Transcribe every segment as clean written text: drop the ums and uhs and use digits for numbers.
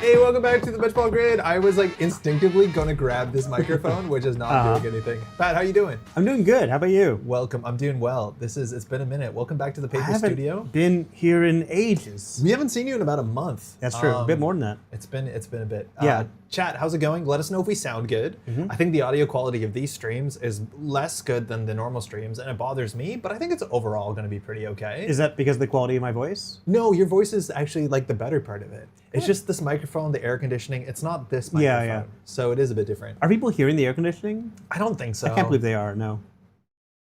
Hey, welcome back to the Métropole Grid. I was like instinctively gonna grab this microphone, which is not doing anything. Pat, how you doing? I'm doing good. How about you? Welcome. I'm doing well. It's been a minute. Welcome back to the Paper Studio. Been here in ages. We haven't seen you in about a month. That's true. A bit more than that. It's been a bit. Yeah. Chat, how's it going? Let us know if we sound good. I think the audio quality of these streams is less good than the normal streams, and it bothers me, but I think it's overall going to be pretty okay. Is that because of the quality of my voice? No, your voice is actually like the better part of it. It's just this microphone, the air conditioning. It's not this microphone. Yeah. So it is a bit different. Are people hearing the air conditioning? I don't think so. I can't believe they are, no.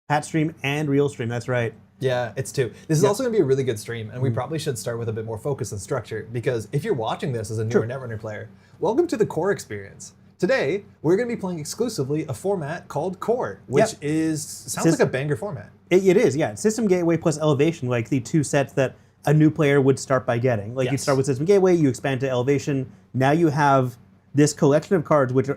Pat stream and real stream, that's right. Yeah, it's two. This is also going to be a really good stream, and we probably should start with a bit more focus and structure, because if you're watching this as a newer Netrunner player, welcome to the Core experience. Today, we're going to be playing exclusively a format called Core, which sounds like a banger format. It is, yeah. System Gateway plus Elevation, like the two sets that a new player would start by getting. Like you start with System Gateway, you expand to Elevation. Now you have this collection of cards which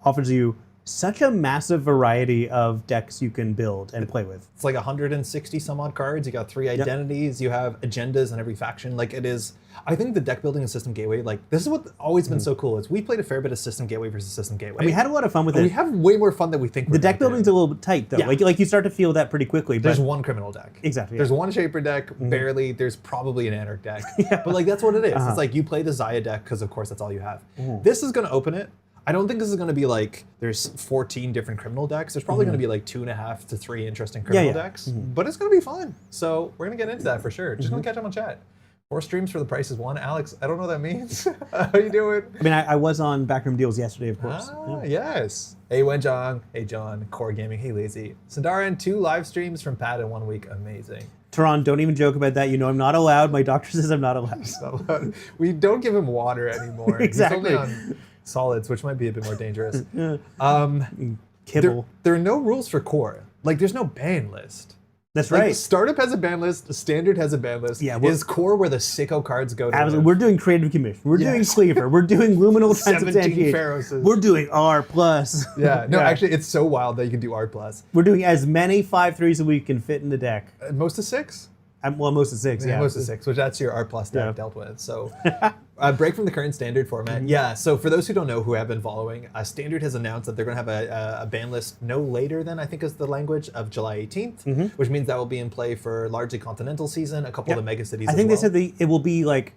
offers you such a massive variety of decks you can build and play with. It's like 160 some odd cards. You got 3 identities. You have agendas in every faction. Like it is, I think the deck building and System Gateway, like this is what's always been so cool is we played a fair bit of System Gateway versus System Gateway. And we had a lot of fun with it. We have way more fun than we think. The deck building's a little bit tight though. Yeah. Like you start to feel that pretty quickly. There's one criminal deck. Exactly. There's one Shaper deck, barely. There's probably an Anarch deck. But like that's what it is. It's like you play the Zahya deck because of course that's all you have. This is going to open it. I don't think this is going to be like, there's 14 different criminal decks. There's probably going to be like 2.5 to 3 interesting criminal decks, but it's going to be fun. So we're going to get into that for sure. Just going to catch up on chat. 4 streams for the price is 1. Alex, I don't know what that means. How you doing? I mean, I was on Backroom Deals yesterday, of course. Yes. Hey, Wenjong. Hey, John. Core Gaming. Hey, Lazy. Sandaran, 2 live streams from Pat in 1 week. Amazing. Tehran, don't even joke about that. You know I'm not allowed. My doctor says I'm not allowed. We don't give him water anymore. Exactly. He's only on solids, which might be a bit more dangerous. Kibble. There are no rules for Core. Like, there's no ban list. That's Like, right. Startup has a ban list. Standard has a ban list. Yeah, is Core where the sicko cards go to? Absolutely. We're doing Creative Commission. We're doing Cleaver. We're doing Luminal 17 Pharaohs. We're doing R+. Yeah. No, actually, it's so wild that you can do R+. We're doing as many 5/3s as we can fit in the deck. Most of 6? Well, most of 6, yeah. Most of 6, which that's your R+ deck dealt with. So, break from the current standard format. Yeah, so for those who don't know, who have been following, Standard has announced that they're going to have a ban list no later than, I think is the language, of July 18th, which means that will be in play for largely Continental season, a couple of the mega cities I think they said it will be like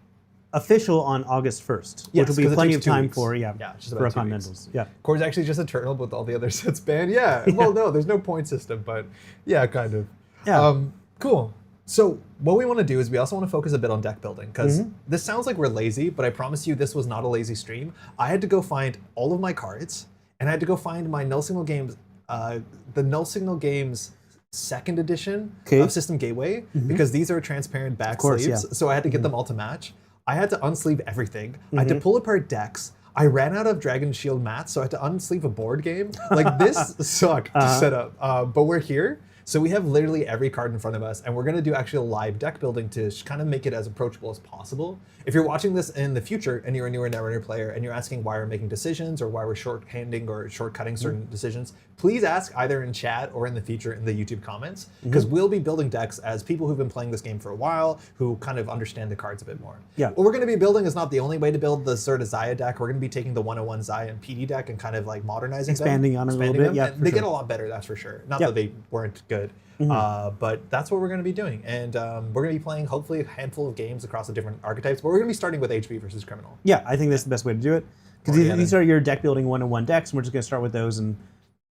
official on August 1st, which will be plenty of time for, for Continentals. Yeah. Core's actually just Eternal with all the other sets banned. Yeah, well, no, there's no point system, but yeah, kind of. Yeah. Cool. So what we want to do is we also want to focus a bit on deck building, because this sounds like we're lazy, but I promise you this was not a lazy stream. I had to go find all of my cards, and I had to go find my Null Signal Games, the Null Signal Games 2nd edition of System Gateway, because these are transparent back sleeves, so I had to get them all to match. I had to unsleeve everything. I had to pull apart decks. I ran out of Dragon Shield mats, so I had to unsleeve a board game. Like, this sucked to set up, but we're here. So we have literally every card in front of us, and we're going to do actually a live deck building to kind of make it as approachable as possible. If you're watching this in the future and you're a newer Netrunner player and you're asking why we're making decisions or why we're shorthanding or shortcutting certain decisions, please ask either in chat or in the future in the YouTube comments, because we'll be building decks as people who've been playing this game for a while who kind of understand the cards a bit more. Yeah. What we're going to be building is not the only way to build the sort of Zahya deck. We're going to be taking the 101 Zahya and PD deck and kind of like modernizing expanding them. On it a little bit. Yeah, they get a lot better, that's for sure. Not that they weren't good. But that's what we're going to be doing. And we're going to be playing hopefully a handful of games across the different archetypes, but we're going to be starting with HB versus Criminal. Yeah, I think that's the best way to do it. Because these are your deck building 101 decks, and we're just going to start with those and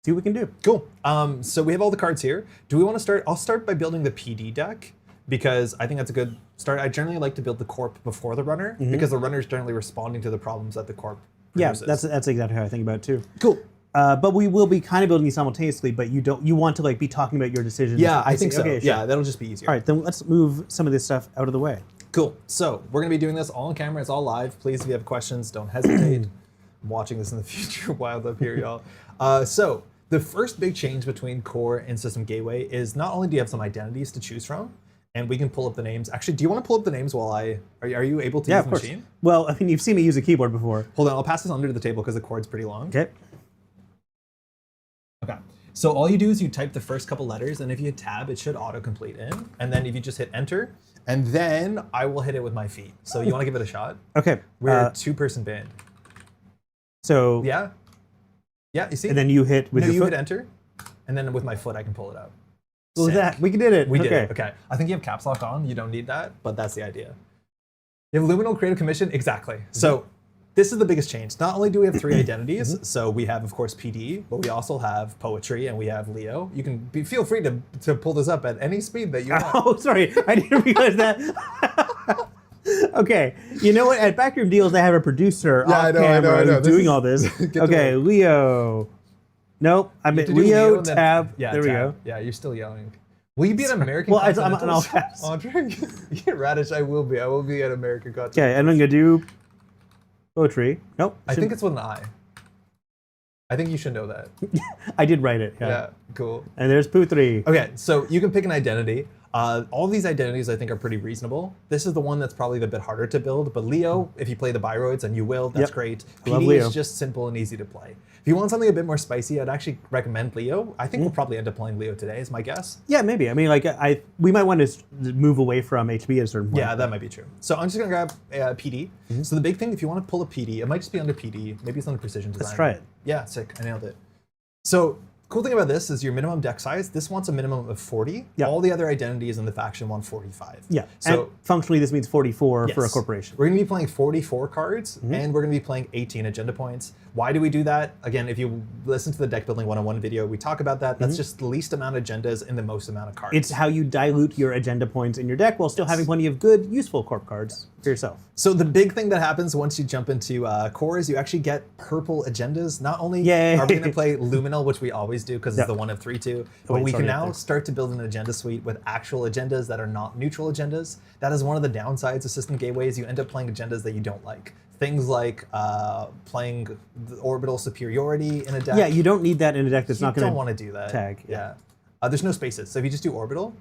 see what we can do. Cool. So we have all the cards here. Do we want to start? I'll start by building the PD deck, because I think that's a good start. I generally like to build the Corp before the Runner, because the Runner is generally responding to the problems that the Corp produces. Yeah, that's exactly how I think about it too. Cool. But we will be kind of building these simultaneously, but you want to like be talking about your decisions. Yeah, I think so. Okay, sure. Yeah, that'll just be easier. All right, then let's move some of this stuff out of the way. Cool. So we're going to be doing this all on camera. It's all live. Please, if you have questions, don't hesitate. I'm watching this in the future. Wild up here, y'all. So the first big change between Core and System Gateway is not only do you have some identities to choose from, and we can pull up the names. Actually, do you want to pull up the names while are you able to use the machine? Well, I mean, you've seen me use a keyboard before. Hold on, I'll pass this under the table because the cord's pretty long. Okay. Okay. So all you do is you type the first couple letters, and if you hit tab, it should autocomplete in. And then if you just hit enter, And then I will hit it with my feet. So you want to give it a shot? Okay. We're a two-person band. So Yeah. Yeah, you see? and then you hit with no, your you foot. hit enter, and then with my foot I can pull it out. What was Sick. that? We did it. We did okay. it. Okay. I think you have caps lock on. You don't need that, but that's the idea. You have Luminal Creative Commission? Exactly. So this is the biggest change. Not only do we have 3 identities, so we have, of course, PD, but we also have Poetry and we have Leo. You can feel free to pull this up at any speed that you want. Oh, sorry. I didn't realize that. Okay. You know what? At Backroom Deals, they have a producer off camera who's doing all this. Okay, Leo. Nope. I meant Leo, and then- tab. Yeah, there we tab. go. Yeah, you're still yelling. Will you be an American Well, I'm Continentals? on all caps. Andre? Yeah, Radish, I will be. I will be an American Continentals. Okay, and I'm going to do Poetry. Nope. I think it's with an I. I think you should know that. I did write it. Yeah, cool. And there's Putri. Okay, so you can pick an identity. All these identities I think are pretty reasonable. This is the one that's probably the bit harder to build, but Leo, if you play the Biroids, and you will, that's Yep. great. Love PD Leo. is just simple and easy to play. If you want something a bit more spicy, I'd actually recommend Leo. I think we'll probably end up playing Leo today, is my guess. Yeah, maybe. I mean, like, we might want to move away from HB at a certain point. Yeah, that might be true. So I'm just gonna grab PD. So the big thing, if you want to pull a PD, it might just be under PD. Maybe it's under Precision Design. Let's try it. Yeah, sick. I nailed it. So cool thing about this is your minimum deck size. This wants a minimum of 40. Yeah. All the other identities in the faction want 45. Yeah. So and functionally, this means 44 for a yes. corporation. We're going to be playing 44 cards, and we're going to be playing 18 agenda points. Why do we do that? Again, if you listen to the Deck Building 101 video, we talk about that. That's just the least amount of agendas and the most amount of cards. It's how you dilute your agenda points in your deck while still having plenty of good, useful corp cards for yourself. So the big thing that happens once you jump into core is you actually get purple agendas. Not only Yay. are we going to play Luminal, which we always do because it's the one of 3/2, but wait, we sorry, can up now there. start to build an agenda suite with actual agendas that are not neutral agendas. That is one of the downsides of system gateways. You end up playing agendas that you don't like. Things like playing the orbital superiority in a deck. Yeah, you don't need that in a deck that's not You going don't want to do that. tag, Yeah. There's no spaces. So if you just do orbital,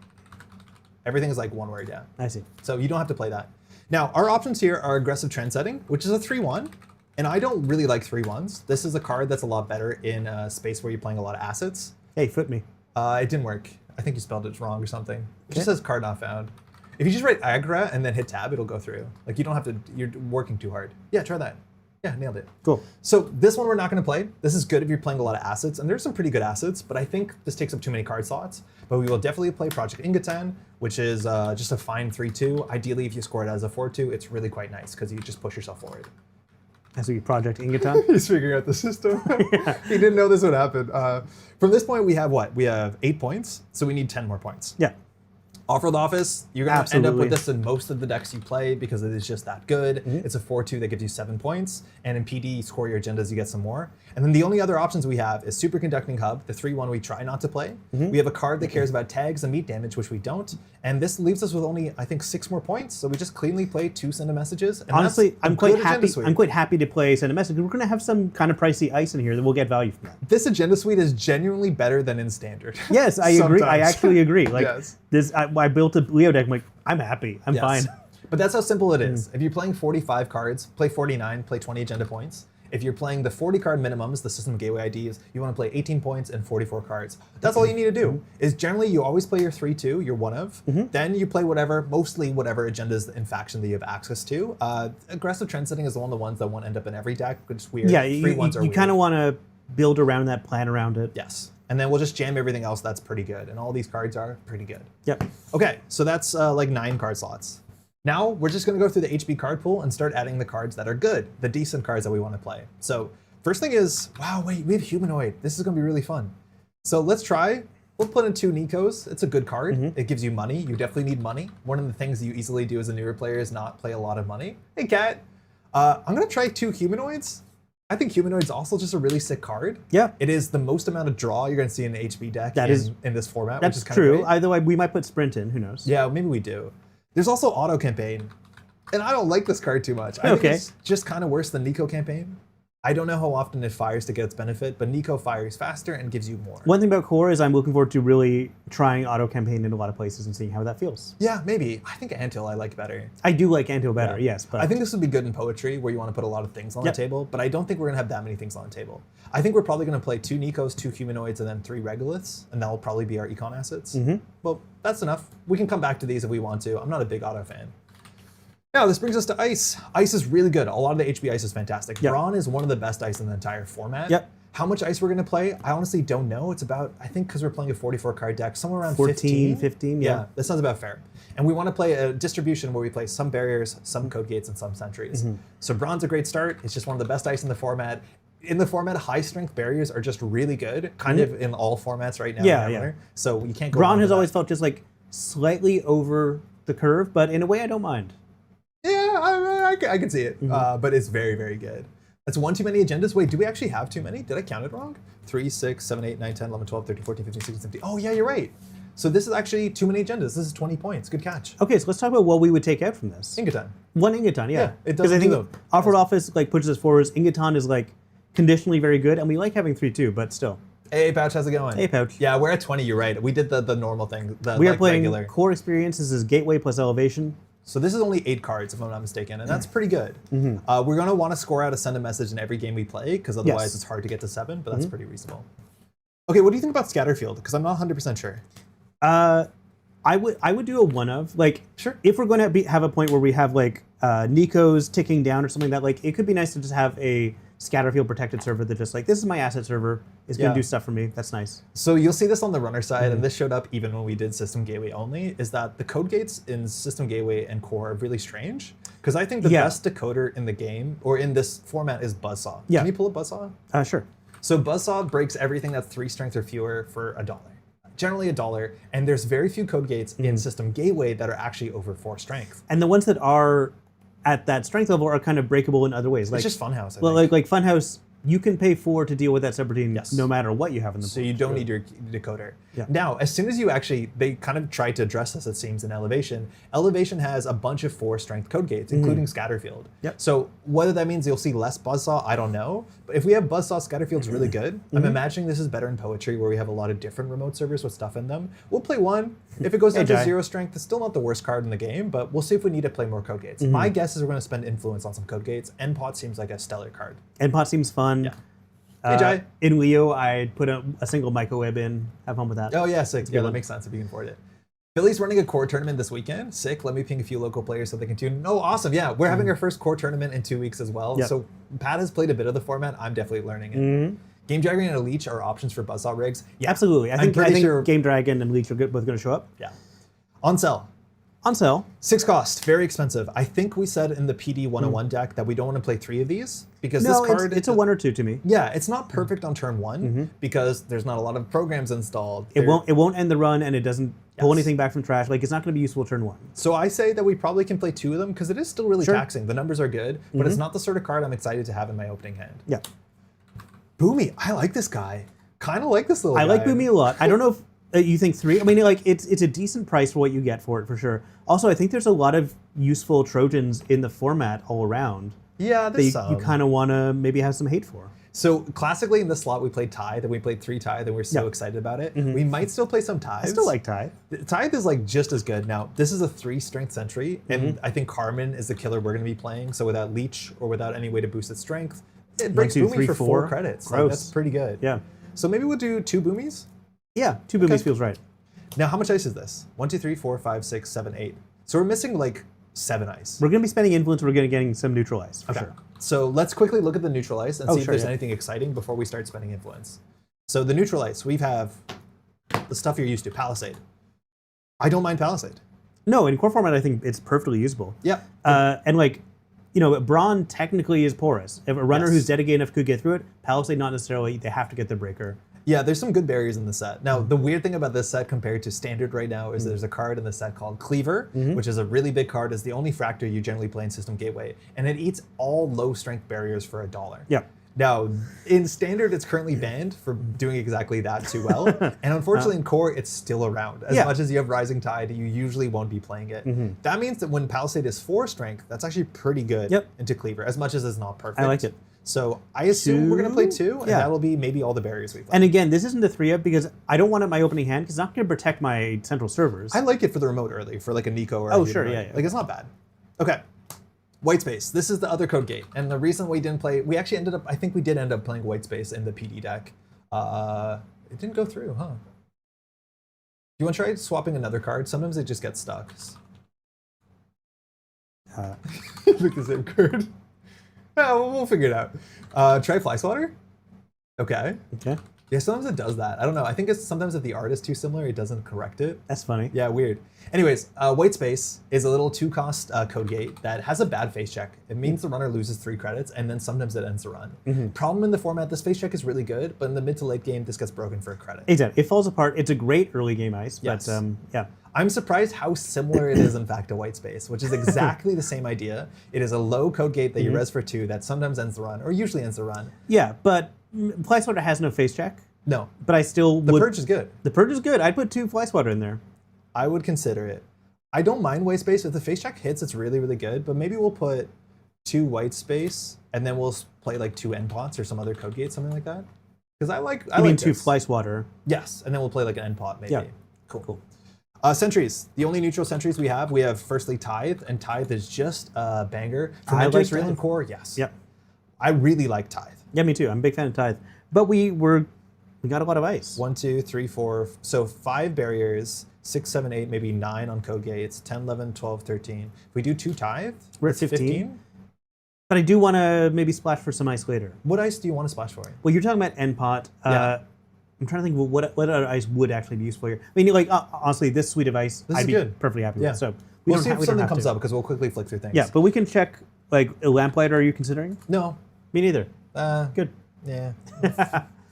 everything is like one word, yeah. I see. So you don't have to play that. Now, our options here are aggressive trend setting, which is a 3/1. And I don't really like 3/1s. This is a card that's a lot better in a space where you're playing a lot of assets. Hey, foot me. It didn't work. I think you spelled it wrong or something. It just Okay. says card not found. If you just write agra and then hit tab, it'll go through. Like you don't have to, you're working too hard. Yeah, try that. Yeah, nailed it. Cool. So this one we're not going to play. This is good if you're playing a lot of assets, and there's some pretty good assets, but I think this takes up too many card slots. But we will definitely play Project Ingatan, which is just a fine 3/2. Ideally, if you score it as a 4/2, it's really quite nice because you just push yourself forward. As we Project Ingatan. He's figuring out the system. He didn't know this would happen. From this point, we have what? We have 8 points, so we need 10 more points. Yeah. Off-World Office, you're going to end up Absolutely. with this in most of the decks you play because it is just that good. It's a 4/2 that gives you 7 points, and in PD, you score your agendas, you get some more. And then the only other options we have is Superconducting Hub, the 3/1 we try not to play. We have a card that cares about tags and meat damage, which we don't. And this leaves us with only, I think, 6 more points. So we just cleanly play 2 Send a Messages. And Honestly, that's a I'm quite good agenda happy. suite. I'm quite happy to play Send a Message. We're going to have some kind of pricey ice in here that we'll get value from that. This agenda suite is genuinely better than in Standard. Yes, I agree. I Sometimes. actually agree. Like Yes. this, I built a Leo deck. I'm like, I'm happy. I'm Yes. fine. But that's how simple it is. If you're playing 45 cards, play 49, play 20 agenda points. If you're playing the 40 card minimums, the system gateway IDs, you want to play 18 points and 44 cards. That's all you need to do. Is generally you always play your 3/2, your one of. Then you play mostly whatever agendas in faction that you have access to. Aggressive trend setting is one of the ones that won't end up in every deck, which is weird. Yeah, 3/1s are you weird. kind of want to build around that, plan around it. Yes. And then we'll just jam everything else that's pretty good. And all these cards are pretty good. Yep. Okay, so that's like 9 card slots. Now we're just gonna go through the HB card pool and start adding the cards that are good, the decent cards that we wanna play. So first thing is, wow, wait, we have Humanoid. This is gonna be really fun. So let's try, we'll put in 2 Nikos. It's a good card. It gives you money. You definitely need money. One of the things you easily do as a newer player is not play a lot of money. Hey, Cat. I'm gonna try 2 Humanoids. I think Humanoid's also just a really sick card. Yeah. It is the most amount of draw you're gonna see in the HB deck That is- in this format, That's which is kind true. of great. Either way, we might put Sprint in. Who knows? Yeah, maybe we do. There's also Auto Campaign. And I don't like this card too much. I think Okay. it's just kind of worse than Nico Campaign. I don't know how often it fires to get its benefit, but Nico fires faster and gives you more. One thing about core is I'm looking forward to really trying auto campaign in a lot of places and seeing how that feels. Yeah, maybe. I think Anthill I like better. I do like Anthill better, yes. But I think this would be good in poetry where you want to put a lot of things on the table, but I don't think we're going to have that many things on the table. I think we're probably going to play 2 Nikos, 2 humanoids, and then 3 regoliths, and that'll probably be our econ assets. Well, that's enough. We can come back to these if we want to. I'm not a big auto fan. Now, this brings us to Ice. Ice is really good. A lot of the HB Ice is fantastic. Brawn is one of the best Ice in the entire format. How much Ice we're going to play, I honestly don't know. It's about, I think because we're playing a 44 card deck, somewhere around 15, yeah. That sounds about fair. And we want to play a distribution where we play some barriers, some code gates, and some sentries. So Brawn's a great start. It's just one of the best Ice in the format. In the format, high strength barriers are just really good, kind of in all formats right now. So you can't go Brawn has always felt just like slightly over the curve, but in a way I don't mind. Yeah, I can see it, but it's very, very good. That's one too many agendas. Wait, do we actually have too many? Did I count it wrong? 3, 6, 7, 8, 9, 10, 11, 12, 13, 14, 15, 16, 17. Oh, yeah, you're right. So this is actually too many agendas. This is 20 points. Good catch. Okay, so let's talk about what we would take out from this. Ingaton. One Ingaton, yeah. It does. Because I think Offered Office like pushes us forwards. Ingaton is like conditionally very good, and we like having 3-2, but still. Hey, Pouch, how's it going? Hey, Pouch. Yeah, we're at 20, you're right. We did the normal thing. We are playing regular. core experience. This is Gateway plus Elevation. So this is only 8 cards, if I'm not mistaken, and that's pretty good. We're going to want to score out a send a message in every game we play, because otherwise it's hard to get to 7, but that's pretty reasonable. Okay, what do you think about Scatterfield? Because I'm not 100% sure. I would do a one of. Like, Sure. If we're going to have a point where we have like Nico's ticking down or something that like, it could be nice to just have a Scatterfield protected server that just like, this is my asset server. It's going to do stuff for me. That's nice. So you'll see this on the runner side, and this showed up even when we did System Gateway only, is that the code gates in System Gateway and Core are really strange. Because I think the best decoder in the game, or in this format, is Buzzsaw. Can you pull up Buzzsaw? Sure. So Buzzsaw breaks everything that's 3 strength or fewer for $1. Generally $1, and there's very few code gates in System Gateway that are actually over 4 strength. And the ones that are at that strength level are kind of breakable in other ways. Like, it's just Funhouse, I well, think. like Funhouse, you can pay 4 to deal with that subroutine no matter what you have in the board. So you don't need your decoder. Now, as soon as you actually, they kind of tried to address this, it seems, in Elevation. Elevation has a bunch of 4 strength code gates, including Scatterfield. So whether that means you'll see less Buzzsaw, I don't know. But if we have Buzzsaw, Scatterfield's really good. I'm imagining this is better in Poetry, where we have a lot of different remote servers with stuff in them. We'll play 1. If it goes down to 0 strength, it's still not the worst card in the game, but we'll see if we need to play more code gates. My guess is we're going to spend influence on some code gates. Npot seems like a stellar card. Npot seems fun. Hey, Jai. In Leo, I'd put a single microweb in. Have fun with that. Oh, yeah, sick. Yeah, that makes sense if you can afford it. Philly's running a core tournament this weekend. Sick. Let me ping a few local players so they can tune. Oh, awesome. Yeah, we're having our first core tournament in 2 weeks as well. So Pat has played a bit of the format. I'm definitely learning it. Game Dragon and a Leech are options for Buzzsaw rigs. Yeah, absolutely. I think Game Dragon and Leech are both going to show up. Yeah. On sale. On sale. 6 cost, very expensive. I think we said in the PD 101 deck that we don't want to play 3 of these because this card... it's a 1 or 2 to me. Yeah, it's not perfect on turn 1 because there's not a lot of programs installed. It won't end the run, and it doesn't pull anything back from trash. Like, it's not going to be useful turn 1. So I say that we probably can play 2 of them because it is still really taxing. The numbers are good, but it's not the sort of card I'm excited to have in my opening hand. Yeah. Boomy, I like this guy. Kind of like this little guy. I like Boomy a lot. I don't know if you think 3. I mean, like it's a decent price for what you get for it, for sure. Also, I think there's a lot of useful Trojans in the format all around. Yeah, there's some. You kind of want to maybe have some hate for. So classically in this slot, we played Tithe, and we played 3 Tithe, and we're so excited about it. We might still play some Tithes. I still like Tithe. Tithe is like just as good. Now, this is a 3 strength sentry, and I think Carmen is the killer we're going to be playing. So without Leech or without any way to boost its strength, it breaks Boomy for 4 credits. Like, that's pretty good. Yeah. So maybe we'll do 2 Boomies? Yeah, 2 Boomies feels right. Now, how much ice is this? 1, 2, 3, 4, 5, 6, 7, 8. So we're missing like 7 ice. We're going to be spending influence. We're going to be getting some neutral ice, for sure. So let's quickly look at the neutral ice and see if there's anything exciting before we start spending influence. So the neutral ice, we have the stuff you're used to, Palisade. I don't mind Palisade. No, in core format, I think it's perfectly usable. Yeah. And like, you know, Brawn technically is porous. If a runner who's dedicated enough could get through it, Palisade not necessarily, they have to get the breaker. Yeah, there's some good barriers in the set. Now, the weird thing about this set compared to standard right now is there's a card in the set called Cleaver, which is a really big card. It's the only fractor you generally play in System Gateway, and it eats all low strength barriers for $1. Yeah. Now, in standard, it's currently banned for doing exactly that too well. And unfortunately, in core, it's still around. As much as you have Rising Tide, you usually won't be playing it. That means that when Palisade is 4 strength, that's actually pretty good into Cleaver, as much as it's not perfect. I like it. So I assume we're going to play 2, and Yeah. that'll be maybe all the barriers we play. And again, this isn't a 3-up because I don't want it in my opening hand because it's not going to protect my central servers. I like it for the remote early, for like a Nico or a sure, Hidden yeah, Ring. yeah. Like, it's not bad. Okay. White Space. This is the other code gate. And the reason we didn't play, we actually ended up, I think we did end up playing White Space in the PD deck. It didn't go through, huh? You want to try swapping another card? Sometimes it just gets stuck. Look the same card. Oh, we'll figure it out. Try Fly Swatter. Okay. Okay. Yeah, sometimes it does that. I don't know. I think it's sometimes if the art is too similar, it doesn't correct it. That's funny. Yeah, weird. Anyways, White Space is a little 2-cost code gate that has a bad face check. It means the runner loses 3 credits, and then sometimes it ends the run. Problem in the format, this face check is really good, but in the mid to late game, this gets broken for a credit. Exactly. It falls apart. It's a great early game ice, Yes. but yeah. I'm surprised how similar it is, in fact, to White Space, which is exactly the same idea. It is a low code gate that you res for 2 that sometimes ends the run, or usually ends the run. Yeah, but Fly Swatter has no face check. No. But I still The would. Purge is good. The Purge is good. I'd put 2 Fly Swatter in there. I would consider it. I don't mind White Space. If the face check hits, it's really, really good. But maybe we'll put 2 White Space, and then we'll play like 2 end pots or some other code gate, something like that. Because I mean like 2 this. Fly Swatter. Yes, and then we'll play like an end pot maybe. Yeah. Cool. Sentries. The only neutral sentries we have firstly Tithe, and Tithe is just a banger. I like Fermenters, Real and Tithe. Core, yes. Yep. I really like Tithe. Yeah, me too. I'm a big fan of Tithe. But we got a lot of ice. 1, 2, 3, 4. So 5 barriers, 6, 7, 8, maybe 9 on code gates, 10, 11, 12, 13. If we do 2 Tithe, We're at it's 15. But I do want to maybe splash for some ice later. What ice do you want to splash for? Well, you're talking about end pot. Yeah. I'm trying to think what other ice would actually be useful here. I mean, like honestly, this suite of ice, This I'd is be good. perfectly happy Yeah. with. So We'll don't see ha- if we don't something have comes to. up because we'll quickly flick through things. Yeah, but we can check like a lamplighter. Are you considering? No. Me neither. Good. Yeah.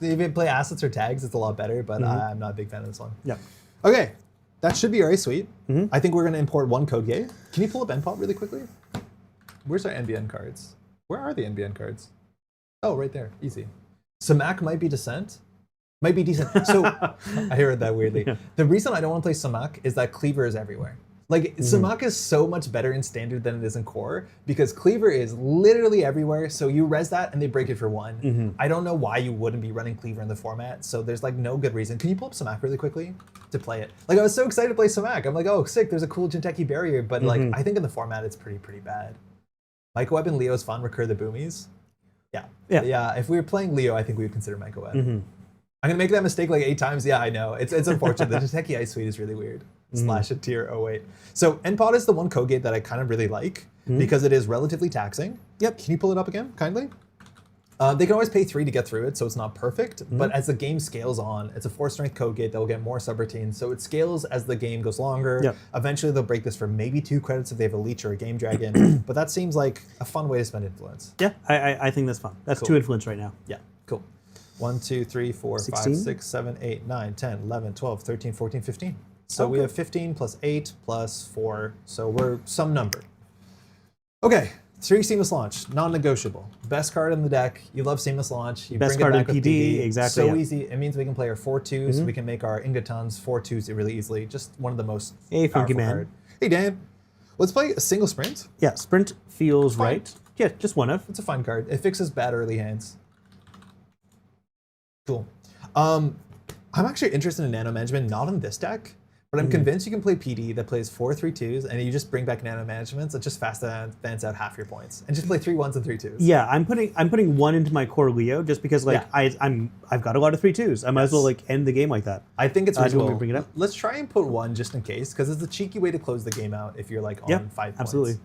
If you play assets or tags, it's a lot better, but I'm not a big fan of this one. Yeah. Okay, that should be our ice suite. I think we're going to import 1 code gate. Can you pull up NPOT really quickly? Where's our NBN cards? Where are the NBN cards? Oh, right there. Easy. Samak might be Descent. Might be decent. So I heard that weirdly. The reason I don't want to play Samak is that Cleaver is everywhere. Like, Samak is so much better in Standard than it is in Core because Cleaver is literally everywhere. So you res that and they break it for 1. I don't know why you wouldn't be running Cleaver in the format. So there's like no good reason. Can you pull up Samak really quickly to play it? Like, I was so excited to play Samak. I'm like, oh, sick. There's a cool Jinteki barrier. But like, I think in the format, it's pretty bad. Microweb and Leo's fun. Recur the boomies. Yeah. If we were playing Leo, I think we would consider Microweb. I'm gonna make that mistake like 8 times. Yeah, I know. It's unfortunate. The Jinteki Ice Suite is really weird. Slash a tier 08. So NPOT is the one code gate that I kind of really like because it is relatively taxing. Yep. Can you pull it up again, kindly? They can always pay 3 to get through it, so it's not perfect. But as the game scales on, it's a 4-strength code gate that will get more subroutines. So it scales as the game goes longer. Yep. Eventually, they'll break this for maybe 2 credits if they have a Leech or a Game Dragon. But that seems like a fun way to spend influence. Yeah, I think that's fun. That's Cool. 2 influence right now. Yeah, cool. 1, 2, 3, 4, 5, 16? 6, 7, 8, 9, 10, 11, 12, 13, 14, 15. So we have 15 plus 8 plus 4. So we're some number. Okay, 3 Seamless Launch, non-negotiable. Best card in the deck. You love Seamless Launch. You Best bring card it in back with PD, exactly, So yeah. easy. It means we can play our 4 2s. We can make our Ingatons 4 2s really easily. Just one of the most Hey, Funky powerful Man. card. Hey, Dan. Let's play a single sprint. Yeah, sprint feels Fine. right. Yeah, just one of. It's a fun card. It fixes bad early hands. Cool. I'm actually interested in Nano Management, not in this deck, but I'm convinced you can play PD that plays 4 3/2s, and you just bring back Nano Managements that just fast advance out half your points, and just play 3 1s and 3 2s. Yeah, I'm putting 1 into my core Leo just because like I've got a lot of 3/2s. I might as well like end the game like that. I think it's do you want me reasonable. to bring it up? Let's try and put 1 just in case, because it's a cheeky way to close the game out if you're like on 5 points. Absolutely.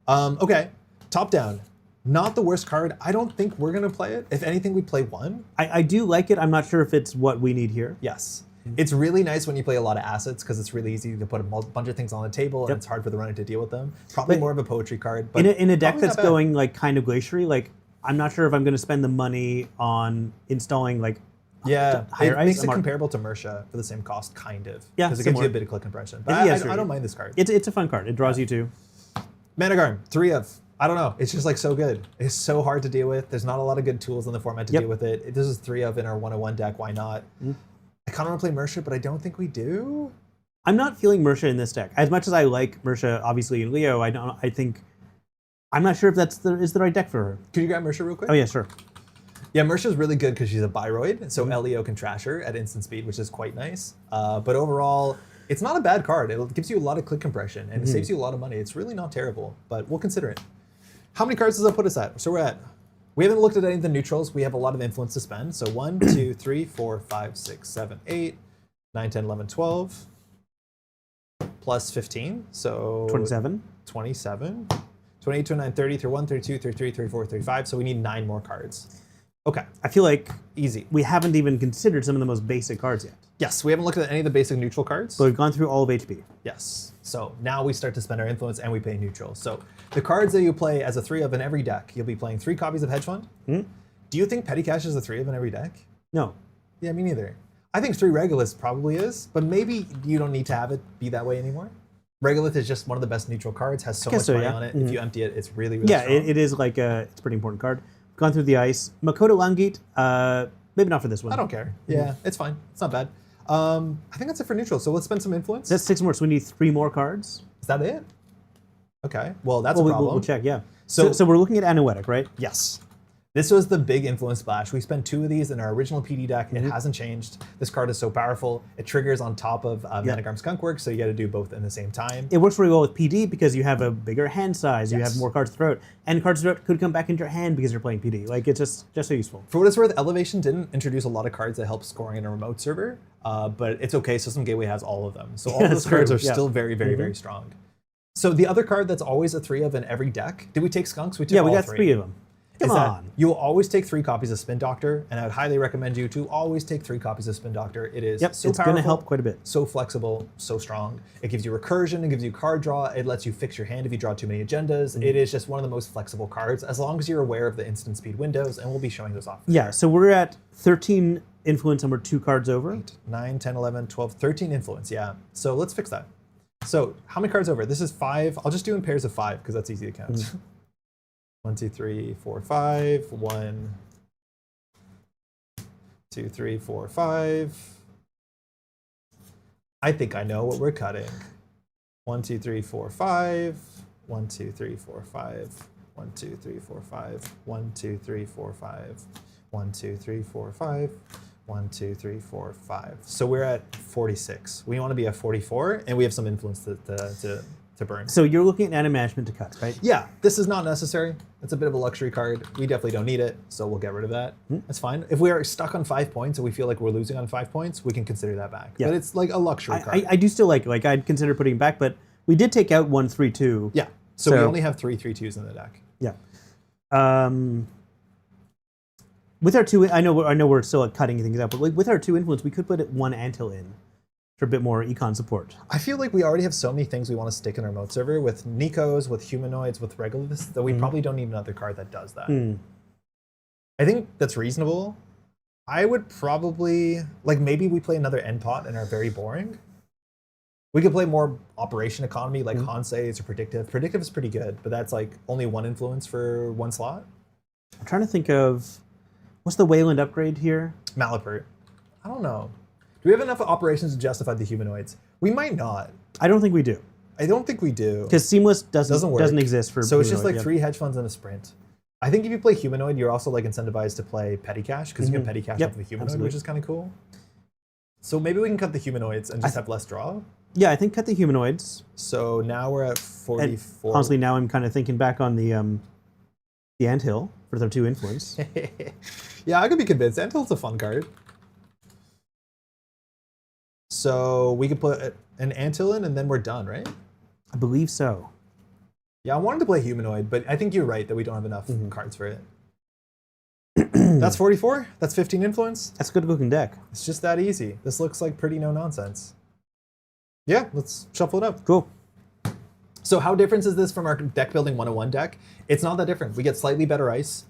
Okay, top down. Not the worst card. I don't think we're gonna play it. If anything, we play 1. I do like it. I'm not sure if it's what we need here. Yes. It's really nice when you play a lot of assets because it's really easy to put a bunch of things on the table and it's hard for the runner to deal with them. Probably But more of a poetry card. But In a deck probably that's not bad. going like kind of glaciary, like I'm not sure if I'm going to spend the money on installing like higher it ice. makes it I'm comparable to Mersha for the same cost, kind of. Yeah, Because it gives you similar. a bit of click compression. But Yeah, sure. I don't mind this card. It's a fun card. It draws you to. Managarm, 3 of. I don't know. It's just like so good. It's so hard to deal with. There's not a lot of good tools in the format to deal with it. This is 3 of in our 101 deck. Why not? I kind of want to play Mersha, but I don't think we do. I'm not feeling Mersha in this deck. As much as I like Mersha, obviously in Leo, I I'm not sure if that's is the right deck for her. Could you grab Mersha real quick? Oh yeah, sure. Yeah, Mersha's really good because she's a Biroid, so Leo can trash her at instant speed, which is quite nice. But overall, it's not a bad card. It gives you a lot of click compression, and it saves you a lot of money. It's really not terrible, but we'll consider it. How many cards does that put us at? So we haven't looked at any of the neutrals. We have a lot of influence to spend. So 1, 2, 3, 4, 5, 6, 7, 8, 9, 10, 11, 12, plus 15, so 27. 27. 28, 29, 30, 31, 32, 33, 34, 35. So we need 9 more cards. Okay. I feel like Easy. we haven't even considered some of the most basic cards yet. Yes, we haven't looked at any of the basic neutral cards. But we've gone through all of HP. Yes. So now we start to spend our influence and we pay neutral. So the cards that you play as a 3 of in every deck, you'll be playing 3 copies of Hedge Fund. Do you think Petty Cash is a 3 of in every deck? No. Yeah, me neither. I think 3 Regolith probably is, but maybe you don't need to have it be that way anymore. Regolith is just one of the best neutral cards, has so much money on it. If you empty it, it's really, really strong. It is like it's a pretty important card. Gone through the ice. Makoto Langit, maybe not for this one. I don't care. Yeah, it's fine. It's not bad. I think that's it for neutral. So let's spend some influence. That's 6 more, so we need 3 more cards. Is that it? Okay. Well, that's a problem. We'll check, yeah. So we're looking at Anoetic, right? Yes. This was the big influence splash. We spent 2 of these in our original PD deck. It hasn't changed. This card is so powerful. It triggers on top of Managram Skunkworks, so you got to do both in the same time. It works really well with PD because you have a bigger hand size. You have more cards to throw out. And cards to throw out could come back into your hand because you're playing PD. Like, it's just so useful. For what it's worth, Elevation didn't introduce a lot of cards that help scoring in a remote server, but it's okay. System Gateway has all of them. So all those cards are still very, very, very strong. So the other card that's always a 3 of in every deck, did we take Skunks? We took all we got 3. 3 of them. Come on. You'll always take 3 copies of Spin Doctor, and I would highly recommend you to always take 3 copies of Spin Doctor. It is so it's powerful. going to help quite a bit. So flexible, so strong. It gives you recursion, it gives you card draw, it lets you fix your hand if you draw too many agendas. It is just one of the most flexible cards, as long as you're aware of the instant speed windows, and we'll be showing those off. Yeah, so we're at 13 influence and we're 2 cards over. 8, 9, 10, 11, 12, 13 influence, yeah. So let's fix that. So how many cards over? This is 5. I'll just do in pairs of 5, because that's easy to count. 1, 2, 3, 4, 5. 1, 2, 3, 4, 5. I think I know what we're cutting. 1, 2, 3, 4, 5. 1, 2, 3, 4, 5. 1, 2, 3, 4, 5. 1, 2, 3, 4, 5. 1, 2, 3, 4, 5. 1, 2, 3, 4, 5. So we're at 46. We want to be at 44, and we have some influence to burn. So you're looking at mana management to cut, right? Yeah, this is not necessary. It's a bit of a luxury card. We definitely don't need it, so we'll get rid of that. That's fine. If we are stuck on 5 points and we feel like we're losing on 5 points, we can consider that back. Yeah. But it's like a luxury card. I do still like I'd consider putting it back, but we did take out 1, 3, 2. Yeah, so we only have 3 3/2s in the deck. Yeah. With our 2, I know we're still cutting things out, but like with our 2 influence, we could put 1 Antil in for a bit more econ support. I feel like we already have so many things we want to stick in our remote server with Nikos, with humanoids, with Regoliths, that we probably don't need another card that does that. I think that's reasonable. I would probably, like maybe we play another end pot and are very boring. We could play more operation economy like Hanse's or Predictive. Predictive is pretty good, but that's like only 1 influence for 1 slot. I'm trying to think of, what's the Wayland upgrade here? Malapert. I don't know. Do we have enough operations to justify the humanoids? We might not. I don't think we do. I don't think we do. Because Seamless doesn't work. exist for So it's just like 3 hedge funds and a sprint. I think if you play humanoid, you're also like incentivized to play petty cash because you can petty cash off the humanoid, which is kind of cool. So maybe we can cut the humanoids and just have less draw. Yeah, I think cut the humanoids. So now we're at 44. And honestly, now I'm kind of thinking back on the Anthill for their 2 influence. Yeah, I could be convinced. Antil's a fun card. So we could put an Antil in and then we're done, right? I believe so. Yeah, I wanted to play humanoid, but I think you're right that we don't have enough cards for it. That's 44. That's 15 influence. That's a good looking deck. It's just that easy. This looks like pretty no nonsense. Yeah, let's shuffle it up. Cool. So how different is this from our Deck Building 101 deck? It's not that different. We get slightly better ice.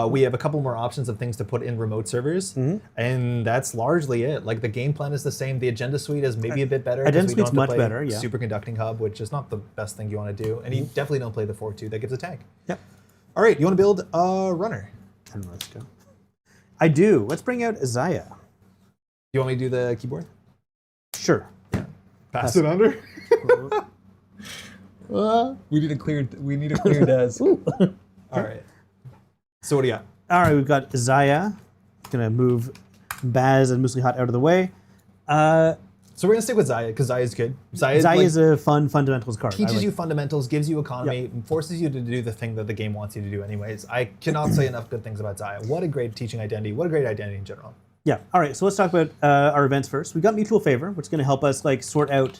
We have a couple more options of things to put in remote servers, and that's largely it. Like the game plan is the same. The agenda suite is maybe a bit better. Agenda suite's much better, yeah. Superconducting hub, which is not the best thing you want to do, and you definitely don't play the 4/2 that gives a tag. Yep. All right, you want to build a runner? And let's go. I do. Let's bring out Zahya. You want me to do the keyboard? Sure. Pass it under. We need a clear desk. All right. So what do you got? All right, we've got Zahya. Gonna move Baz and Muslihat out of the way. So we're gonna stick with Zahya because Zahya is good. Zahya is a fun fundamentals card. Teaches you fundamentals, gives you economy, and forces you to do the thing that the game wants you to do anyways. I cannot say enough good things about Zahya. What a great teaching identity. What a great identity in general. Yeah. All right. So let's talk about our events first. We got mutual favor, which is going to help us like sort out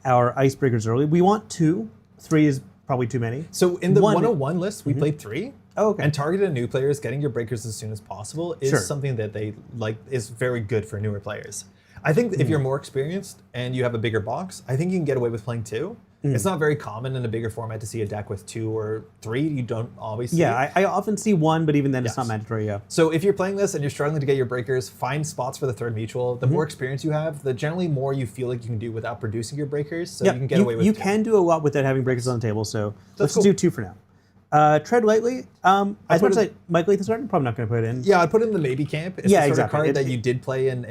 our icebreakers early. We want 2. 3 is probably too many. So in the 101 list, we played 3. Oh, okay. And targeted new players, getting your breakers as soon as possible is something that they like is very good for newer players. I think if you're more experienced and you have a bigger box, I think you can get away with playing 2. It's not very common in a bigger format to see a deck with 2 or 3. You don't always see. Yeah, I often see 1, but even then it's not mandatory. Yeah. So if you're playing this and you're struggling to get your breakers, find spots for the 3rd mutual. The more experience you have, the generally more you feel like you can do without producing your breakers. So you can get away with 2. You can do a lot without having breakers on the table. So let's do 2 for now. Tread lightly. As much as I might like this card, I'm probably not going to put it in. Yeah, I'd put it in the maybe camp. It's Yeah, the sort exactly. of card that you did play in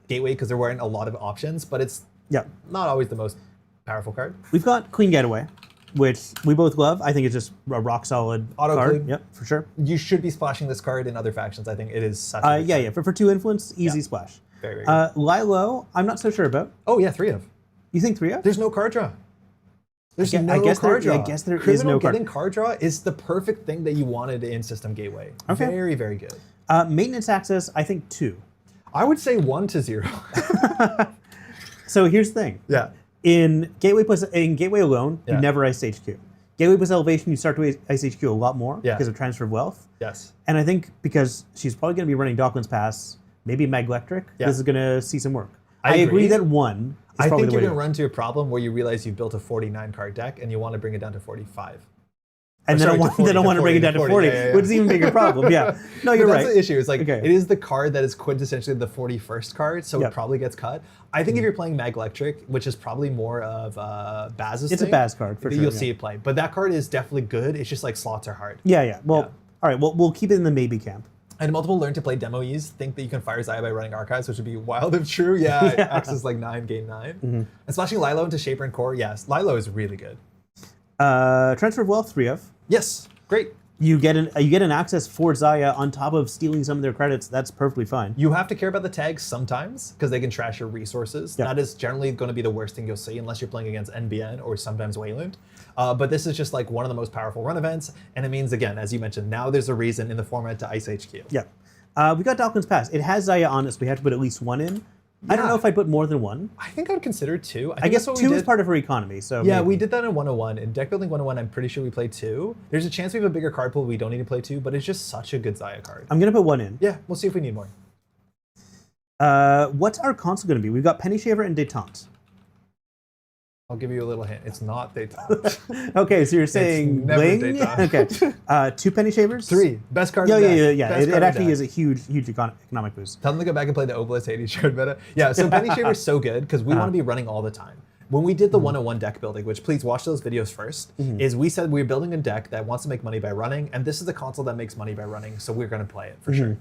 Gateway because there weren't a lot of options, but it's not always the most powerful card. We've got Clean Getaway, which we both love. I think it's just a rock solid Auto card. clean. Yep, for sure. You should be splashing this card in other factions. I think it is such a good card. Yeah. For 2 influence, easy splash. Very, very good. Lilo, I'm not so sure about. Oh yeah, 3 of. You think 3 of? There's no card draw. There's no card draw. I guess there is Criminal no card. getting card draw is the perfect thing that you wanted in System Gateway. Okay. Very, very good. Maintenance access, I think 2. I would say 1 to 0. So here's the thing. Yeah. In Gateway alone, you never ice HQ. Gateway plus Elevation, you start to ice HQ a lot more because of Transfer of Wealth. Yes. And I think because she's probably going to be running Docklands Pass, maybe Maglectric, this is going to see some work. I agree that 1 is I probably think the you're way going to go. run into a problem where you realize you've built a 49 card deck and you want to bring it down to 45. And then I want to bring it down to 40, which is an even bigger problem. Yeah. No, you're right. That's the issue. It's like it is the card that is quintessentially the 41st card, so it probably gets cut. I think if you're playing Maglectric, which is probably more of Baz's It's a Baz card, for sure. You'll see it play. But that card is definitely good. It's just like slots are hard. Yeah. Well, all right. Well, we'll keep it in the maybe camp. And multiple learn to play demo E's think that you can fire Zahya by running Archives, which would be wild if true. Yeah, access like 9, gain 9. And splashing Lilo into Shaper and Core, yes. Lilo is really good. Transfer of Wealth, 3 of. Yes, great. You get an access for Zahya on top of stealing some of their credits. That's perfectly fine. You have to care about the tags sometimes because they can trash your resources. That is generally going to be the worst thing you'll see unless you're playing against NBN or sometimes Wayland. But this is just like one of the most powerful run events. And it means, again, as you mentioned, now there's a reason in the format to ice HQ. Yeah. We got Docklands Pass. It has Zahya on it, so we have to put at least 1 in. I don't know if I'd put more than 1. I think I would consider 2. I guess 2 is part of her economy. So yeah, we did that in 101. In Deck Building 101, I'm pretty sure we played 2. There's a chance we have a bigger card pool. We don't need to play 2, but it's just such a good Zahya card. I'm going to put 1 in. Yeah, we'll see if we need more. What's our console going to be? We've got Penny Shaver and Détente. I'll give you a little hint. It's not Détente. Okay, so you're saying Bling? Détente. Okay. 2 Penny Shavers? 3. Best card Yeah. in deck. It actually is a huge economic boost. Tell them to go back and play the Obelisk 80 shard meta. Yeah, so Penny Shaver's so good because we want to be running all the time. When we did the 101 deck building, which please watch those videos first, is we said we're building a deck that wants to make money by running, and this is the console that makes money by running, so we're going to play it for sure.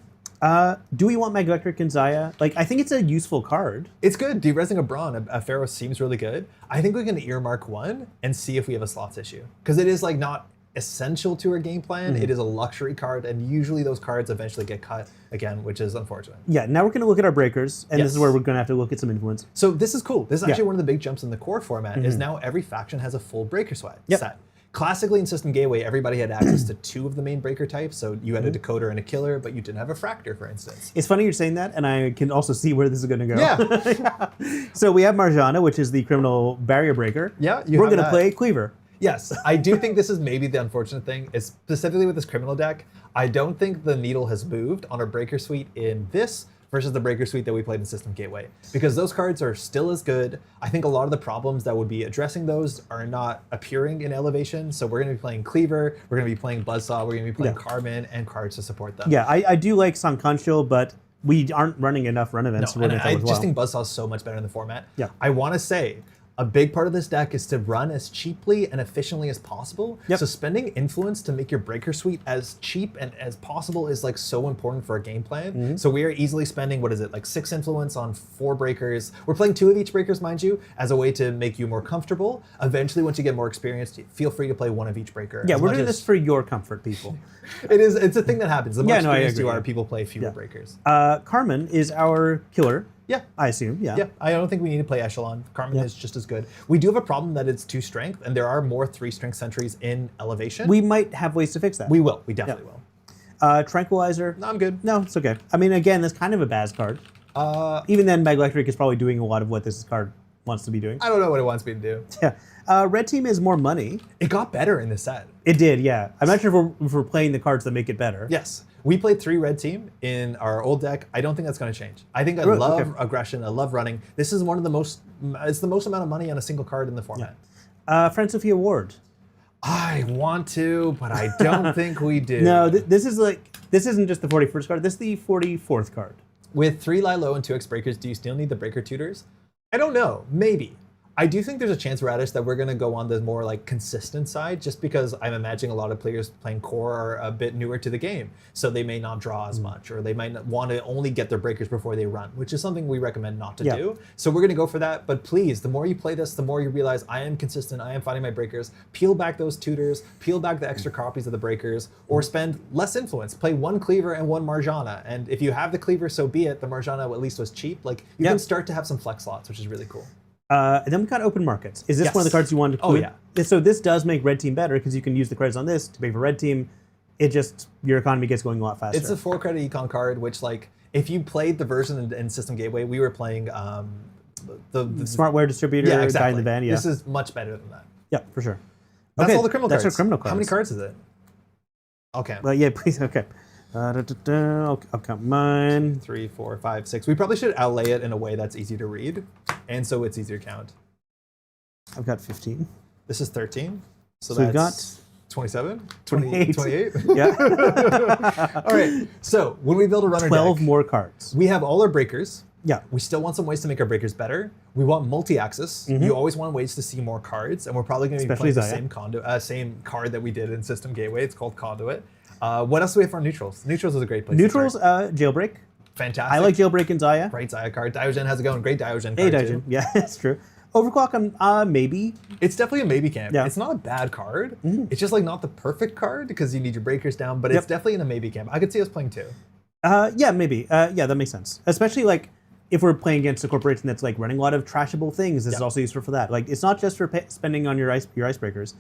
Do we want Maglectric and Zahya? Like, I think it's a useful card. It's good. Deresing a Brawn, a Pharaoh seems really good. I think we can earmark 1 and see if we have a slots issue. Because it is like not essential to our game plan. It is a luxury card, and usually those cards eventually get cut again, which is unfortunate. Yeah, now we're going to look at our breakers, and this is where we're going to have to look at some influence. So this is cool. This is actually one of the big jumps in the core format, is now every faction has a full breaker set. Classically in System Gateway, everybody had access to 2 of the main breaker types, so you had a decoder and a killer, but you didn't have a fractor, for instance. It's funny you're saying that, and I can also see where this is going to go. Yeah. So we have Marjana, which is the criminal barrier breaker. Yeah, we're going to play Cleaver. Yes, I do think this is maybe the unfortunate thing, is specifically with this criminal deck, I don't think the needle has moved on our breaker suite in this versus the breaker suite that we played in System Gateway. Because those cards are still as good. I think a lot of the problems that would be addressing those are not appearing in Elevation. So we're going to be playing Cleaver, we're going to be playing Buzzsaw, we're going to be playing Carmen and cards to support them. Yeah, I do like Sankanshil, but we aren't running enough run events. No, and I just think Buzzsaw is so much better in the format. Yeah. I want to say, A big part of this deck is to run as cheaply and efficiently as possible. Yep. So spending influence to make your breaker suite as cheap and as possible is like so important for a game plan. So we are easily spending, what is it, like 6 influence on 4 breakers. We're playing 2 of each breakers, mind you, as a way to make you more comfortable. Eventually, once you get more experienced, feel free to play 1 of each breaker. Yeah, we're doing this for your comfort, people. It's a thing that happens. The more Yeah, no, I experienced you agree, are, yeah. people play fewer breakers. Carmen is our killer, Yeah. I assume. Yeah. Yeah, I don't think we need to play Echelon. Carmen is just as good. We do have a problem that it's 2 strength, and there are more 3 strength sentries in elevation. We might have ways to fix that. We will. We definitely will. Tranquilizer. No, I'm good. No, it's okay. I mean, again, that's kind of a Baz card. Even then, Mag-Electric is probably doing a lot of what this card wants to be doing. I don't know what it wants me to do. Yeah. Red team is more money. It got better in this set. It did, yeah. I'm not sure if we're playing the cards that make it better. Yes. We played 3 red team in our old deck. I don't think that's going to change. I think I love aggression. I love running. This is one of the most, it's the most amount of money on a single card in the format. Friend Sophia Ward. I want to, but I don't think we do. No, this isn't just the 41st card. This is the 44th card. With 3 Lilo and 2 X breakers, do you still need the breaker tutors? I don't know. Maybe. I do think there's a chance, Radish, that we're going to go on the more like consistent side, just because I'm imagining a lot of players playing core are a bit newer to the game, so they may not draw as much, or they might not want to only get their breakers before they run, which is something we recommend not to do. So we're going to go for that. But please, the more you play this, the more you realize I am consistent. I am finding my breakers. Peel back those tutors. Peel back the extra copies of the breakers, or spend less influence. Play 1 Cleaver and 1 Marjana, and if you have the Cleaver, so be it. The Marjana at least was cheap. Like you can start to have some flex slots, which is really cool. And then we've got open markets. Is this one of the cards you wanted to Oh, include? yeah. So this does make red team better because you can use the credits on this to pay for red team. It just, your economy gets going a lot faster. It's a 4 credit econ card, which like, if you played the version in System Gateway, we were playing the Smartware distributor, yeah, exactly. guy in the van, This is much better than that. Yeah, for sure. That's all the criminal cards. That's our criminal cards. How many cards is it? Okay. Well, yeah, please, okay. I'll count mine. 3, 4, 5, 6. We probably should outlay it in a way that's easy to read, and so it's easier to count. I've got 15. This is 13. So we've that's 27? 28. 28? Yeah. All right. So when we build a runner 12 deck, more cards. we have all our breakers. Yeah. We still want some ways to make our breakers better. We want multi-axis. You always want ways to see more cards, and we're probably going to be Especially playing the Zahya. same card that we did in System Gateway. It's called Conduit. What else do we have for neutrals? Neutrals is a great place Neutrals, to start. Jailbreak. Fantastic. I like Jailbreak and Zahya. Great Zaya card. Diogen has it going. Great Diogen card Hey, too. Diogen. Yeah, that's true. Overclock, maybe. It's definitely a maybe camp. Yeah. It's not a bad card. It's just like not the perfect card because you need your breakers down, but it's definitely in a maybe camp. I could see us playing 2. Yeah, maybe. Yeah, that makes sense. Especially like if we're playing against a corporation that's like running a lot of trashable things. This is also useful for that. Like it's not just for spending on your icebreakers.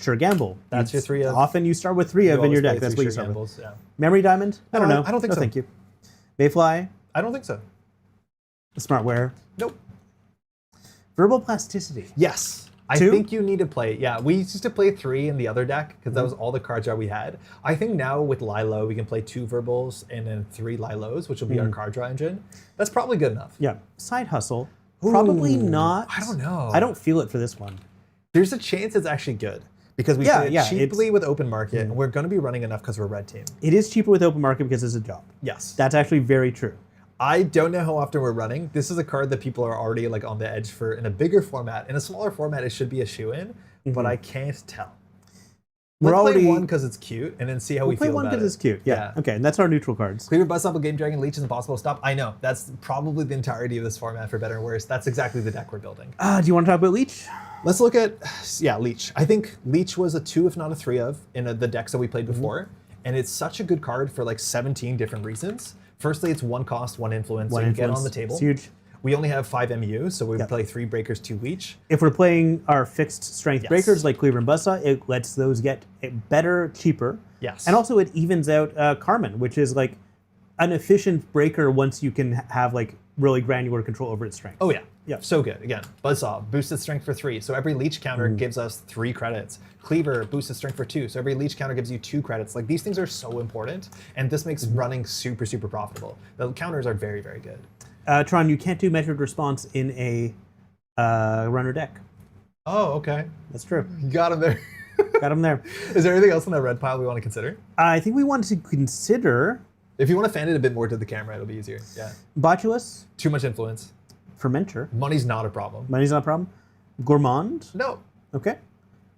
Sure, gamble. That's your 3 of. Often you start with 3 of in your deck. That's what you start with. gambles, yeah. Memory Diamond? I don't know. I don't think no, so. Thank you. Mayfly? I don't think so. Smartware? Nope. Verbal Plasticity? Yes. I 2? think you need to play. Yeah, we used to play 3 in the other deck because that was all the cards draw we had. I think now with Lilo, we can play 2 verbals and then 3 Lilos, which will be our card draw engine. That's probably good enough. Yeah. Side Hustle? Probably not. I don't know. I don't feel it for this one. There's a chance it's actually good because we play it cheaply with open market, and we're going to be running enough because we're red team. It is cheaper with open market because it's a job. Yes. That's actually very true. I don't know how often we're running. This is a card that people are already like on the edge for in a bigger format. In a smaller format, it should be a shoe-in, but I can't tell. Let's play 1 because it's cute, and then see how we feel about it. Play 1 because it's cute. Yeah. Okay, and that's our neutral cards. Cleaver, Buzzsaw, Game Dragon, Leech is impossible to stop. I know. That's probably the entirety of this format, for better or worse. That's exactly the deck we're building. Do you want to talk about Leech? Let's look at, Leech. I think Leech was a 2, if not a 3 of, in the decks that we played before. And it's such a good card for like 17 different reasons. Firstly, it's 1 cost, 1 influence, so you get on the table. It's huge. We only have 5 MU, so we play 3 breakers, 2 Leech. If we're playing our fixed strength breakers like Cleaver and Buzzsaw, it lets those get better, cheaper. Yes. And also it evens out Carmen, which is like an efficient breaker once you can have like really granular control over its strength. Oh yeah. Yeah, so good. Again, Buzzsaw, boosted strength for 3. So every Leech counter gives us 3 credits. Cleaver, boosted strength for 2. So every Leech counter gives you 2 credits. Like these things are so important, and this makes running super, super profitable. The counters are very, very good. Tron, you can't do measured response in a runner deck. Oh, okay. That's true. You got him there. Got him there. Is there anything else in that red pile we want to consider? I think we want to consider... If you want to fan it a bit more to the camera, it'll be easier. Yeah. Botulus. Too much influence. Fermenter. Money's not a problem. Money's not a problem. Gourmand. No. Okay.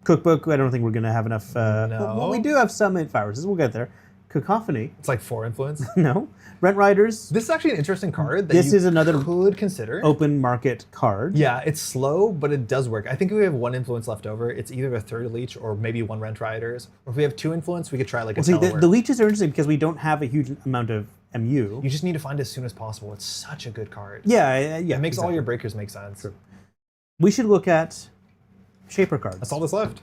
Cookbook. I don't think we're gonna have enough. No. Well, we do have some viruses. We'll get there. Cacophony. It's like 4 influence. No. Rent Riders. This is actually an interesting card that This you is another could consider. open market card. Yeah, it's slow, but it does work. I think if we have 1 influence left over, it's either a 3rd leech or maybe 1 Rent Riders. Or if we have 2 influence, we could try like a See, Telework. the leeches are interesting because we don't have a huge amount of MU. You just need to find it as soon as possible. It's such a good card. Yeah. It makes all exactly. your breakers make sense. We should look at Shaper cards. That's all that's left.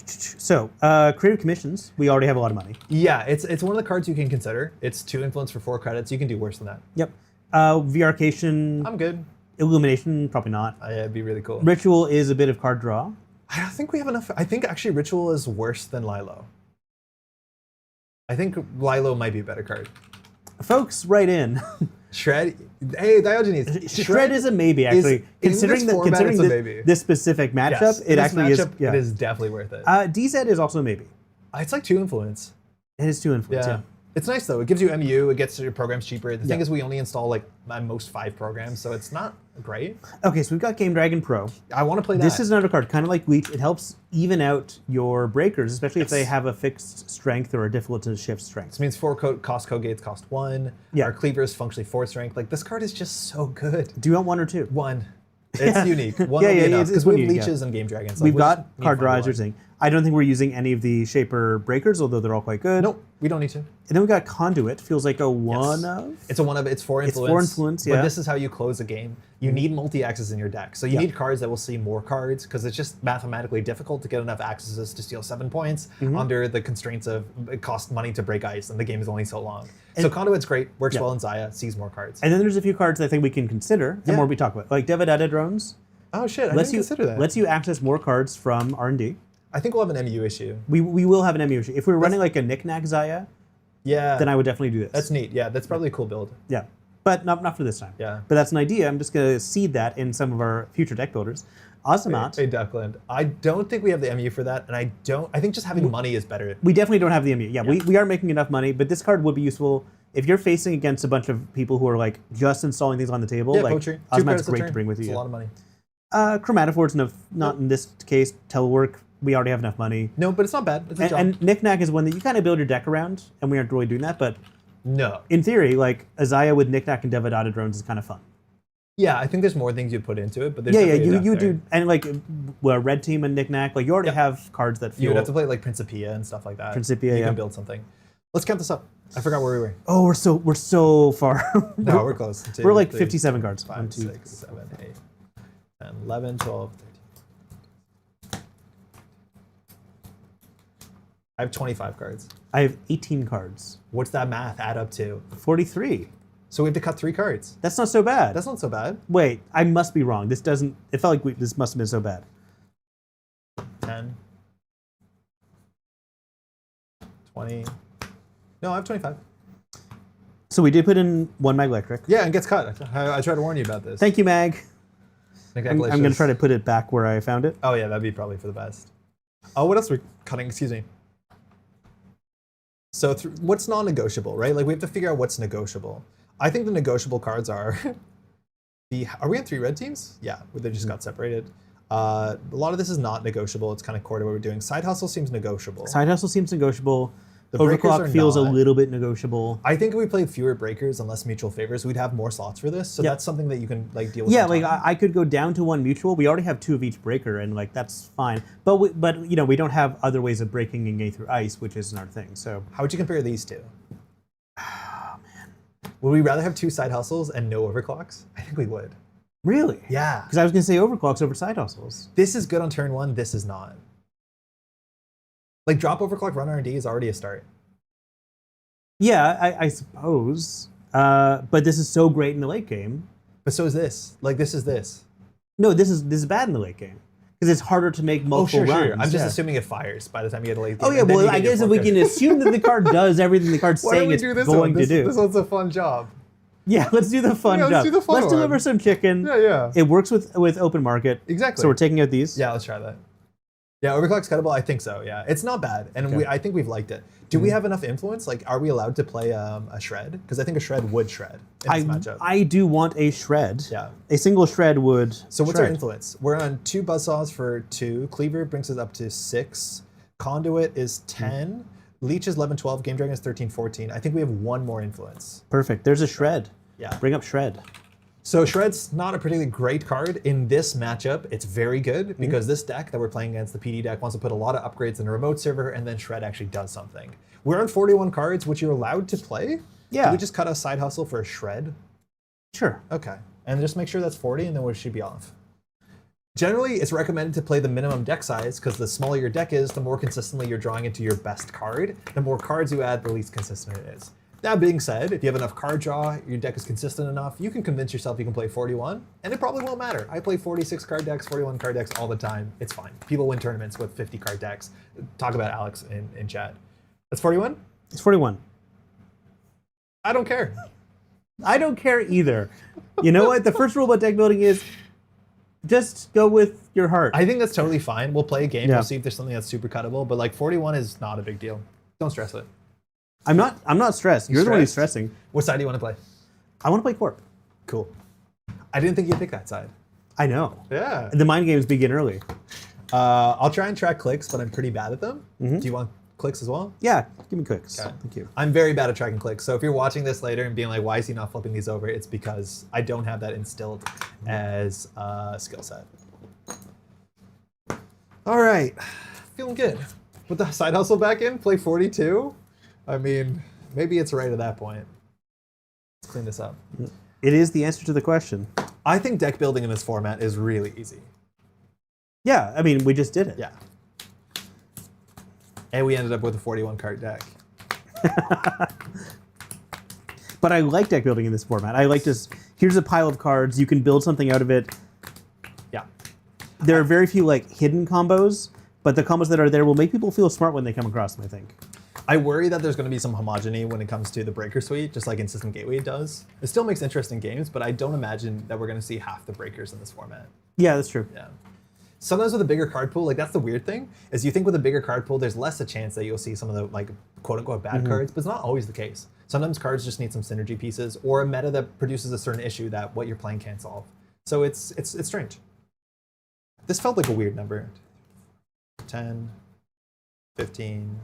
So, creative commissions. We already have a lot of money. Yeah, it's one of the cards you can consider. It's 2 influence for 4 credits. You can do worse than that. Yep. VRcation. I'm good. Illumination, probably not. It'd be really cool. Ritual is a bit of card draw. I don't think we have enough. I think actually Ritual is worse than Lilo. I think Lilo might be a better card. Folks, write in. Shred. Hey, Diogenes. Shred is a maybe, actually. Considering this specific matchup, Yes, it actually is. Yeah. It is definitely worth it. DZ is also a maybe. It's like 2 influence. It is 2 influence, yeah. It's nice though. It gives you MU. It gets your programs cheaper. The thing is, we only install like at most 5 programs, so it's not great. Okay, so we've got Game Dragon Pro. I want to play that. This is another card, kind of like Leech. It helps even out your breakers, especially if they have a fixed strength or a difficult to shift strength. This means 4 cost code gates cost 1. Yeah. Our cleaver is functionally 4 strength. Like this card is just so good. Do you want 1 or 2? 1. It's unique. 1 will be enough because we have leeches and game dragons. Like, We've got card risers. I don't think we're using any of the Shaper breakers, although they're all quite good. Nope, we don't need to. And then we've got Conduit. Feels like a one of. It's a 1 of. It's 4 influence. It's 4 influence. Yeah. But this is how you close a game. You need multi-axes in your deck. So you need cards that will see more cards because it's just mathematically difficult to get enough accesses to steal 7 points under the constraints of it costs money to break ice and the game is only so long. So Conduit's great, works well in Zaya, sees more cards. And then there's a few cards I think we can consider the more we talk about. Like Devadata Drones. Oh shit, I didn't consider that. Lets you access more cards from R&D. I think we'll have an MU issue. We will have an MU issue. If we were running like a Knick-Knack Zaya, then I would definitely do this. That's neat. Yeah, that's probably a cool build. Yeah, but not for this time. Yeah. But that's an idea. I'm just going to seed that in some of our future deck builders. Azamat. Hey, Duckland. I don't think we have the MU for that, and I think just having money is better. We definitely don't have the MU. Yeah, we are making enough money, but this card would be useful if you're facing against a bunch of people who are like just installing things on the table. Yeah, like poetry. Azamat's great to bring with you. It's a lot of money. Chromatophores, not in this case. Telework, we already have enough money. No, but it's not bad. It's a job. And Knick-Knack is one that you kind of build your deck around, and we aren't really doing that, but no. In theory, like a Zaya with Knick-Knack and Devadata Drones is kind of fun. Yeah, I think there's more things you'd put into it, but there's you do, and like Red Team and Knick-Knack, like you already have cards that feel. You would have to play like Principia and stuff like that. Principia, you can build something. Let's count this up. I forgot where we were. Oh, we're so far. No, we're close. We're like 57 cards. 5, 1, 2, 6, 7, 8, 10, 11, 12, 13. I have 25 cards. I have 18 cards. What's that math add up to? 43. So we have to cut 3 cards. That's not so bad. That's not so bad. Wait, I must be wrong. This doesn't. It felt like this must have been so bad. 10, 20. No, I have 25. So we did put in 1 Mag Electric. Yeah, and gets cut. I tried to warn you about this. Thank you, Mag. I'm going to try to put it back where I found it. Oh yeah, that'd be probably for the best. Oh, what else are we cutting? Excuse me. So what's non-negotiable, right? Like we have to figure out what's negotiable. I think the negotiable cards are are we on 3 red teams? Yeah, they just got separated. A lot of this is not negotiable. It's kind of core to what we're doing. Side hustle seems negotiable. Side hustle seems negotiable. The breakers Overclock feels a little bit negotiable. I think if we played fewer breakers and less mutual favors, we'd have more slots for this. So that's something that you can like deal with. Yeah, like I could go down to 1 mutual. We already have 2 of each breaker, and like that's fine. But you know we don't have other ways of breaking and getting through ice, which isn't our thing. So how would you compare these two? Oh man, would we rather have 2 side hustles and no overclocks? I think we would. Really? Yeah. Because I was gonna say overclocks over side hustles. This is good on turn 1. This is not. Like drop overclock, run R&D is already a start. Yeah, I suppose. But this is so great in the late game. But so is this. Like this is this. No, this is bad in the late game because it's harder to make multiple runs. Sure. I'm just assuming it fires by the time you get a late game. Oh yeah, well I guess if we can assume that the card does everything the card's saying it's going to do. This one's a fun job. Yeah, let's do the fun job. Let's deliver some chicken. Yeah. It works with open market. Exactly. So we're taking out these. Yeah, let's try that. Yeah, overclock's cuttable. I think so. Yeah, it's not bad, and I think we've liked it. Do we have enough influence? Like, are we allowed to play a shred? Because I think a shred would shred in this matchup. I do want a shred. Yeah, a single shred would. So what's our influence? We're on 2 buzzsaws for 2. Cleaver brings us up to 6. Conduit is 10. Leech is 11, 12. Game Dragon is 13, 14. I think we have 1 more influence. Perfect. There's a shred. Yeah. Bring up shred. So Shred's not a particularly great card in this matchup. It's very good because this deck that we're playing against, the PD deck, wants to put a lot of upgrades in a remote server, and then Shred actually does something. We're on 41 cards, which you're allowed to play. Yeah. Do we just cut a side hustle for a Shred? Sure. Okay. And just make sure that's 40, and then we should be off. Generally, it's recommended to play the minimum deck size because the smaller your deck is, the more consistently you're drawing into your best card. The more cards you add, the least consistent it is. That being said, if you have enough card draw, your deck is consistent enough, you can convince yourself you can play 41, and it probably won't matter. I play 46 card decks, 41 card decks all the time. It's fine. People win tournaments with 50 card decks. Talk about Alex in chat. That's 41? It's 41. I don't care. I don't care either. You know what? The first rule about deck building is just go with your heart. I think that's totally fine. We'll play a game. We'll see if there's something that's super cuttable, but like 41 is not a big deal. Don't stress it. I'm not stressed. You're the one who's stressing. What side do you want to play? I want to play Corp. Cool. I didn't think you'd pick that side. I know. Yeah. The mind games begin early. I'll try and track clicks, but I'm pretty bad at them. Do you want clicks as well? Yeah, give me clicks. Okay. Thank you. I'm very bad at tracking clicks. So if you're watching this later and being like, why is he not flipping these over? It's because I don't have that instilled as a skill set. All right. Feeling good. Put the side hustle back in, play 42. I mean, maybe it's right at that point. Let's clean this up. It is the answer to the question. I think deck building in this format is really easy. Yeah, I mean, we just did it. Yeah. And we ended up with a 41 card deck. But I like deck building in this format. I like just, here's a pile of cards, you can build something out of it. Yeah. There are very few like hidden combos, but the combos that are there will make people feel smart when they come across them, I think. I worry that there's going to be some homogeny when it comes to the breaker suite, just like in System Gateway does. It still makes interesting games, but I don't imagine that we're going to see half the breakers in this format. Yeah, that's true. Yeah. Sometimes with a bigger card pool, like that's the weird thing, is you think with a bigger card pool, there's less a chance that you'll see some of the like quote unquote bad cards, but it's not always the case. Sometimes cards just need some synergy pieces or a meta that produces a certain issue that what you're playing can't solve. So it's strange. This felt like a weird number. 10, 15,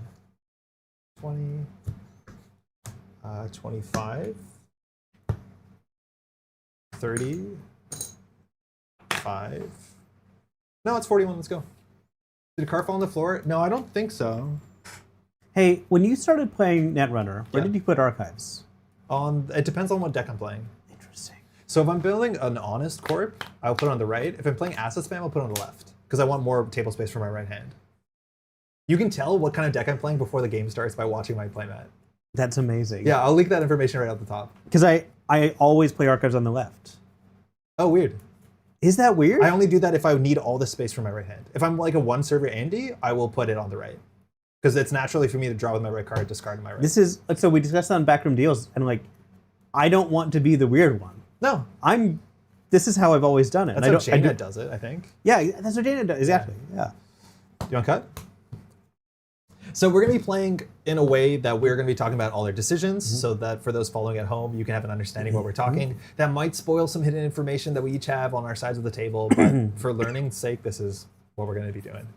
20, 25, 30, 5. No, it's 41. Let's go. Did a card fall on the floor? No, I don't think so. Hey, when you started playing Netrunner, where did you put archives? It depends on what deck I'm playing. Interesting. So if I'm building an honest corp, I'll put it on the right. If I'm playing asset spam, I'll put it on the left because I want more table space for my right hand. You can tell what kind of deck I'm playing before the game starts by watching my playmat. That's amazing. Yeah, I'll leak that information right at the top. Because I always play archives on the left. Oh, weird. Is that weird? I only do that if I need all the space for my right hand. If I'm like a one server Andy, I will put it on the right. Because it's naturally for me to draw with my right card, discard my right. This is, so we discussed on Backroom Deals, and like, I don't want to be the weird one. No. This is how I've always done it. That's how Jaina does it, I think. Yeah, that's what Jaina does, exactly, yeah. Do you want to cut? So we're going to be playing in a way that we're going to be talking about all our decisions so that for those following at home, you can have an understanding what we're talking. That might spoil some hidden information that we each have on our sides of the table, but for learning's sake, this is what we're going to be doing.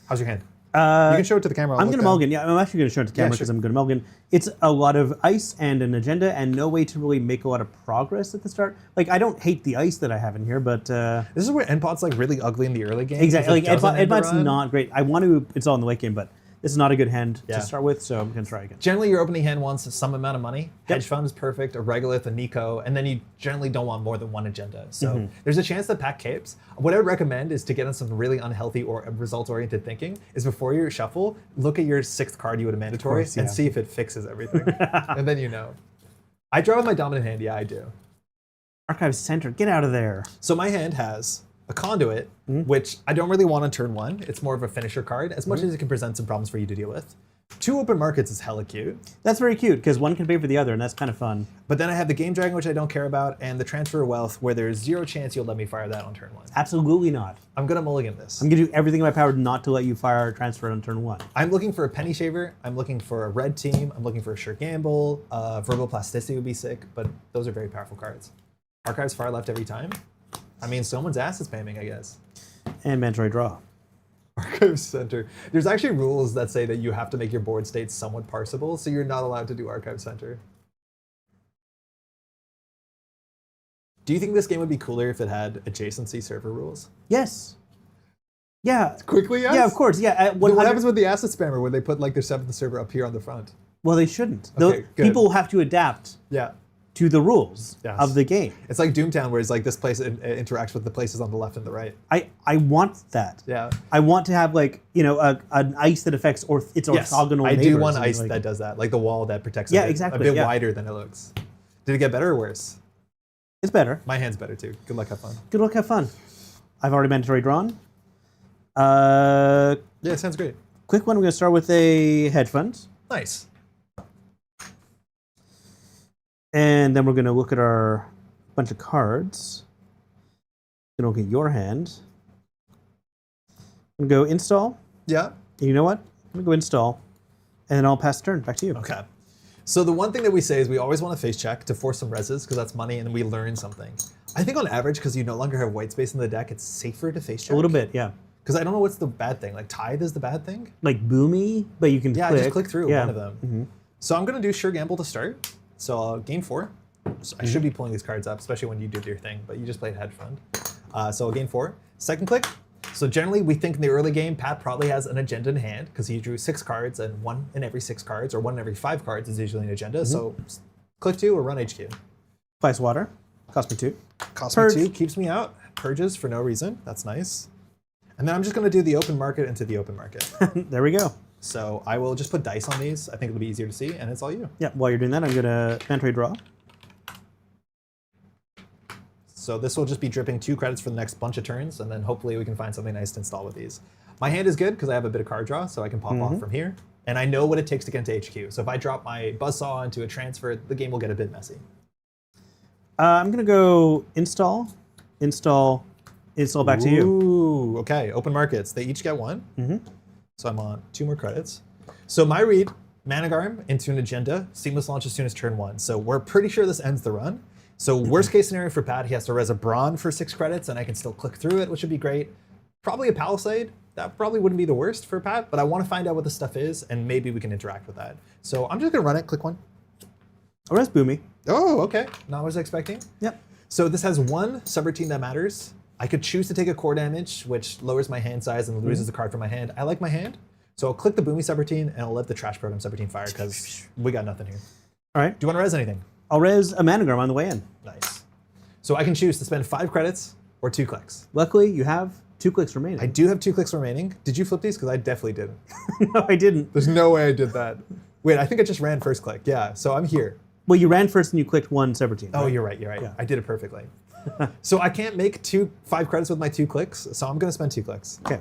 How's your hand? You can show it to the camera. I'm going to mulligan. Yeah, I'm actually going to show it to the camera because I'm going to mulligan. It's a lot of ice and an agenda and no way to really make a lot of progress at the start. Like, I don't hate the ice that I have in here, but... this is where Endpot's like really ugly in the early game. Exactly. Like, Endpot's not great. I want to install in the late game, but this is not a good hand to start with, so I'm going to try again. Generally, your opening hand wants some amount of money. Hedge Fund is perfect, a Regolith, a Nico, and then you generally don't want more than one agenda. So there's a chance that pack capes. What I would recommend is to get on some really unhealthy or results-oriented thinking is before you shuffle, look at your 6th card you would have mandatory and see if it fixes everything. And then you know. I draw with my dominant hand, yeah, I do. Archive Center, get out of there. So my hand has a Conduit, which I don't really want on turn 1. It's more of a finisher card, as much as it can present some problems for you to deal with. 2 open markets is hella cute. That's very cute because one can pay for the other, and that's kind of fun. But then I have the Game Dragon, which I don't care about, and the Transfer of Wealth, where there's 0 chance you'll let me fire that on turn 1. Absolutely not. I'm gonna mulligan this. I'm going to do everything in my power not to let you fire transfer on turn 1. I'm looking for a Penny Shaver. I'm looking for a red team. I'm looking for a Sure Gamble. Verbal Plasticity would be sick, but those are very powerful cards. Archives far left every time. I mean, someone's ass is spamming, I guess. And mandatory draw. Archive Center. There's actually rules that say that you have to make your board states somewhat parsable, so you're not allowed to do Archive Center. Do you think this game would be cooler if it had adjacency server rules? Yes. Yeah. Quickly, yes? Yeah, of course. Yeah. What happens with the asset spammer when they put like their 7th server up here on the front? Well, they shouldn't. Okay, good. People have to adapt Yeah. to the rules Yes. of the game. It's like Doomtown, where it's like this place interacts with the places on the left and the right. I want that. Yeah. I want to have like, an ice that affects its orthogonal I neighbors. do want and, ice like, that does that, like the wall that protects Yeah, a bit, exactly, a bit yeah. wider than it looks. Did it get better or worse? It's better. My hand's better too. Good luck, have fun. Good luck, have fun. I've already mandatory drawn. Yeah, it sounds great. Quick one, we're going to start with a hedge fund. Nice. And then we're going to look at our bunch of cards. We're going to look at your hand. I'm going to go install. Yeah. And you know what? I'm going to go install. And then I'll pass the turn. Back to you. Okay. So the one thing that we say is we always want to face check to force some reses because that's money and we learn something. I think on average, because you no longer have white space in the deck, it's safer to face check. A little bit, yeah. Because I don't know what's the bad thing. Like Tithe is the bad thing? Like boomy, but you can Yeah, click. I just click through Yeah. one of them. So I'm going to do Sure Gamble to start. So game 4. So I should be pulling these cards up, especially when you did your thing, but you just played hedge fund. So game 4. Second click. So generally, we think in the early game, Pat probably has an agenda in hand because he drew 6 cards, and 1 in every 6 cards, or 1 in every 5 cards is usually an agenda. So click 2 or run HQ. Ice water. Cost me 2. Cost Purge. me 2, keeps me out. Purges for no reason. That's nice. And then I'm just going to do the open market into the open market. There we go. So I will just put dice on these. I think it'll be easier to see, and it's all you. Yeah, while you're doing that, I'm going to mandatory draw. So this will just be dripping 2 credits for the next bunch of turns, and then hopefully we can find something nice to install with these. My hand is good because I have a bit of card draw, so I can pop off from here. And I know what it takes to get into HQ. So if I drop my Buzzsaw into a transfer, the game will get a bit messy. I'm going to go install, install, install back to you. Ooh, okay. Open markets. They each get 1. So I'm on 2 more credits. So my read, Managarm into an agenda, seamless launch as soon as turn 1. So we're pretty sure this ends the run. So worst case scenario for Pat, he has to res a Brawn for 6 credits, and I can still click through it, which would be great. Probably a Palisade. That probably wouldn't be the worst for Pat, but I want to find out what this stuff is, and maybe we can interact with that. So I'm just going to run it. Click 1. Oh, that's boomy. Oh, okay. Not what I was expecting. Yep. So this has 1 subroutine that matters. I could choose to take a core damage, which lowers my hand size and loses a card from my hand. I like my hand. So I'll click the boomy subroutine, and I'll let the trash program subroutine fire, because we got nothing here. All right. Do you want to res anything? I'll res a Managarm on the way in. Nice. So I can choose to spend 5 credits or 2 clicks. Luckily, you have 2 clicks remaining. I do have 2 clicks remaining. Did you flip these? Because I definitely didn't. No, I didn't. There's no way I did that. Wait, I think I just ran first click. Yeah, so I'm here. Well, you ran first and you clicked 1 subroutine. Oh, right? you're right, you're right. Yeah. I did it perfectly. So I can't make 5 credits with my 2 clicks, so I'm going to spend 2 clicks. Okay.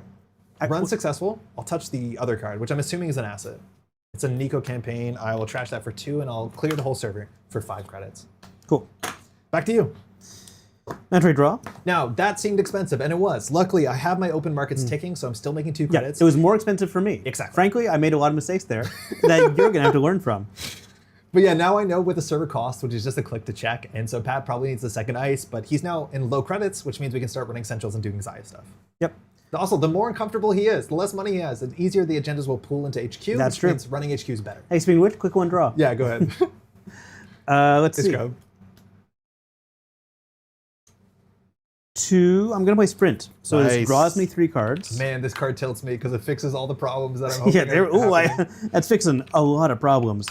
Run successful. I'll touch the other card, which I'm assuming is an asset. It's a Nico campaign. I will trash that for 2, and I'll clear the whole server for 5 credits. Cool. Back to you. Mandatory draw. Now, that seemed expensive, and it was. Luckily, I have my open markets ticking, so I'm still making 2 Yeah, credits. it was more expensive for me. Exactly. Frankly, I made a lot of mistakes there that you're going to have to learn from. But yeah, now I know what the server costs, which is just a click to check, and so Pat probably needs the second ice, but he's now in low credits, which means we can start running centrals and doing Zahya stuff. Yep. Also, the more uncomfortable he is, the less money he has, the easier the agendas will pool into HQ, That's which true. means running HQ is better. Hey, speaking of which, quick 1 draw. Yeah, go ahead. Let's see. Go. 2. I'm going to play Sprint. So Nice. this draws me 3 cards. Man, this card tilts me because it fixes all the problems that I'm hoping Yeah, there. are Ooh, happening. that's fixing a lot of problems.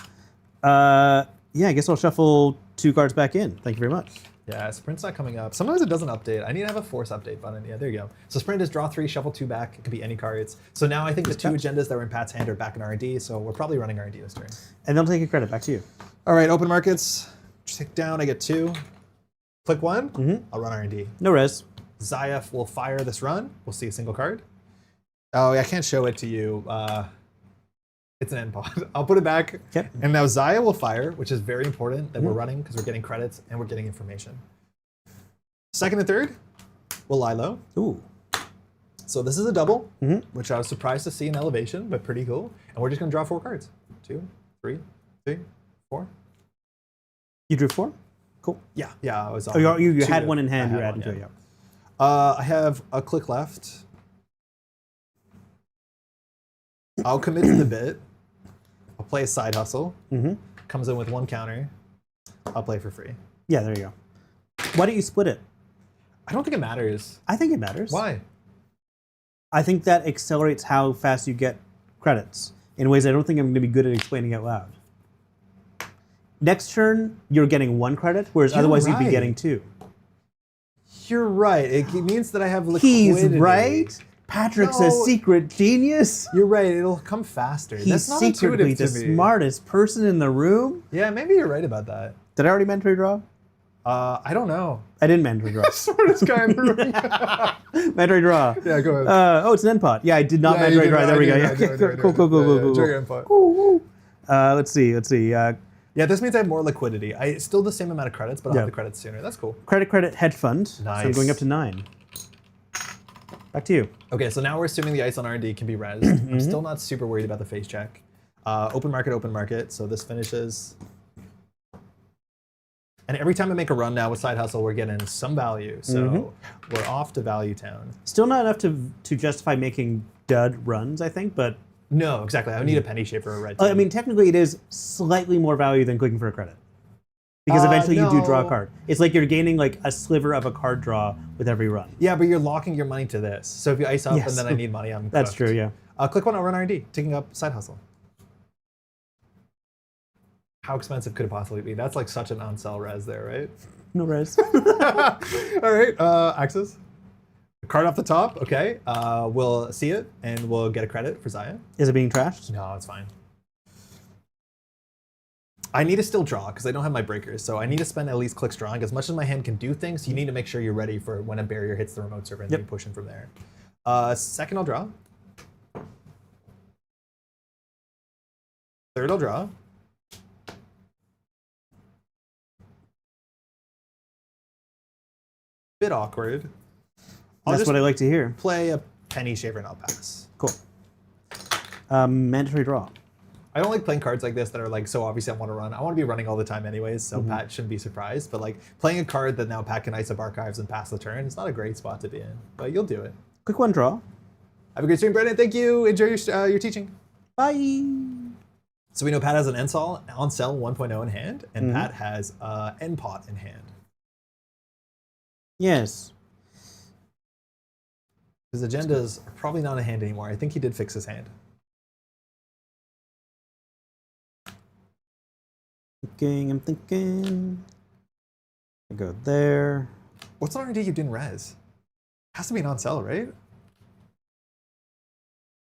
Yeah, I guess I'll shuffle 2 cards back in. Thank you very much. Yeah, Sprint's not coming up. Sometimes it doesn't update. I need to have a force update button. Yeah, there you go. So Sprint is draw 3, shuffle 2 back. It could be any cards. So now I think the 2 agendas that were in Pat's hand are back in R&D, so we're probably running R&D this turn. And then I'll take a credit. Back to you. All right, open markets. Tick down, I get 2. Click 1, I'll run R&D. No res. Zahya will fire this run. We'll see a single card. Oh, yeah, I can't show it to you. It's an end pod. I'll put it back. Okay. And now Zahya will fire, which is very important that we're running because we're getting credits and we're getting information. Second and third will lie low. Ooh. So this is a double, which I was surprised to see in elevation, but pretty cool. And we're just going to draw 4 cards. 2, 3, 4. You drew 4? Cool. Yeah, I was. Oh, you had one in hand. You were adding to it. Yeah. I have a click left. I'll commit to the bit. I'll play a side hustle. Comes in with 1 counter. I'll play for free. Yeah, there you go. Why don't you split it? I don't think it matters. I think it matters. Why? I think that accelerates how fast you get credits in ways I don't think I'm going to be good at explaining out loud. Next turn, you're getting 1 credit, whereas otherwise you'd be getting 2. You're right. It means that I have liquidity. He's right. Patrick's a secret genius. You're right. It'll come faster. He's That's not secretly intuitive the to me. smartest person in the room. Yeah, maybe you're right about that. Did I already mandatory draw? I don't know. I didn't mandatory draw. Smartest guy in the room. Mandatory draw. Yeah, go ahead. Oh, it's an end pot. Yeah, I did not mandatory draw. There we go. Yeah. Cool. Trigger input. Let's see. Yeah, this means I have more liquidity. Still the same amount of credits, but I'll have the credits sooner. That's cool. Credit, hedge fund. Nice. So I'm going up to 9. Back to you. Okay, so now we're assuming the ice on R&D can be rezzed. I'm still not super worried about the face check. Open market. So this finishes. And every time I make a run now with side hustle, we're getting some value. So we're off to Value Town. Still not enough to justify making dud runs, I think, but... No, exactly. I would need a penny shape for a red. I mean, technically it is slightly more value than clicking for a credit. Because eventually you do draw a card. It's like you're gaining like a sliver of a card draw with every run. Yeah, but you're locking your money to this. So if you ice up and then I need money, I'm That's cooked. true, yeah. Click 1, I'll run R&D, taking up side hustle. How expensive could it possibly be? That's like such an on-sell res there, right? No res. All right, access. Card off the top, okay. We'll see it, and we'll get a credit for Zahya. Is it being trashed? No, it's fine. I need to still draw, because I don't have my breakers, so I need to spend at least clicks drawing. As much as my hand can do things, you need to make sure you're ready for when a barrier hits the remote server and then you push in from there. Second, I'll draw. Third, I'll draw. Bit awkward. That's what I like to hear. Play a penny shaver and I'll pass. Cool. Mandatory draw. I don't like playing cards like this that are like so obvious I want to run. I want to be running all the time anyways, so Pat shouldn't be surprised. But like playing a card that now Pat can ice up archives and pass the turn, it's not a great spot to be in. But you'll do it. Quick 1 draw. Have a great stream, Brendan. Thank you. Enjoy your teaching. Bye. So we know Pat has an on-sell 1.0 in hand, and Pat has end pot in hand. Yes. His agendas are probably not in hand anymore. I think he did fix his hand. I'm thinking. I go there. What's an R&D you didn't res? Has to be an on-sell, right?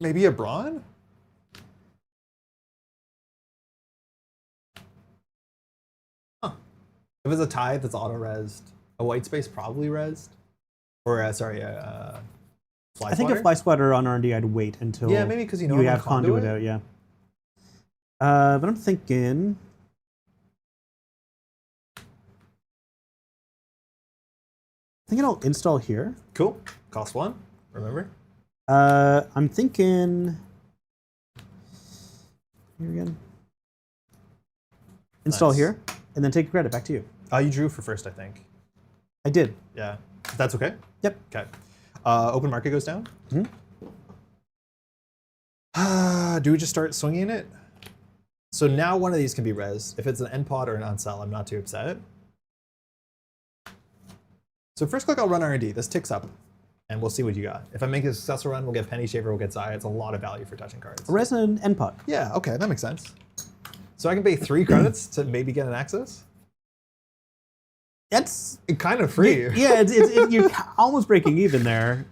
Maybe a brawn? Huh. If it's a tie that's auto-resed, a white space probably resed. Or, fly I think swatter? a fly swatter on R&D I'd wait until Yeah, maybe because you you have conduit out, yeah. But I'm thinking. I'll install here. Cool. Cost 1, remember? I'm thinking. Here again. Install Nice. here, and then take credit. Back to you. You drew for first, I think. I did. Yeah. That's okay? Yep. Okay. Open market goes down. Do we just start swinging it? So now one of these can be res. If it's an end pot or an on-sell, I'm not too upset. So first click, I'll run R&D. This ticks up, and we'll see what you got. If I make a successful run, we'll get Penny Shaver, we'll get Zahya. It's a lot of value for touching cards. A res and an end pot. Yeah, okay, that makes sense. So I can pay 3 credits to maybe get an access? That's Kind of free. yeah. You're almost breaking even there.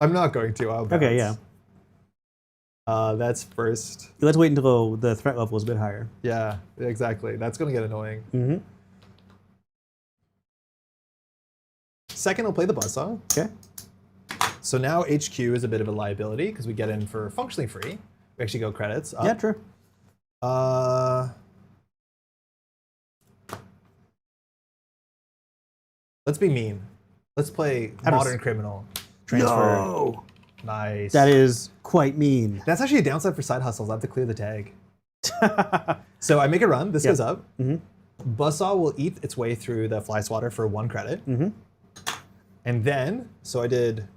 I'm not going to. I'll bounce. Okay, yeah. That's first. Let's wait until the threat level is a bit higher. Yeah, exactly. That's going to get annoying. Second, I'll play the Buzzsaw. Okay. So now HQ is a bit of a liability because we get in for functionally free. We actually go credits up. Yeah, true. Let's be mean. Let's play modern criminal. Transfer. No! Nice. That is quite mean. That's actually a downside for side hustles. I have to clear the tag. So I make a run. This goes up. Buzzsaw will eat its way through the fly swatter for 1 credit. And then, so I did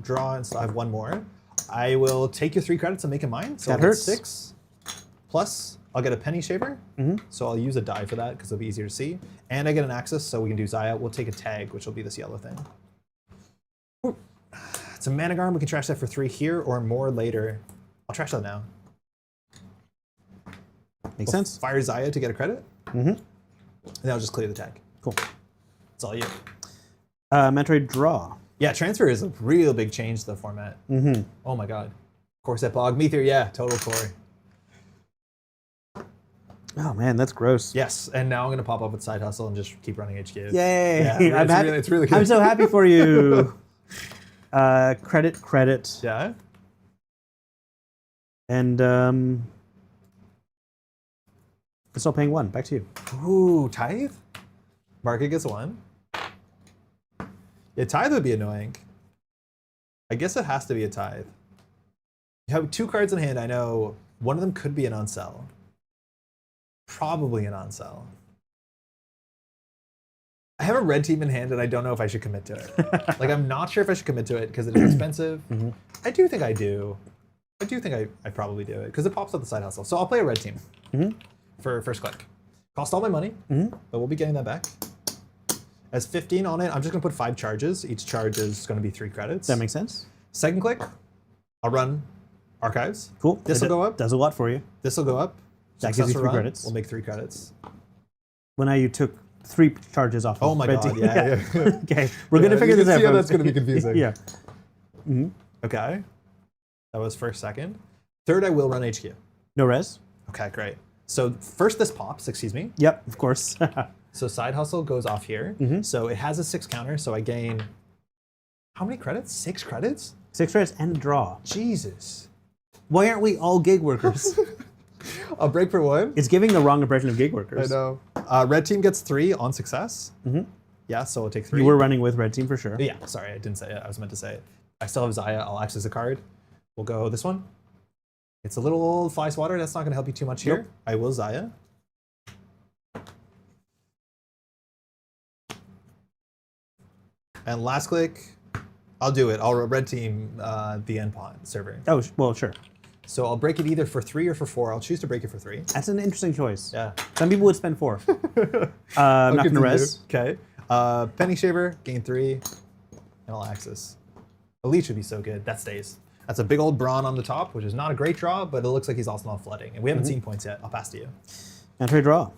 draw, and so I have 1 more. I will take your 3 credits and make it mine. So That I'll get hurts. 6. Plus, I'll get a penny shaver. So I'll use a die for that because it'll be easier to see. And I get an axis, so we can do Zahya. We'll take a tag, which will be this yellow thing. Ooh. It's a Managarm. We can trash that for 3 here or more later. I'll trash that now. Makes sense. Fire Zahya to get a credit. And then I'll just clear the tag. Cool. That's all you. Metroid draw. Yeah, transfer is a real big change to the format. Oh my god. Corset Bog, Meteor, yeah, total core. Oh man, that's gross. Yes, and now I'm gonna pop up with Side Hustle and just keep running HQ. Yay! Yeah, I'm happy. it's really good. I'm so happy for you. Credit. Yeah. And still paying 1. Back to you. Ooh, Tithe? Market gets 1. Yeah, Tithe would be annoying. I guess it has to be a Tithe. You have 2 cards in hand. I know one of them could be an on-sell. Probably an on-sell. I have a red team in hand and I don't know if I should commit to it. Like, I'm not sure if I should commit to it because it is expensive. I do think I do. I do think I probably do it because it pops up the side hustle. So I'll play a red team for first click. Cost all my money, but we'll be getting that back. As 15 on it, I'm just gonna put 5 charges. Each charge is gonna be 3 credits. That makes sense. Second click, I'll run archives. Cool. This will go up. Does a lot for you. This will go up. That gives you 3 Successful run, credits. We'll make 3 credits. Well, now you took 3 charges off. Oh of my red god, team. yeah. Okay, we're gonna figure you this can out. see how folks. that's gonna be confusing. Yeah. Okay. That was first, second. Third, I will run HQ. No res. Okay, great. So first this pops, excuse me. Yep, of course. So side hustle goes off here. So it has a 6 counter, so I gain, how many credits? 6 credits? 6 credits and a draw. Jesus. Why aren't we all gig workers? I'll break for 1. It's giving the wrong impression of gig I workers. know. Red team gets 3 on success. Yeah, so we'll take 3. You were running with red team for sure. Yeah, sorry, I didn't say it. I was meant to say it. I still have Zahya. I'll access a card. We'll go this one. It's a little old fly swatter. That's not going to help you too much here. Nope. I will Zahya. And last click, I'll do it. I'll red team the end pawn server. Oh, well, sure. So I'll break it either for 3 or for 4. I'll choose to break it for 3. That's an interesting choice. Yeah. Some people would spend 4. I'm not gonna res. Okay. Penny shaver, gain 3, and I'll access. Elite should be so good. That stays. That's a big old brawn on the top, which is not a great draw, but it looks like he's also not flooding. And we haven't seen points yet. I'll pass to you. Enter draw.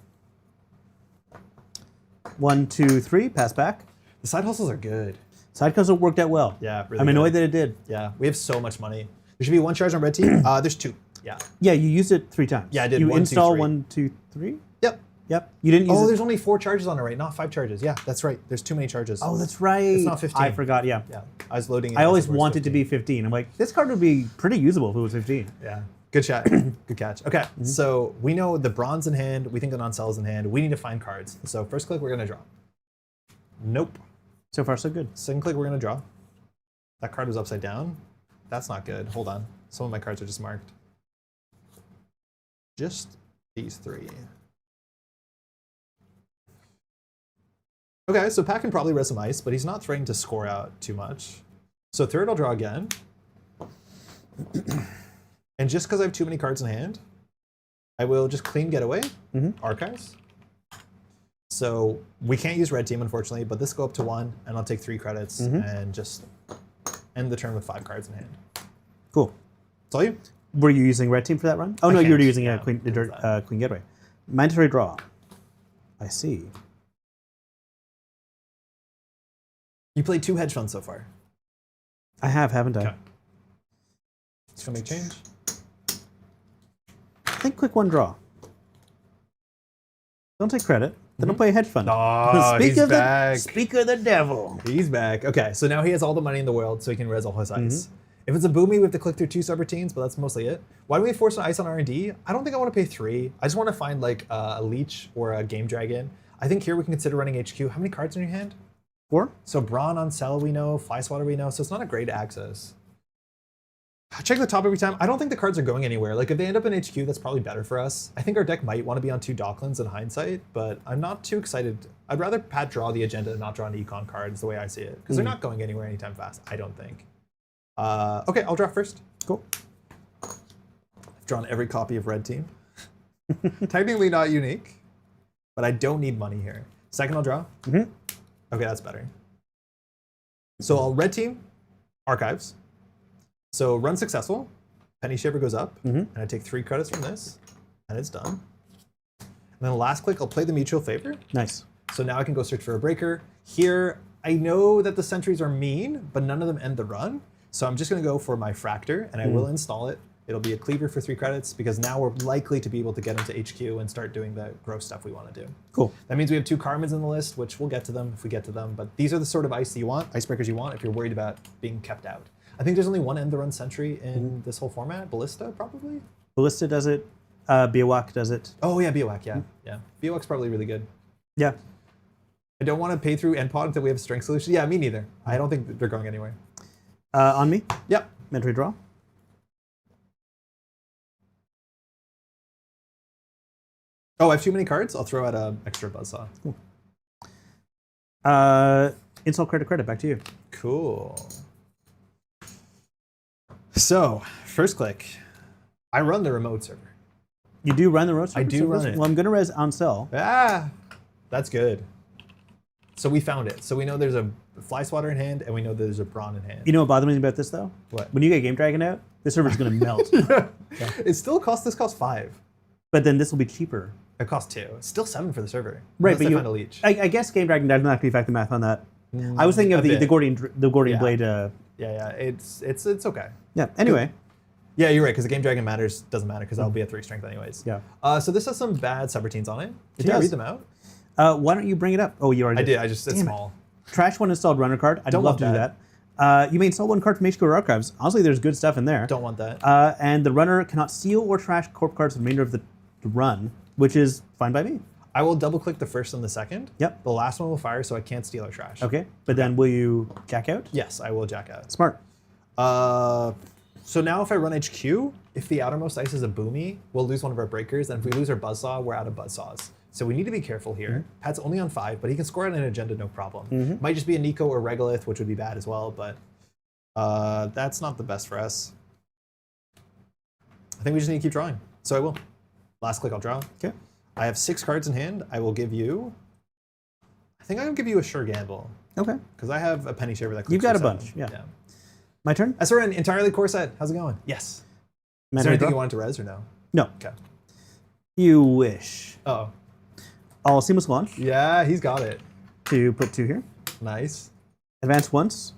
1, 2, 3. Pass back. The side hustles are good. Side hustle worked out well. Yeah, really I'm annoyed good. that it did. Yeah, we have so much money. There should be 1 charge on red team. There's 2. Yeah. Yeah, you used it 3 times. Yeah, I did. You 1, 2, install 3. 1, 2, 3. Yep. Yep. You didn't use Oh, it. there's only 4 charges on it, right? Not 5 charges. Yeah, that's right. There's too many charges. Oh, that's right. It's not 15. I forgot. Yeah. Yeah, I was loading it. I as always if it was wanted to be 15. I'm like, this card would be pretty usable if it was 15. Yeah. Good shot. Good catch. Okay, so we know the bronze in hand. We think the non-sell is in hand. We need to find cards. So first click, we're going to draw. Nope. So far, so good. Second click, we're going to draw. That card was upside down. That's not good. Hold on. Some of my cards are just marked. Just these 3. Okay, so Pat can probably res some ice, but he's not threatening to score out too much. So third, I'll draw again. And just because I have too many cards in hand, I will just clean getaway, archives. So we can't use red team, unfortunately, but this go up to 1, and I'll take 3 credits and just end the turn with 5 cards in hand. Cool. That's all you? Were you using red team for that run? Oh, no, you were can't. using Yeah, queen getaway. Mandatory draw. I see. You played 2 hedge funds so far. I have, haven't I? Okay. Just gonna make change. I think click 1 draw. Don't take credit. Then I'll play a hedge fund. Oh, he's back. Speak of the devil. He's back. Okay, so now he has all the money in the world, so he can res all his ice. If it's a Boomy, we have to click through 2 subroutines, but that's mostly it. Why do we force an ice on R&D? I don't think I want to pay 3. I just want to find like a Leech or a Game Dragon. I think here we can consider running HQ. How many cards in your hand? 4. So Brawn on Cell we know, Fly Swatter we know, so it's not a great access. Check the top every time. I don't think the cards are going anywhere. Like if they end up in HQ, that's probably better for us. I think our deck might want to be on 2 Docklands in hindsight, but I'm not too excited. I'd rather Pat draw the agenda and not draw an econ card is the way I see it. Because they're not going anywhere anytime fast, I don't think. Okay, I'll draw first. Cool. I've drawn every copy of Red Team. Technically not unique, but I don't need money here. Second, I'll draw. Okay, that's better. So I'll Red Team, Archives. So run successful, Penny Shiver goes up, and I take 3 credits from this, and it's done. And then the last click, I'll play the Mutual Favor. Nice. So now I can go search for a breaker. Here, I know that the sentries are mean, but none of them end the run. So I'm just gonna go for my Fractor, and I will install it. It'll be a Cleaver for 3 credits, because now we're likely to be able to get into HQ and start doing the gross stuff we wanna do. Cool. That means we have 2 Carmens in the list, which we'll get to them if we get to them, but these are the sort of ice that you want, icebreakers you want if you're worried about being kept out. I think there's only one end the run sentry in this whole format. Ballista, probably? Ballista does it. Biowak does it. Oh, yeah, Biowak, yeah. Yeah. Biowak's probably really good. Yeah. I don't want to pay through Endpod until we have a strength solution. Yeah, me neither. I don't think they're going anywhere. On me? Yep. Mandatory draw. Oh, I have too many cards? I'll throw out an extra Buzzsaw. Cool. Install credit, back to you. Cool. So, first click. I run the remote server. You do run the remote server? I do run it. Well, I'm going to res on cell. Ah, that's good. So we found it. So we know there's a Fly Swatter in hand, and we know there's a Brawn in hand. You know what bothers me about this, though? What? When you get Game Dragon out, this server's going to melt. Yeah. It still costs, this costs 5. But then this will be cheaper. It costs 2. It's still 7 for the server. Right, Unless but I you, find a Leech. I guess Game Dragon doesn't actually affect the math on that. I was thinking of the Gordian Blade. Yeah, it's okay. Yeah, anyway. Yeah, you're right, because the Game Dragon doesn't matter, because that'll be a 3 strength anyways. Yeah. So this has some bad subroutines on it. It Can I does. read them out? Why don't you bring it up? Oh, you already did. I did. It's small. Trash one installed runner card. I'd Don't love want to do that. You may install 1 card from HQ or Archives. Honestly, there's good stuff in there. Don't want that. And the runner cannot steal or trash corp cards for the remainder of the run, which is fine by me. I will double click the first and the second. Yep. The last one will fire, so I can't steal or trash. Okay, but then will you jack out? Yes, I will jack out. Smart. So now if I run HQ, if the outermost ice is a Boomy, we'll lose one of our breakers, and if we lose our Buzzsaw, we're out of Buzzsaws. So we need to be careful here. Pat's only on 5, but he can score out an agenda no problem. Might just be a Nico or Regolith, which would be bad as well, but that's not the best for us. I think we just need to keep drawing. So I will. Last click, I'll draw. Okay. I have 6 cards in hand. I will give you, I think I'm gonna give you a Sure Gamble. Okay. Because I have a Penny Shiver that clicks You've got for a bunch, 7. yeah. My turn? SRN, entirely core set. How's it going? Yes. Is there anything you wanted to res or no? No. Okay. You wish. Oh. I'll seamless launch Yeah, he's got it. to put 2 here. Nice. Advance once.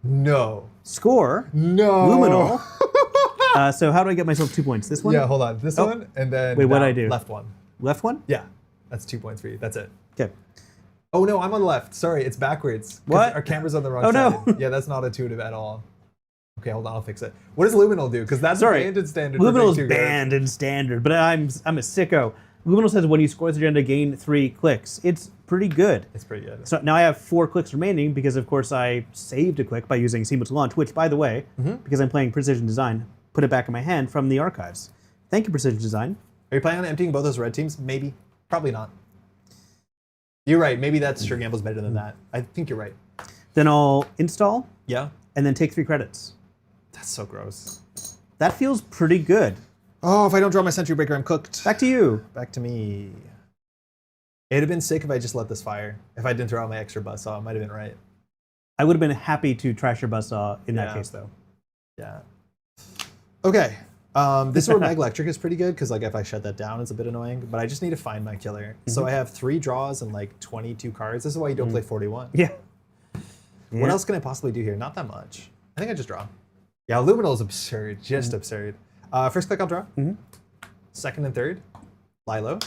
No. Score. No. Luminol. So how do I get myself 2 points? This one? Yeah, hold on. This one, and then Wait, what'd down, I do? left one. Left one? Yeah, that's 2 points for you. That's it. Okay. Oh no, I'm on the left. Sorry, it's backwards. 'Cause What? Our camera's on the wrong Oh, side. no. Yeah, that's not intuitive at all. Okay, hold on, I'll fix it. What does Luminol do? Because that's banned in standard. Luminol is banned in standard, but I'm a sicko. Luminol says when you score the agenda, gain 3 clicks. It's pretty good. It's pretty good. So now I have 4 clicks remaining because, of course, I saved a click by using seamless launch, which, by the way, because I'm playing Precision Design, put it back in my hand from the archives. Thank you, Precision Design. Are you planning on emptying both those red teams? Maybe. Probably not. You're right. Maybe that's Sure Gamble's better than that. I think you're right. Then I'll install. Yeah. And then take 3 credits. That's so gross. That feels pretty good. Oh, if I don't draw my Sentry Breaker, I'm cooked. Back to you. Back to me. It'd have been sick if I just let this fire. If I didn't throw out my extra Buzzsaw, it might have been right. I would have been happy to trash your Buzzsaw in that case, though. Yeah. Okay. This where Mag Electric is pretty good, because like if I shut that down, it's a bit annoying. But I just need to find my killer. So I have 3 draws and like 22 cards. This is why you don't play 41. Yeah. What else can I possibly do here? Not that much. I think I just draw. Yeah, Luminol is absurd. Just absurd. First click, I'll draw. Second and third, lie low.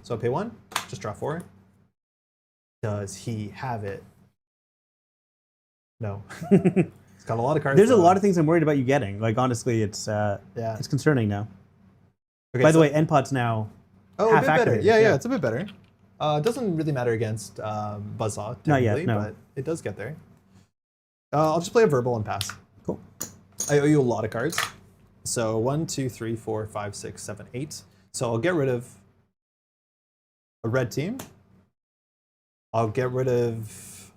So I'll pay 1, just draw 4. Does he have it? No. He's got a lot of cards. There's a lot of things I'm worried about you getting. Like honestly, it's concerning now. Okay, By the way, NPOT's now a half bit better. activated. Yeah, it's a bit better. It doesn't really matter against Buzzsaw, Not yet, technically, no. but it does get there. I'll just play a verbal and pass. Cool. I owe you a lot of cards. So 1, 2, 3, 4, 5, 6, 7, 8. So I'll get rid of a red team. I'll get rid of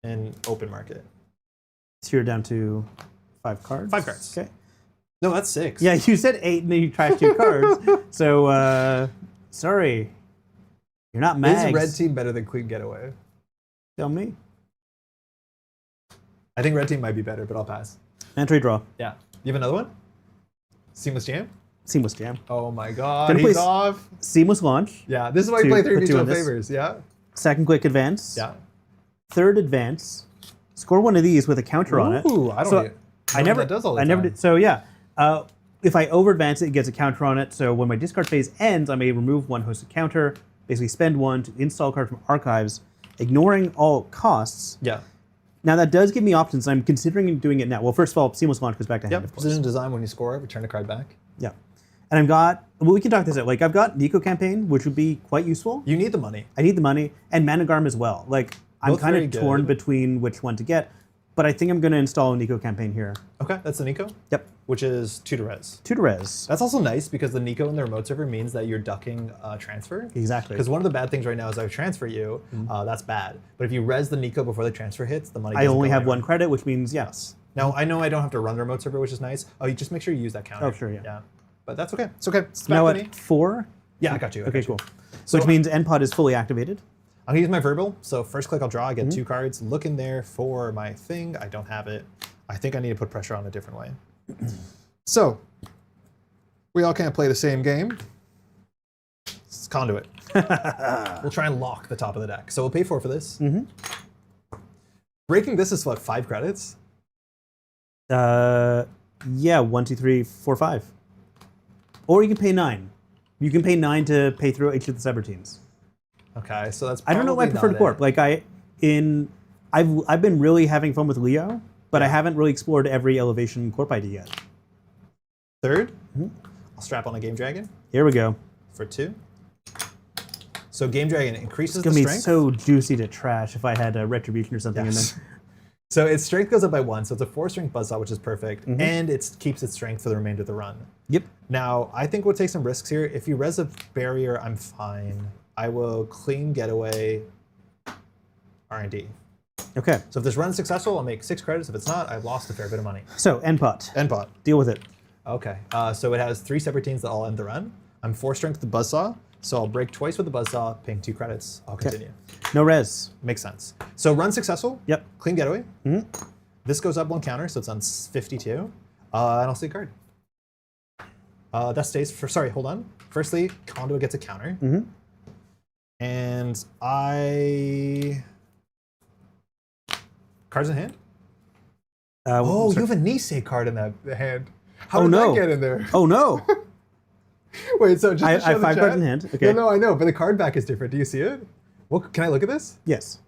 an open market. So you're down to 5 cards? 5 cards. Okay. No, that's 6. Yeah, you said 8 and then you trashed 2 cards. So, sorry. You're not Mags. Is red team better than clean getaway? Tell me. I think red team might be better, but I'll pass. Entry draw. Yeah. You have another one? Seamless Jam? Seamless Jam. Oh my god, Gonna he's play off. Seamless Launch. Yeah, this is why you Two- play 3 put 2 mutual on this. favors, yeah? Second Quick Advance. Yeah. Third Advance. Score one of these with a counter on it. Ooh, I don't So, know I never that does all the I never time. did. So yeah, if I over advance it, it gets a counter on it. So when my discard phase ends, I may remove one hosted counter, basically spend one to install a card from archives, ignoring all costs. Yeah. Now that does give me options. I'm considering doing it now. Well, first of all, Seamless Launch goes back to hand, Yep, of course. precision design, when you score, return a card back. Yeah, and I've got. Well, we can talk this out. Like I've got Nico Campaign, which would be quite useful. You need the money. I need the money, and Managarm as well. Like I'm Both kind very of good. torn between which one to get, but I think I'm going to install a Nico Campaign here. Okay, that's the Nico, Yep, which is 2 to res. 2 to res. That's also nice because the Nico in the remote server means that you're ducking transfer. Exactly. Because one of the bad things right now is I transfer you, that's bad. But if you res the Nico before the transfer hits, the money I doesn't only go have anywhere. 1 credit, which means yes. Now, I know I don't have to run the remote server, which is nice. Oh, you just make sure you use that counter. Oh, sure, yeah. Yeah. But that's okay. It's okay. It's Now back to me. at 4. Yeah, I got you. I Okay, got you. cool. So Which means NPOD is fully activated. I'm gonna use my verbal. So first click, I'll draw. I get 2 cards. Look in there for my thing. I don't have it. I think I need to put pressure on a different way. So we all can't play the same game. It's conduit. We'll try and lock the top of the deck. So we'll pay 4 for this. Breaking this is what, 5 credits? Yeah, 1, 2, 3, 4, 5. Or you can pay 9. You can pay 9 to pay through each of the subroutines. Okay, so that's I don't know my probably preferred not corp. it. Like I've been really having fun with Leo, but I haven't really explored every elevation corp ID yet. Third, I'll strap on a Game Dragon Here we go. for 2. So Game Dragon increases It's the gonna be strength. so juicy to trash if I had a retribution or something Yes. in there. So its strength goes up by 1, so it's a 4-strength Buzzsaw, which is perfect, and it keeps its strength for the remainder of the run. Yep. Now, I think we'll take some risks here. If you res a barrier, I'm fine. I will clean getaway R&D. Okay. So if this run is successful, I'll make 6 credits. If it's not, I've lost a fair bit of money. So NPOT. Endpot. Deal with it. Okay, so it has 3 separate teams that all end the run. I'm 4-strength the Buzzsaw, so I'll break twice with the Buzzsaw, paying 2 credits. I'll continue. No res. Makes sense. So run successful. Yep. Clean getaway. This goes up 1 counter, so it's on 52. And I'll see a card. That stays for, sorry, hold on. Firstly, Conduit gets a counter. And cards in hand? Oh, you have a Nisei card in that hand. How did no. that get in there? Oh no. Wait, so just to I show have the 5 chat- cards in hand. Okay. No, I know, but the card back is different. Do you see it? Well, can I look at this? Yes.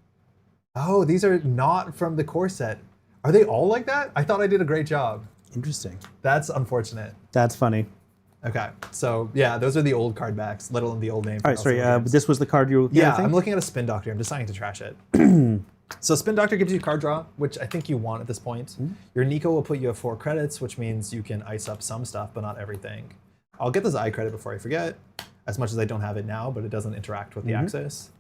Oh, these are not from the core set. Are they all like that? I thought I did a great job. Interesting. That's unfortunate. That's funny. Okay, so yeah, those are the old card backs, little in the old name. All right, sorry. This was the card you were looking Yeah, at, I think? I'm looking at a Spin Doctor. I'm deciding to trash it. So Spin Doctor gives you card draw, which I think you want at this point. Your Nico will put you at 4 credits, which means you can ice up some stuff, but not everything. I'll get this eye credit before I forget, as much as I don't have it now, but it doesn't interact with the axis.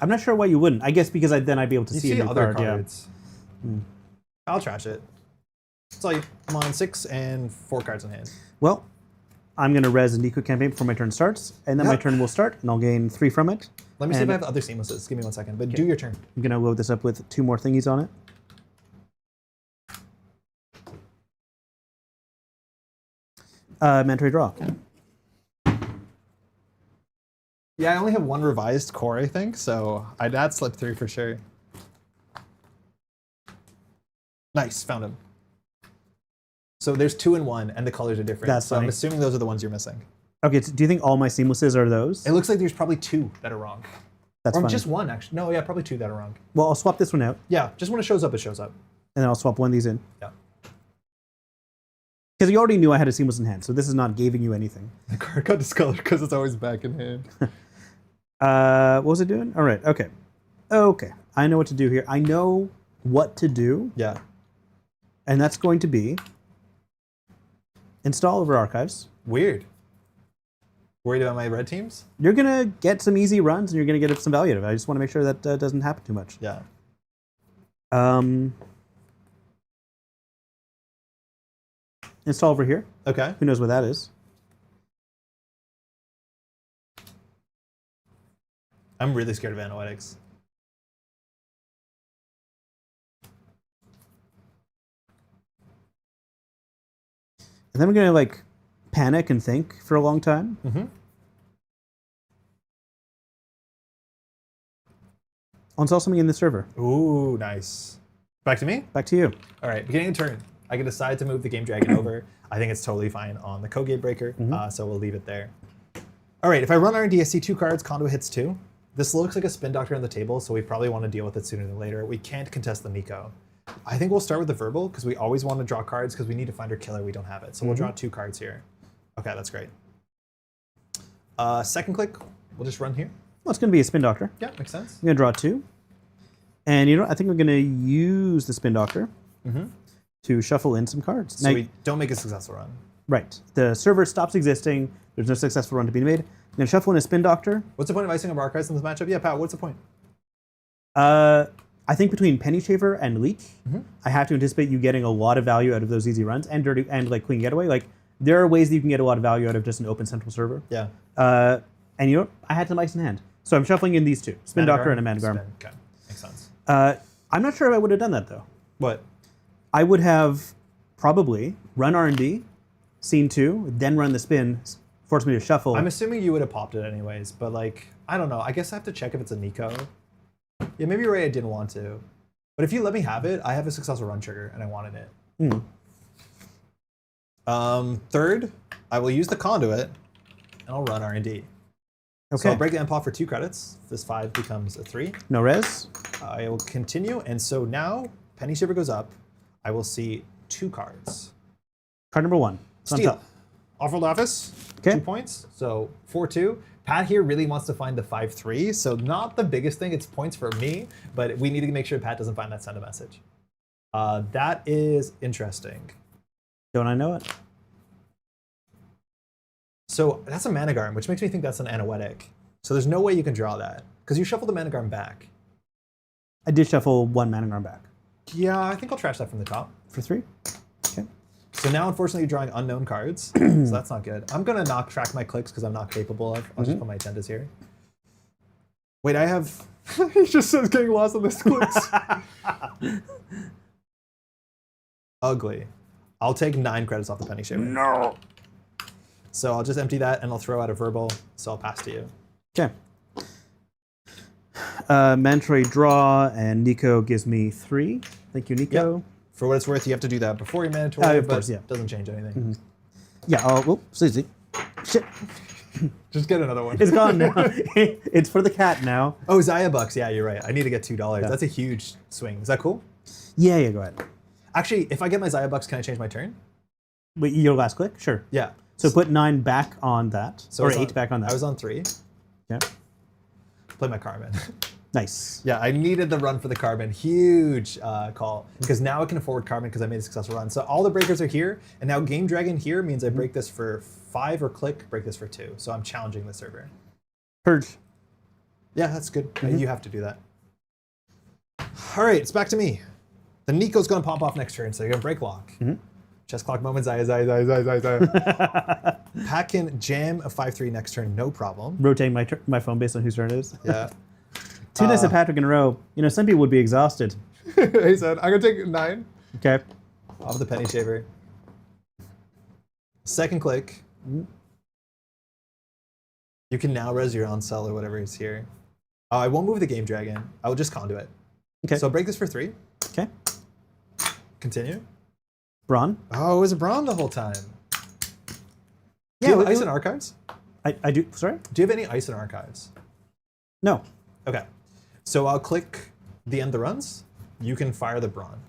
I'm not sure why you wouldn't. I guess because then I'd be able to You see see a new other card. cards. I'll trash it. So I'm on 6 and 4 cards in hand. Well, I'm going to res a Nico campaign before my turn starts, and then my turn will start, and I'll gain 3 from it. Let me see if And I have other seamlesses. Give me 1 second, but do your turn. I'm going to load this up with 2 more thingies on it. Mandatory draw. Yeah, I only have 1 revised core, I think, so that slipped through for sure. Nice, found him. So there's 2 and 1, and the colors are different. That's so I'm funny. assuming those are the ones you're missing. Okay, do you think all my seamlesses are those? It looks like there's probably 2 that are wrong. That's or fine. just one, actually. No, yeah, probably two that are wrong. Well, I'll swap this one out, Yeah, just when it shows up, it shows up. and then I'll swap one of these in. Yeah. Because you already knew I had a seamless in hand, so this is not giving you anything. The card got discolored because it's always back in hand. What was it doing? All right, okay. Okay, I know what to do here. I know what to do, Yeah. and that's going to be install over archives. Weird. Worried about my red teams? You're going to get some easy runs, and you're going to get some value out of it. I just want to make sure that doesn't happen too much. Yeah. Install over here. Okay. Who knows what that is? I'm really scared of analytics. And then we're going to like panic and think for a long time. Mm-hmm. I'll install something in the server. Ooh, nice. Back to me? Back to you. All right, beginning of turn. I can decide to move the Game Dragon over. I think it's totally fine on the code gate breaker, so we'll leave it there. All right, if I run R&D, I see 2 cards, Conduit hits 2. This looks like a Spin Doctor on the table, so we probably want to deal with it sooner than later. We can't contest the Nico. I think we'll start with the Verbal, because we always want to draw cards, because we need to find our killer, we don't have it. So we'll draw 2 cards here. Okay, that's great. Second click, we'll just run here. Well, it's going to be a Spin Doctor. Yeah, makes sense. I'm going to draw 2. And you know, I think we're going to use the Spin Doctor to shuffle in some cards. So now, we don't make a successful run. right. The server stops existing. There's no successful run to be made. I'm going to shuffle in a Spin Doctor. What's the point of icing up archives in this matchup? Yeah, Pat, what's the point? I think between Penny Shaver and Leech, I have to anticipate you getting a lot of value out of those easy runs and dirty and like Queen Getaway. Like there are ways that you can get a lot of value out of just an open central server. Yeah. And you know, I had some ice in hand, so I'm shuffling in these 2: Spin Doctor and a Managarm. Okay, makes sense. I'm not sure if I would have done that though. What? I would have probably run R&D, scene 2, then run the spin, force me to shuffle. I'm assuming you would have popped it anyways, but like, I don't know. I guess I have to check if it's a Nico. Yeah, maybe you're right, I didn't want to. But if you let me have it, I have a successful run trigger and I wanted it. Third, I will use the Conduit and I'll run R&D. Okay. So I'll break the end pot for 2 credits. This 5 becomes a 3. No res. I will continue, and so now Penny Shiver goes up. I will see 2 cards. Card number 1. Steal. Off-world office, Okay. 2 points, so 4-2. Pat here really wants to find the 5-3, so not the biggest thing, it's points for me, but we need to make sure Pat doesn't find that, send a message. That is interesting. Don't I know it? So that's a Managarm, which makes me think that's an Anoetic. So there's no way you can draw that, because you shuffled the Managarm back. I did shuffle 1 Managarm back. Yeah, I think I'll trash that from the top. For 3? Okay. So now, unfortunately, you're drawing unknown cards, so that's not good. I'm gonna not track my clicks because I'm not capable of. I'll just put my agendas here. Wait, I have. He just says getting lost on this clicks. Ugly. I'll take 9 credits off the Penny Shaver. No. So I'll just empty that and I'll throw out a verbal. So I'll pass to you. Okay. Mandatory draw, and Nico gives me 3. Thank you, Nico. Yep. For what it's worth, you have to do that before your mandatory, of course, but yeah. doesn't change anything. Yeah. Oh, Susie. Shit. Just get another one. It's gone now. It's for the cat now. Oh, Zahya bucks. Yeah, you're right. I need to get $2. That's a huge swing. Is that cool? Yeah, go ahead. Actually, if I get my Zahya bucks, can I change my turn? Wait, your last click? Sure. Yeah. So put 9 back on that, So or I was 8 back on that. I was on 3. Yeah. Play my Carbon. Nice. Yeah, I needed the run for the Carbon. Huge call. Because now I can afford Carbon because I made a successful run. So all the breakers are here. And now Game Dragon here means I break this for 5 or click, break this for 2. So I'm challenging the server. Purge. Yeah, that's good. You have to do that. All right, it's back to me. The Nico's going to pop off next turn, so you're going to break lock. Chess clock moment, Zahya. Pat can jam a 5-3 next turn, no problem. Rotating my phone based on whose turn it is. Yeah. 2 nights of Patrick in a row. You know, some people would be exhausted. He said, I'm going to take 9. Okay. Off the Penny Shaver. Second click. You can now res your on cell or whatever is here. I won't move the Game Dragon. I will just Conduit. Okay. So break this for 3. Okay. Continue. Braun. Oh, it was a Braun the whole time. Yeah, Do you have ice in archives? I do. Sorry? Do you have any ice in archives? No. Okay. So I'll click the end the runs. You can fire the brawn.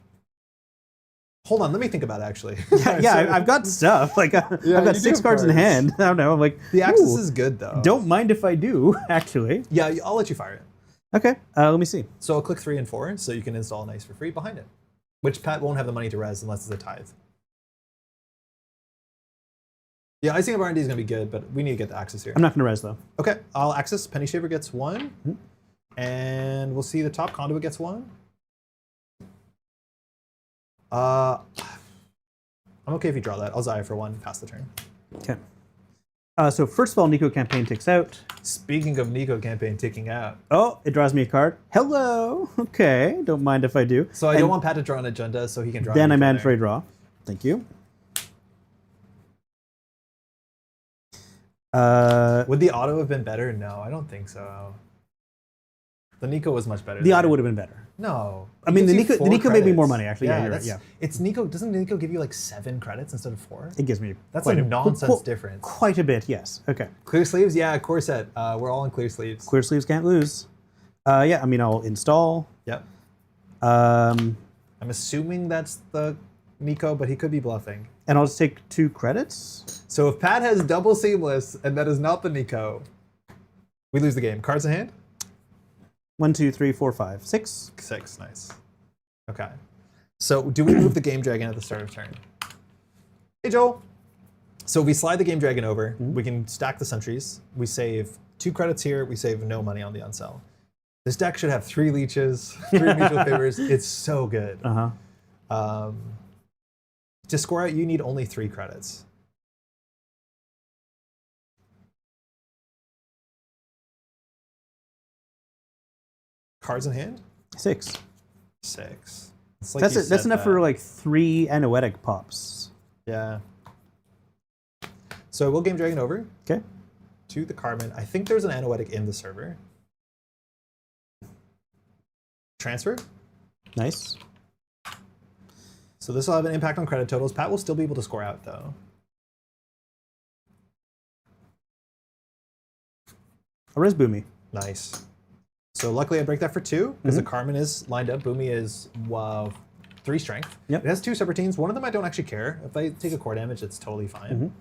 Hold on, let me think about it actually. I've got stuff. Like I've got you 6 do cards in cards. hand. I don't know. I'm like, The Axis ooh, is good though. don't mind if I do, actually. Yeah, I'll let you fire it. Okay, let me see. So I'll click 3 and 4, so you can install Nice for free behind it. Which Pat won't have the money to res unless it's a tithe. Yeah, Icing of R&D is going to be good, but we need to get the Axis here. I'm not going to res, though. Okay, I'll Axis. Penny Shaver gets 1. And we'll see the top conduit gets 1. I'm okay if you draw that. I'll Zaya for 1, pass the turn. Okay. So first of all, Nico campaign ticks out. Speaking of Nico campaign ticking out. Oh, it draws me a card. Hello. Okay, don't mind if I do. So I don't want Pat to draw an agenda, so he can draw. Then I mandatory draw. Thank you. Would the auto have been better? No, I don't think so. The Nico was much better. The auto would have been better. No. I mean, the Nico made me more money, actually. Yeah, you're right. Yeah. It's Nico. Doesn't Nico give you like 7 credits instead of 4? It gives me That's a nonsense difference. Quite a bit, yes. Okay. Clear sleeves? Yeah, core set. We're all in clear sleeves. Clear sleeves can't lose. Yeah, I mean, I'll install. Yep. Um, I'm assuming that's the Nico, but he could be bluffing. And I'll just take 2 credits. So if Pat has double seamless and that is not the Nico, we lose the game. Cards in hand? 1, 2, 3, 4, 5, 6. 6, nice. Okay. So do we move the Game Dragon at the start of turn? Hey, Joel. So if we slide the Game Dragon over, we can stack the sentries. We save 2 credits here. We save no money on the unsell. This deck should have 3 leeches, 3 mutual favors. It's so good. To score out, you need only 3 credits. Cards in hand? 6. 6. It's like That's enough for like 3 Anoetic pops. Yeah. So we'll Game Dragon over. Okay. To the Carmen. I think there's an Anoetic in the server. Transfer. Nice. So this will have an impact on credit totals. Pat will still be able to score out, though. I'll res Boomy. Nice. So luckily I break that for 2, because the Carmen is lined up. Boomy is 3 strength. Yep. It has 2 subroutines. One of them I don't actually care. If I take a core damage, it's totally fine.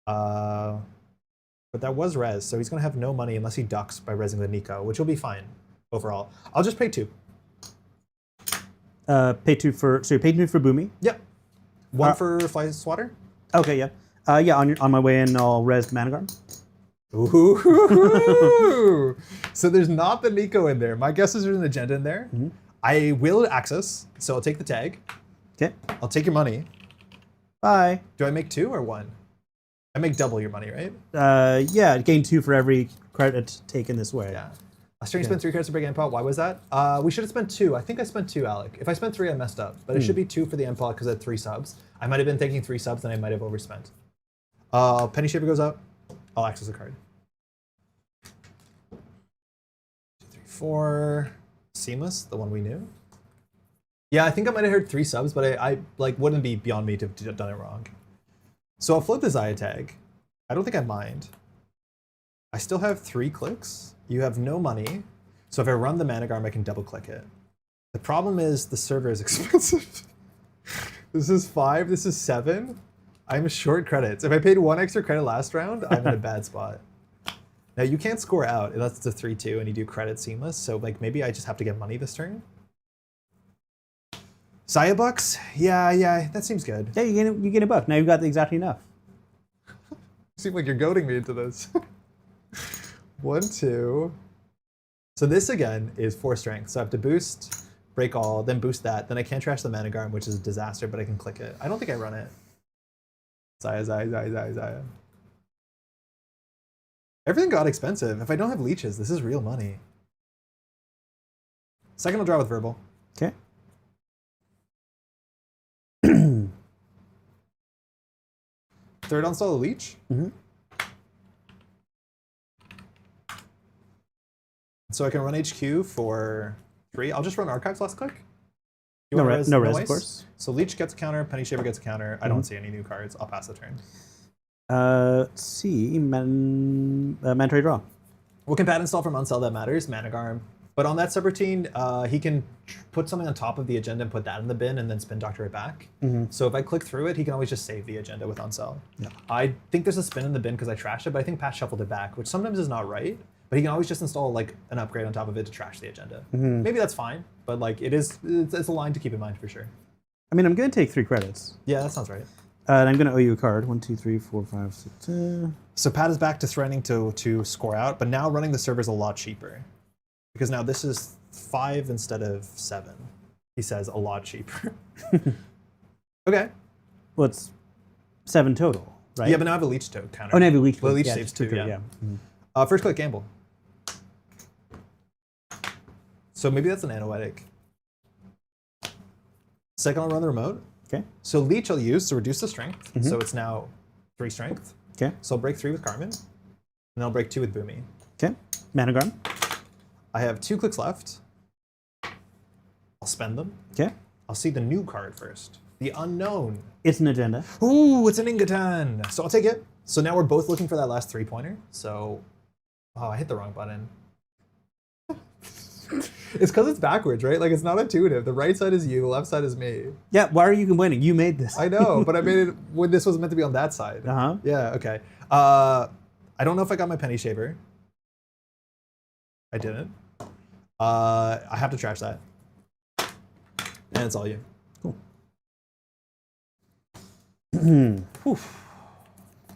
But that was res, so he's going to have no money unless he ducks by resing the Nico, which will be fine overall. I'll just pay 2. Pay 2 for Boomy. Yep. 1 for Fly Swatter. Okay, yeah. Yeah, on my way in, I'll res Managarm. Ooh. So there's not the Nico in there. My guess is there's an agenda in there. I will access, so I'll take the tag. Okay. I'll take your money. Bye. Do I make 2 or 1? I make double your money, right? Yeah, gain 2 for every credit taken this way. Yeah. A string spent 3 cards to break Endpot. Why was that? We should have spent 2. I think I spent 2, Alec. If I spent 3, I messed up. But it should be 2 for the Endpot because I had 3 subs. I might have been taking 3 subs and I might have overspent. Penny Shaver goes up. I'll access a card. 2, 3, 4. Seamless, the one we knew. Yeah, I think I might have heard 3 subs, but I like wouldn't be beyond me to have done it wrong. So I'll float the Zaya tag. I don't think I mind. I still have 3 clicks. You have no money. So if I run the Managarm, I can double click it. The problem is the server is expensive. This is 5, this is 7. I'm short credits. If I paid 1 extra credit last round, I'm in a bad spot. Now you can't score out unless it's a 3-2 and you do credit seamless. So like maybe I just have to get money this turn. Zaya bucks? Yeah, that seems good. Yeah, you get a buck. Now you've got exactly enough. You seem like you're goading me into this. 1, 2. So this again is 4 strength. So I have to boost, break all, then boost that. Then I can't trash the Managarm, which is a disaster, but I can click it. I don't think I run it. Zaya. Everything got expensive. If I don't have leeches, this is real money. Second, I'll draw with verbal. Okay. Third, I'll install a leech. So I can run HQ for 3. I'll just run Archives last click. No res, of course. So Leech gets a counter, Penny Shaver gets a counter. I don't see any new cards. I'll pass the turn. Let's see. Mandatory draw. What can Pat install from unsell that matters? Managarm. But on that subroutine, he can put something on top of the agenda and put that in the bin and then spin doctor it back. So if I click through it, he can always just save the agenda with unsell. Yeah. I think there's a spin in the bin because I trashed it, but I think Pat shuffled it back, which sometimes is not right. But he can always just install like an upgrade on top of it to trash the agenda. Maybe that's fine, but like it's a line to keep in mind for sure. I mean, I'm going to take 3 credits. Yeah, that sounds right. And I'm going to owe you a card. 1, 2, 3, 4, 5, 6. So Pat is back to threatening to score out, but now running the server is a lot cheaper. Because now this is 5 instead of 7. He says a lot cheaper. Okay. Well, it's 7 total, right? Yeah, but now I have a leech toad counter. Oh, now I have a leech. Well, leech yeah, saves 2, yeah. First click gamble. So maybe that's an anoetic. Second, I'll run the remote. Okay. So leech I'll use to reduce the strength. So it's now 3 strength. Okay. So I'll break 3 with Carmen, and then I'll break 2 with Boomy. Okay. Managarm. I have 2 clicks left. I'll spend them. Okay. I'll see the new card first. The unknown. It's an agenda. Ooh, it's an Ingatan. So I'll take it. So now we're both looking for that last 3-pointer. So, oh, I hit the wrong button. It's because it's backwards, right? Like, it's not intuitive. The right side is you, the left side is me. Yeah, why are you complaining? You made this. I know, but I made it when this was meant to be on that side. Yeah, okay. I don't know if I got my penny shaver. I didn't. I have to trash that. And it's all you. Cool.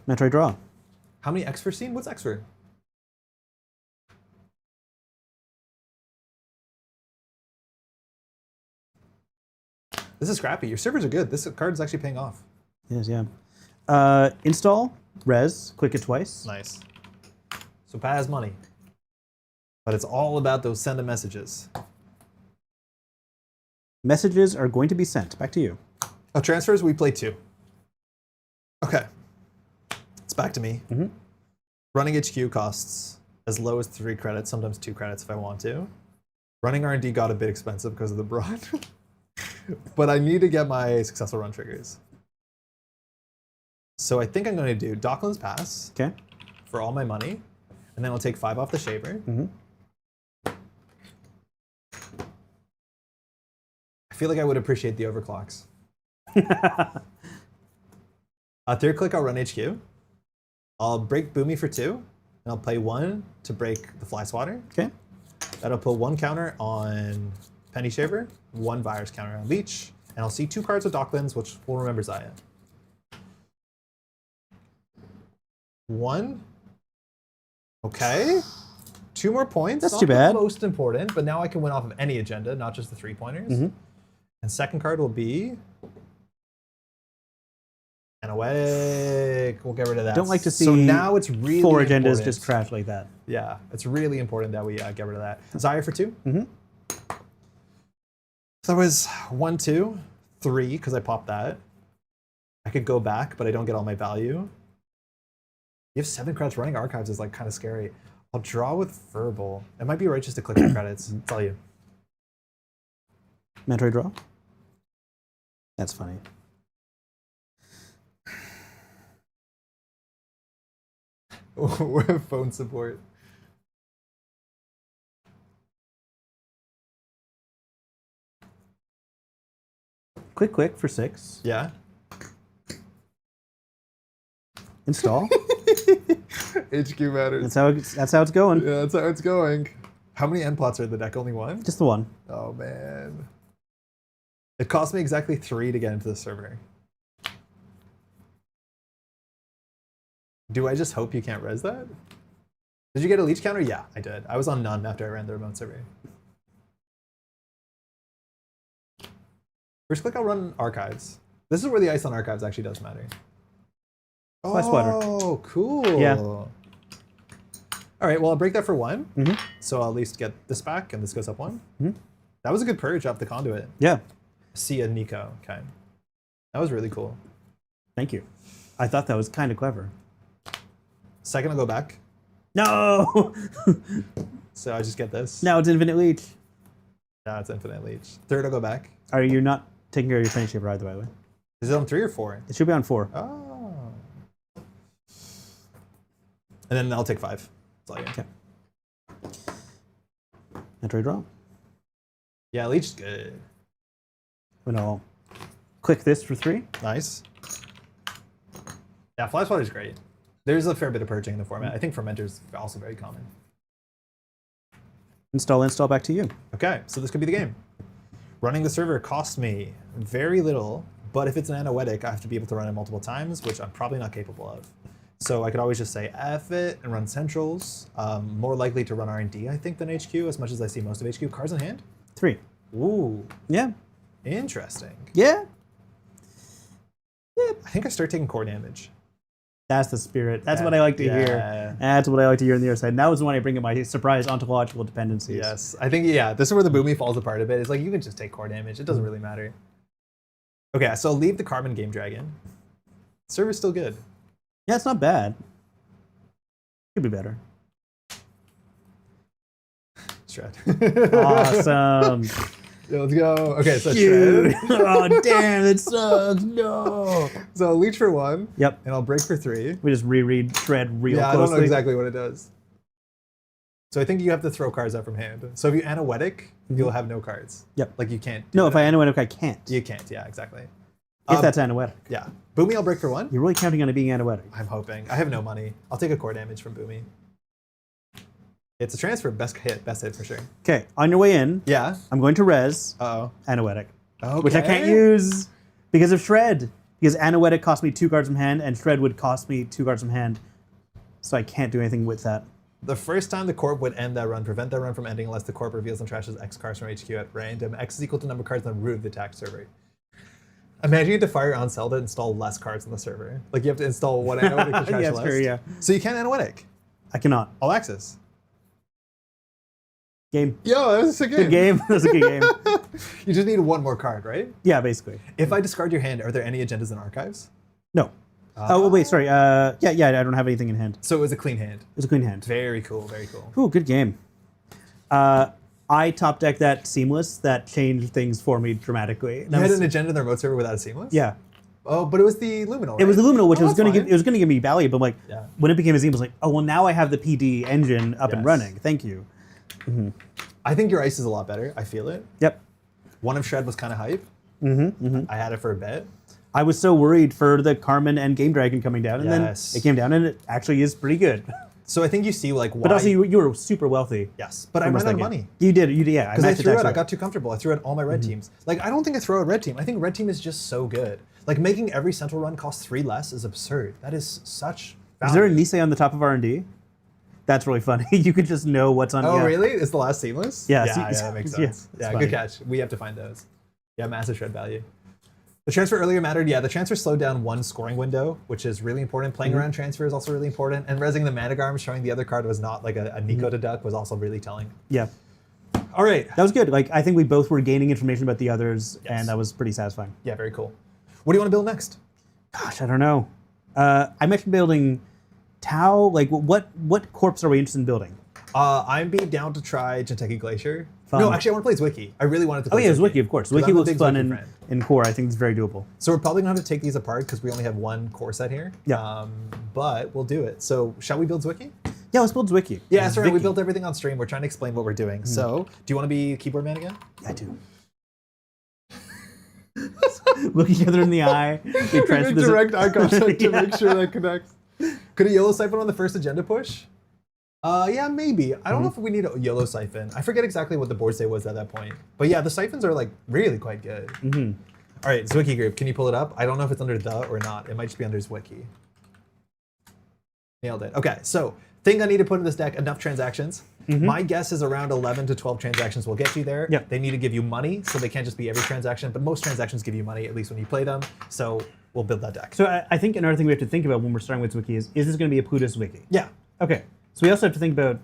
Metroid draw. How many X for scene? What's X for? This is scrappy. Your servers are good. This card is actually paying off. Yes, yeah. Install, res, click it twice. Nice. So Pat has money. But it's all about those send messages. Messages are going to be sent. Back to you. Oh, transfers, we play 2. Okay. It's back to me. Running HQ costs as low as 3 credits, sometimes 2 credits if I want to. Running R&D got a bit expensive because of the broad. But I need to get my successful run triggers. So I think I'm going to do Docklands Pass for all my money, and then I'll take 5 off the shaver. I feel like I would appreciate the overclocks. Third click, I'll run HQ. I'll break Boomy for 2, and I'll play 1 to break the Fly Swatter. Okay. That'll put 1 counter on Penny Shaver, 1 virus counter on Leech, and I'll see 2 cards with Docklands, which will remember Zahya. 1. Okay. 2 more points. That's not too bad. The most important, but now I can win off of any agenda, not just the 3-pointers. And second card will be Anoetic. We'll get rid of that. Don't like to see so now it's really 4 agendas important. just trash like that. Yeah, it's really important that we get rid of that. Zahya for 2. So that was 1, 2, 3, because I popped that. I could go back, but I don't get all my value. You have 7 credits. Running archives is like kind of scary. I'll draw with verbal. It might be right just to click the credits. I'll tell you. Metroid draw. That's funny. We have phone support. Click for 6. Yeah. Install. HQ matters. That's how it's going. Yeah, that's how it's going. How many end plots are in the deck? Only 1? Just the 1. Oh man. It cost me exactly 3 to get into the server. Do I just hope you can't res that? Did you get a leech counter? Yeah, I did. I was on none after I ran the remote server. First click, I'll run archives. This is where the ice on archives actually does matter. Fly swatter. Oh, cool. Yeah. All right, well, I'll break that for 1. So I'll at least get this back, and this goes up 1. That was a good purge off the conduit. Yeah. See a Nico. Okay. That was really cool. Thank you. I thought that was kind of clever. Second, I'll go back. No! So I just get this. Now it's infinite leech. Now it's infinite leech. Third, I'll go back. Are you not taking care of your penny shaver either, by the way? Is it on 3 or 4? It should be on 4. Oh. And then I'll take 5. That's all you. Okay. Entry draw. Yeah, Leech is good. I'm gonna click this for 3. Nice. Yeah, Fly Swatter is great. There's a fair bit of purging in the format. I think Fermenter's also very common. Install back to you. Okay, so this could be the game. Running the server costs me very little, but if it's an anoetic, I have to be able to run it multiple times, which I'm probably not capable of. So I could always just say F it and run centrals. More likely to run R&D, I think, than HQ, as much as I see most of HQ. Cards in hand? 3. Ooh, Yeah. interesting. Yeah. I think I start taking core damage. That's the spirit. That's what I like to hear. That's what I like to hear on the other side. And that was when I bring in my surprise ontological dependencies. Yes, I think, yeah, this is where the Boomy falls apart a bit. It's like, you can just take core damage. It doesn't really matter. Okay, so leave the Carbon Game Dragon. Server's still good. Yeah, it's not bad. Could be better. Shred. Awesome. Yeah, let's go. Okay, so Dude. Shred. Oh, damn, it sucks. No. So I'll leech for 1. Yep. And I'll break for 3. We just reread Shred real Yeah, closely. I don't know exactly what it does. So I think you have to throw cards out from hand. So if you anoetic, you'll have no cards. Yep. Like you can't. No, if I anoetic, I can't. You can't, yeah, exactly. If that's anoetic. Yeah. Boomy, I'll break for 1. You're really counting on it being anoetic. I'm hoping. I have no money. I'll take a core damage from Boomy. It's a transfer, best hit for sure. Okay, on your way in, Yeah. I'm going to res Uh-oh. anoetic, Okay. which I can't use because of Shred. Because anoetic cost me 2 cards from hand, and Shred would cost me 2 cards from hand. So I can't do anything with that. The first time the corp would end that run, prevent that run from ending unless the corp reveals and trashes X cards from HQ at random. X is equal to number of cards on the root of the attack server. Imagine you have to fire on cell to install less cards on the server. Like you have to install one anoetic to trash Yeah, less. that's true, yeah. So you can't anoetic. I cannot. All access. Game. Yo, that was a good Good game. That's a good game. You just need 1 more card, right? Yeah, basically. If I discard your hand, are there any agendas in archives? No. Oh, wait, sorry. Yeah, I don't have anything in hand. So it was a clean hand. It's a clean hand. Very cool, very cool. Ooh, good game. I top decked that Seamless. That changed things for me dramatically. You had an agenda in the remote server without a seamless? Yeah. Oh, but it was the Luminal, right? It was the Luminal, which Oh, was going to that's give. It was going to give me value, but like Yeah. when it became a Seamless, like, oh well, now I have the PD engine up and Yes. running. Thank you. I think your ice is a lot better. I feel it. Yep. One of Shred was kind of hype. I had it for a bit. I was so worried for the Carmen and Game Dragon coming down, and Yes. then it came down, and it actually is pretty good. So I think you see like why. But also, you were super wealthy. Yes, but I almost ran out of that game. money. You did, yeah. Because I maxed threw attacks it, I out. got too comfortable. I threw out all my red teams. Like, I don't think I throw out red team. I think red team is just so good. Like, making every central run cost 3 less is absurd. That is such value. Is there a Nisei on the top of R&D? That's really funny. You could just know what's on. Oh, yeah. really? Is the last seamless? Yeah, Yeah, that makes yeah, sense. it's Yeah, funny. good catch. We have to find those. Yeah, massive shred value. The transfer earlier mattered. Yeah, the transfer slowed down 1 scoring window, which is really important. Playing around transfer is also really important. And resing the Managarm, showing the other card was not like a Nico to duck, was also really telling. Yeah. All right. That was good. Like, I think we both were gaining information about the others, Yes. and that was pretty satisfying. Yeah, very cool. What do you want to build next? Gosh, I don't know. I mentioned building Tāo. Like, what corpse are we interested in building? I'm being down to try Jinteki Glacier. Fun. No, actually, I want to play Zwicky. I really wanted to Oh play yeah, Zwicky, of course. 'Cause Zwicky I'm a looks big fun Zwicky friend. in core. I think it's very doable. So we're probably going to have to take these apart because we only have 1 core set here. Yeah. But we'll do it. So shall we build Zwicky? Yeah, let's build Zwicky. Yeah, sorry, we Zwicky. built everything on stream. We're trying to explain what we're doing. So do you want to be keyboard man again? I do. Look each other in the eye. We transfer this- Direct eye contact to Yeah. make sure that connects. Could a YOLO siphon on the first agenda push? Yeah, maybe. I don't know if we need a YOLO siphon. I forget exactly what the board state was at that point. But yeah, the siphons are like really quite good. All right, Zwicky Group, can you pull it up? I don't know if it's under the or not. It might just be under Zwicky. Nailed it. Okay, so thing I need to put in this deck, enough transactions. My guess is around 11 to 12 transactions will get you there. Yep. They need to give you money, so they can't just be every transaction, but most transactions give you money, at least when you play them. So we'll build that deck. So I think another thing we have to think about when we're starting with Zwicky is this going to be a Plutus Zwicky? Yeah. Okay. So we also have to think about,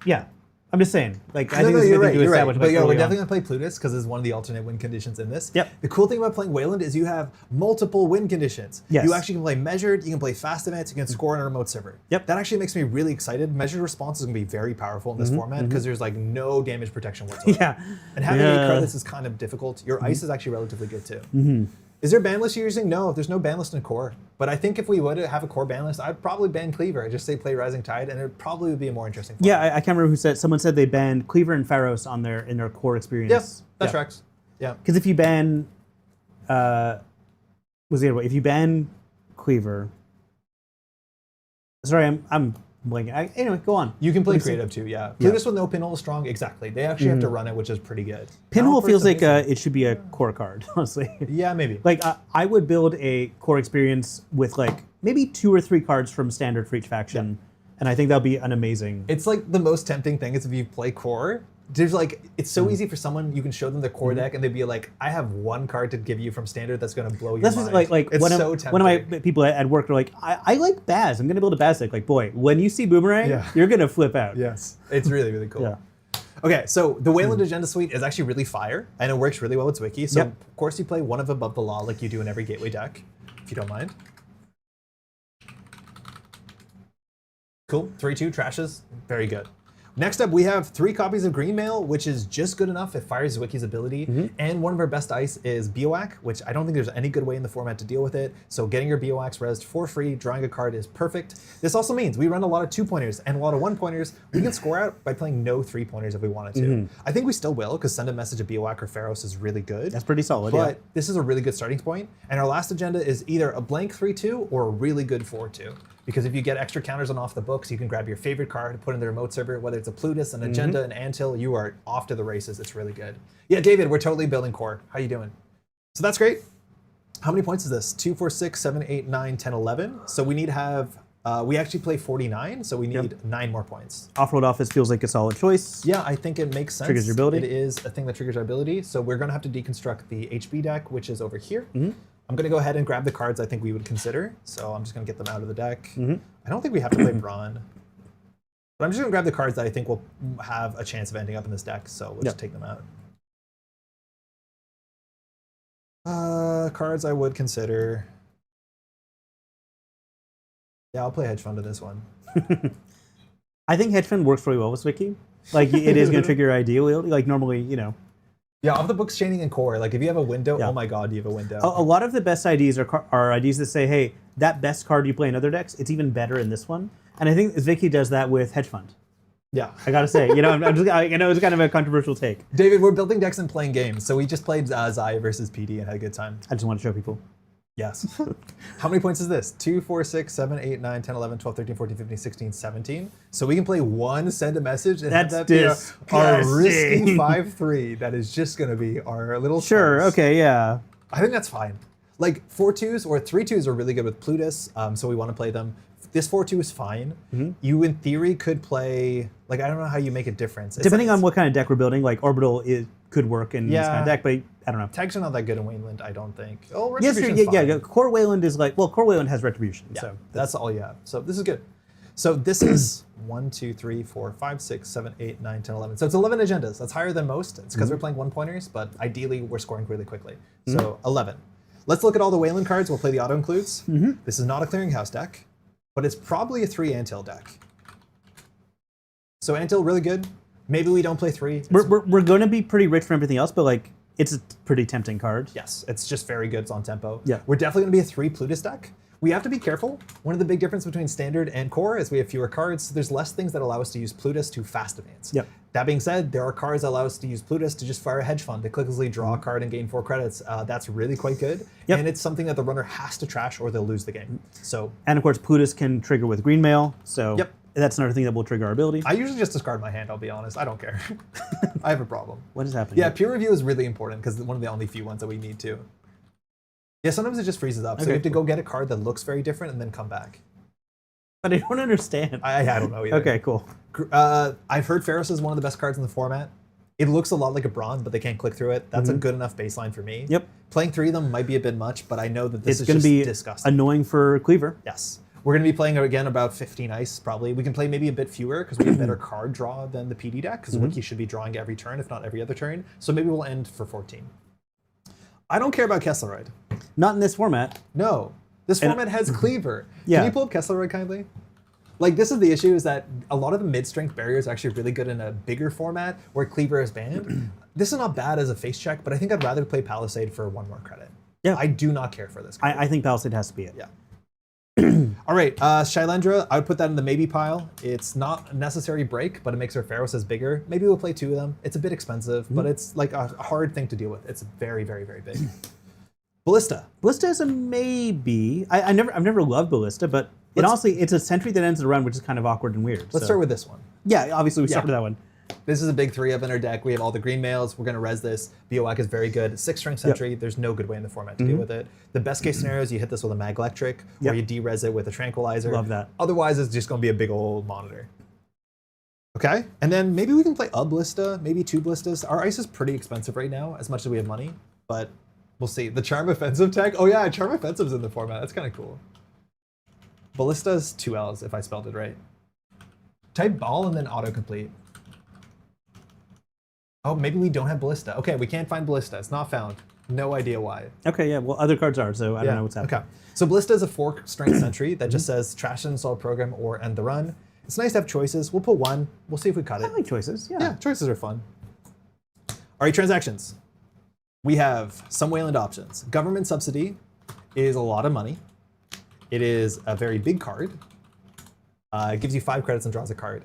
yeah, I'm just saying. Like, I No, think no, this is a you're good right, thing to you're right. establish. But like, yeah, we're early on. definitely going to play Plutus because it's one of the alternate win conditions in this. Yep. The cool thing about playing Wayland is you have multiple win conditions. Yes. You actually can play measured, you can play fast events, you can score on a remote server. Yep. That actually makes me really excited. Measured response is going to be very powerful in this format because there's like no damage protection whatsoever. Yeah. And having Yeah. a card this is kind of difficult. Your ice is actually relatively good too. Is there ban list you're using? No, there's no ban list in core. But I think if we would have a core ban list, I'd probably ban Cleaver. I'd just say play Rising Tide, and it probably would be a more interesting format. Yeah, I can't remember who said. Someone said they banned Cleaver and Pharos on in their core experience. Yes, that tracks. Yeah. Because if you ban, if you ban Cleaver, sorry, I'm blanking. Anyway, go on. You can play creative too, yeah. Plutus with no pinhole is strong, exactly. They actually have to run it, which is pretty good. Pinhole feels like it should be a core card, honestly. Yeah, maybe. Like I would build a core experience with like maybe 2 or 3 cards from standard for each faction, and I think that'll be an amazing. It's like the most tempting thing is if you play core. There's like, it's so easy for someone, you can show them their core deck and they'd be like, I have 1 card to give you from standard that's going to blow your mind. It's so tempting. One of my people at work are like, I like Baz. I'm going to build a Baz deck. Like, boy, when you see Boomerang, you're going to flip out. Yes. It's really, really cool. Okay, so the Wayland Agenda Suite is actually really fire, and it works really well with Zwicky. So, of course, you play one of Above the Law like you do in every Gateway deck, if you don't mind. Cool. 3/2 trashes. Very good. Next up, we have 3 copies of Green Mail, which is just good enough. It fires Zwicky's ability. And one of our best ice is Bioac, which I don't think there's any good way in the format to deal with it. So getting your Bioacs rezzed for free, drawing a card is perfect. This also means we run a lot of 2-pointers and a lot of 1-pointers. We can score out by playing no 3-pointers if we wanted to. I think we still will, because Send a Message of Bioac or Pharos is really good. That's pretty solid, But this is a really good starting point. And our last agenda is either a blank 3/2 or a really good 4/2. Because if you get extra counters on off the books, you can grab your favorite card, put in the remote server, whether it's a Plutus, an Agenda, an Antil, you are off to the races. It's really good. Yeah, David, we're totally building core. How you doing? So that's great. How many points is this? 2, 4, 6, 7, 8, 9, 10, 11. So we need to have, we actually play 49, so we need 9 more points. Off-road office feels like a solid choice. Yeah, I think it makes sense. Triggers your ability. It is a thing that triggers our ability. So we're going to have to deconstruct the HB deck, which is over here. I'm going to go ahead and grab the cards I think we would consider. So I'm just going to get them out of the deck. I don't think we have to play Brawn. But I'm just going to grab the cards that I think will have a chance of ending up in this deck. So we'll just take them out. Cards I would consider. Yeah, I'll play Hedge Fund to this one. I think Hedge Fund works really well with Zwicky. Like, it is going to trigger your idea. Like, normally, you know. Yeah, off the books chaining and core. Like if you have a window, oh my god, you have a window. A lot of the best IDs are IDs that say, hey, that best card you play in other decks, it's even better in this one. And I think Zwicky does that with Hedge Fund. Yeah, I gotta say, you know, I know it's kind of a controversial take. David, we're building decks and playing games, so we just played Zahya versus PD and had a good time. I just want to show people. Yes. How many points is this? 2, 4, 6, 7, 8, 9, 10, 11, 12, 13, 14, 15, 16, 17. So we can play one Send a Message and that's have that be our risky 5/3. That is just going to be our little Sure, choice. Okay, yeah. I think that's fine. Like 4/2s or 3/2s are really good with Plutus, so we want to play them. This 4/2 is fine. You, in theory, could play, like, I don't know how you make a difference. Depending on what kind of deck we're building, like Orbital could work in this kind of deck, but I don't know. Tags are not that good in Wayland, I don't think. Oh, yes, Retribution's fine. yeah. Core Wayland is like, well, Core Wayland has Retribution, Yeah, so that's all you have. So this is good. So this is 1, 2, 3, 4, 5, 6, 7, 8, 9, 10, 11. So it's 11 agendas. That's higher than most. It's because we're playing 1-pointers, but ideally we're scoring really quickly. So 11. Let's look at all the Wayland cards. We'll play the auto includes. This is not a clearinghouse deck, but it's probably a 3 Antil deck. So Antil, really good. Maybe we don't play 3. We're going to be pretty rich for everything else, but like it's a pretty tempting card. Yes, it's just very good. It's on tempo. Yeah. We're definitely going to be a 3 Plutus deck. We have to be careful. One of the big differences between standard and core is we have fewer cards. So there's less things that allow us to use Plutus to fast advance. Yep. That being said, there are cards that allow us to use Plutus to just fire a hedge fund, to quickly draw a card and gain 4 credits. That's really quite good. And it's something that the runner has to trash or they'll lose the game. So. And of course, Plutus can trigger with Green Mail. So that's another thing that will trigger our ability. I usually just discard my hand, I'll be honest. I don't care. I have a problem. What is happening? Yeah, peer review is really important because one of the only few ones that we need to. Yeah, sometimes it just freezes up. So we have to go get a card that looks very different and then come back. But I don't understand. I don't know either. Okay, cool. I've heard Pharos is one of the best cards in the format. It looks a lot like a Brawn, but they can't click through it. That's a good enough baseline for me. Yep. Playing 3 of them might be a bit much, but I know that this is going just to be disgusting. Annoying for Cleaver. Yes. We're going to be playing again about 15 ice, probably. We can play maybe a bit fewer because we have better card draw than the PD deck, because Wiki should be drawing every turn, if not every other turn. So maybe we'll end for 14. I don't care about Kessleroid. Not in this format. No. This format has Cleaver. Yeah. Can you pull up Kessleroid kindly? Like, this is the issue, is that a lot of the mid-strength barriers are actually really good in a bigger format where Cleaver is banned. This is not bad as a face check, but I think I'd rather play Palisade for 1 more credit. Yeah. I do not care for this card. I think Palisade has to be it. Yeah. All right, Shylendra, I would put that in the maybe pile. It's not a necessary break, but it makes our Pharos bigger. Maybe we'll play 2 of them. It's a bit expensive, but it's like a hard thing to deal with. It's very, very, very big. Ballista. Ballista is a maybe. I've never loved Ballista, but honestly, it's a sentry that ends the run, which is kind of awkward and weird. Let's start with this one. Yeah, obviously we start with that one. This is a big 3 of in our deck. We have all the green males. We're going to res this. Biowac is very good. 6-strength sentry. There's no good way in the format to deal with it. The best case scenario is you hit this with a mag electric, or you de-res it with a tranquilizer. Love that. Otherwise, it's just going to be a big old monitor. Okay, and then maybe we can play a Ballista, maybe 2 Ballistas. Our ice is pretty expensive right now, as much as we have money, but we'll see. The Charm Offensive tech. Oh yeah, Charm Offensive's in the format. That's kind of cool. Ballista's 2 L's, if I spelled it right. Type ball and then autocomplete. Oh, maybe we don't have Ballista. Okay, we can't find Ballista. It's not found. No idea why. Okay, yeah, well, other cards are, so I don't know what's happening. Okay, so Ballista is a 4-strength sentry that just says trash and install program or end the run. It's nice to have choices. We'll put 1. We'll see if we cut it. I like choices, Yeah, choices are fun. All right, transactions. We have some Wayland options. Government subsidy is a lot of money. It is a very big card. It gives you 5 credits and draws a card.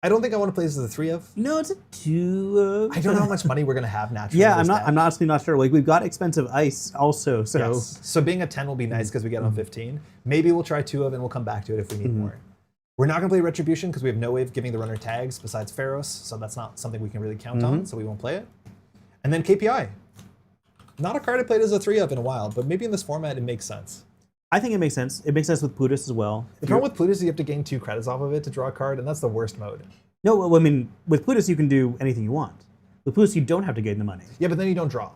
I don't think I want to play this as a 3 of. No, it's a 2 of. I don't know how much money we're gonna have naturally. Yeah, I'm honestly not sure. Like, we've got expensive ice also, so. Yes. So being a 10 will be nice because we get on 15. Maybe we'll try 2 of and we'll come back to it if we need more. We're not gonna play Retribution because we have no way of giving the runner tags besides Pharos, so that's not something we can really count on, so we won't play it. And then KPI. Not a card I played as a 3 of in a while, but maybe in this format it makes sense. I think it makes sense. It makes sense with Plutus as well. The problem with Plutus is you have to gain 2 credits off of it to draw a card, and that's the worst mode. No, well, I mean, with Plutus you can do anything you want. With Plutus you don't have to gain the money. Yeah, but then you don't draw.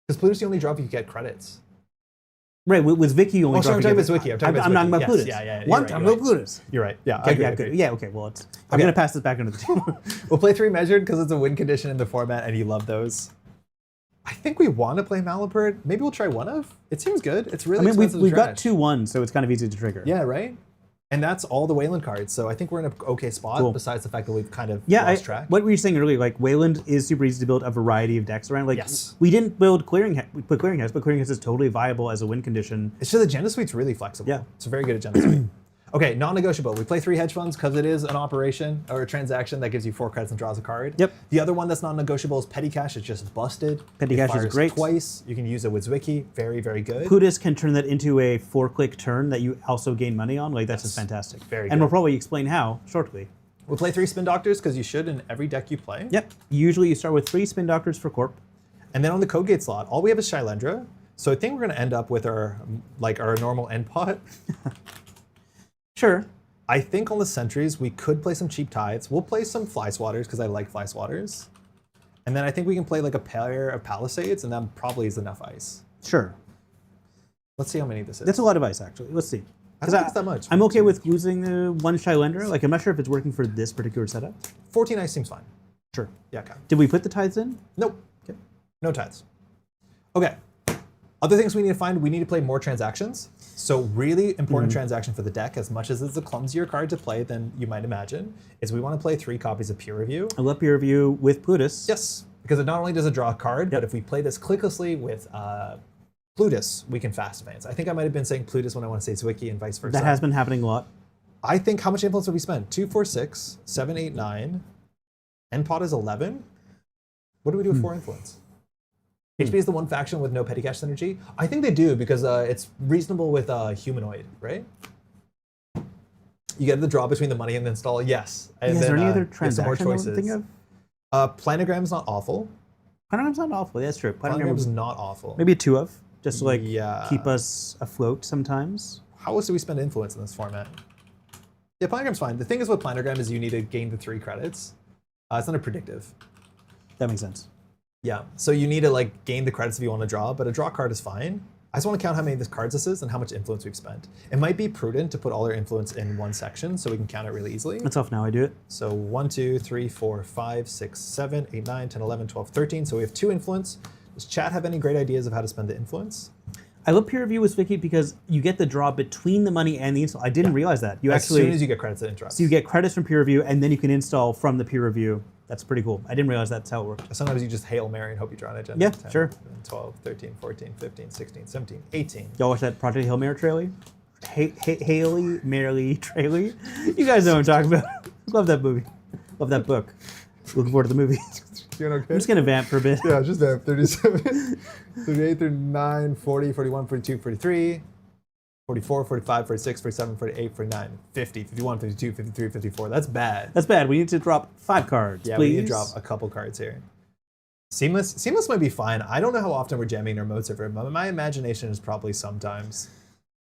Because Plutus you only draw if you get credits. Right, with Zwicky you only draw. I'm talking about Zwicky. I'm not about Plutus. Yeah, One time about Plutus. You're right. Yeah, okay, well, I'm going to pass this back into the team. We'll play 3 measured because it's a win condition in the format, and you love those. I think we want to play Malapert. Maybe we'll try 1 of. It seems good. It's really expensive we've to got trash. 2-1, so it's kind of easy to trigger. Yeah, right? And that's all the Wayland cards. So I think we're in an okay spot, besides the fact that we've kind of lost track. What were you saying earlier? Like, Wayland is super easy to build a variety of decks around. Like, yes. We didn't build Clearinghouse, but Clearinghouse is totally viable as a win condition. It's just the Agenda Suite's really flexible. Yeah. It's very good Agenda Suite. Okay, non-negotiable. We play 3 hedge funds because it is an operation or a transaction that gives you 4 credits and draws a card. Yep. The other one that's non-negotiable is Petty Cash. It's just busted. Petty Cash is great. Twice. You can use it with Zwicky. Very, very good. Plutus can turn that into a 4-click turn that you also gain money on. Like, that's just fantastic. Very And good. we'll probably explain how shortly. We'll play 3 Spin Doctors because you should in every deck you play. Yep. Usually you start with 3 Spin Doctors for Corp. And then on the Code Gate slot, all we have is Shylendra. So I think we're going to end up with our normal end pot. Sure. I think on the sentries, we could play some cheap Tithes. We'll play some Fly Swatters because I like Fly Swatters. And then I think we can play like a pair of Palisades, and that probably is enough ice. Sure. Let's see how many this is. That's a lot of ice, actually. Let's see. I don't think it's that much. I'm okay with losing the 1 Shylendra. Like, I'm not sure if it's working for this particular setup. 14 ice seems fine. Sure. Yeah, okay. Did we put the Tithes in? Nope. Okay. No Tithes. Okay. Other things we need to find, we need to play more transactions. So really important transaction for the deck, as much as it's a clumsier card to play than you might imagine, is we want to play 3 copies of Peer Review. I love Peer Review with Plutus. Yes, because it not only does it draw a card, but if we play this clicklessly with Plutus, we can fast advance. I think I might have been saying Plutus when I want to say Zwicky and vice versa. That has been happening a lot. I think, how much influence have we spent? 2, 4, 6, 7, 8, 9. End pot is 11. What do we do with 4 influence? HP is the one faction with no petty cash synergy. I think they do because it's reasonable with humanoid, right? You get the draw between the money and the install. Yes. And is then, there any other some more transaction I choices. think of? Planogram's not awful. Planogram's not awful. That's true. Planogram's not awful. Maybe a 2 of, just to like keep us afloat sometimes. How else do we spend influence in this format? Yeah, Planogram's fine. The thing is with Planogram is you need to gain the 3 credits. It's not a predictive. That makes sense. Yeah, so you need to like gain the credits if you want to draw, but a draw card is fine. I just want to count how many of these cards this is and how much influence we've spent. It might be prudent to put all our influence in one section so we can count it really easily. That's off now, I do it. So 1, 2, 3, 4, 5, 6, 7, 8, 9, 10, 11, 12, 13. So we have 2 influence. Does chat have any great ideas of how to spend the influence? I love Peer Review with Zwicky because you get the draw between the money and the install. I didn't realize that. You as soon as you get credits at interest. So you get credits from Peer Review and then you can install from the Peer Review. That's pretty cool. I didn't realize that's how it worked. Sometimes you just Hail Mary and hope you draw an agenda. Yeah, 10, sure. 12, 13, 14, 15, 16, 17, 18. Y'all watch that Project Hail Mary trailer? Haley, Merrily, Trayley. You guys know what I'm talking about. Love that movie. Love that book. Looking forward to the movie. Doing okay? I'm just going to vamp for a bit. Yeah, just vamp. 37, 38, 39, 40, 41, 42, 43, 44, 45, 46, 47, 48, 49, 50, 51, 52, 53, 54. That's bad. That's bad. We need to drop 5 cards, Yeah, please. we need to drop a couple cards here. Seamless might be fine. I don't know how often we're jamming our mode server, but my imagination is probably sometimes.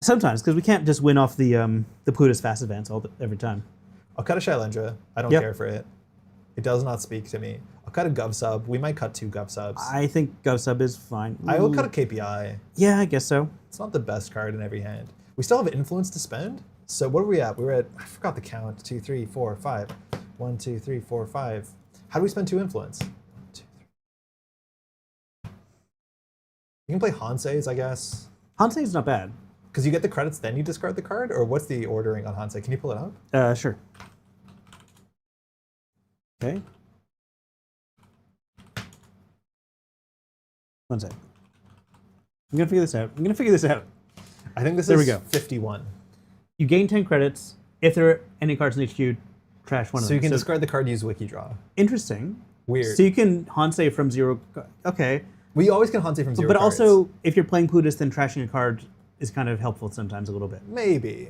Sometimes, because we can't just win off the Plutus fast advance every time. I'll cut a Shylendra. I don't care for it. It does not speak to me. I'll cut a Gov Sub. We might cut 2 Gov Subs. I think Gov Sub is fine. I will cut a KPI. Yeah, I guess so. It's not the best card in every hand. We still have influence to spend. So what are we at? We're at, I forgot the count. 2, 3, 4, 5. 1, 2, 3, 4, 5. How do we spend 2 influence? 1, 2, 3. You can play Hanseis, I guess. Hansei is not bad. Because you get the credits, then you discard the card? Or what's the ordering on Hansei? Can you pull it up? Sure. Okay. One sec. I'm going to figure this out. I think this there is we go. 51. You gain 10 credits. If there are any cards in HQ, trash one of them. So you can discard the card, use Wiki Draw. Interesting. Weird. So you can Hansei from 0. Okay. We always can Hansei from 0 But cards. also, if you're playing Plutus, then trashing a card is kind of helpful sometimes a little bit. Maybe.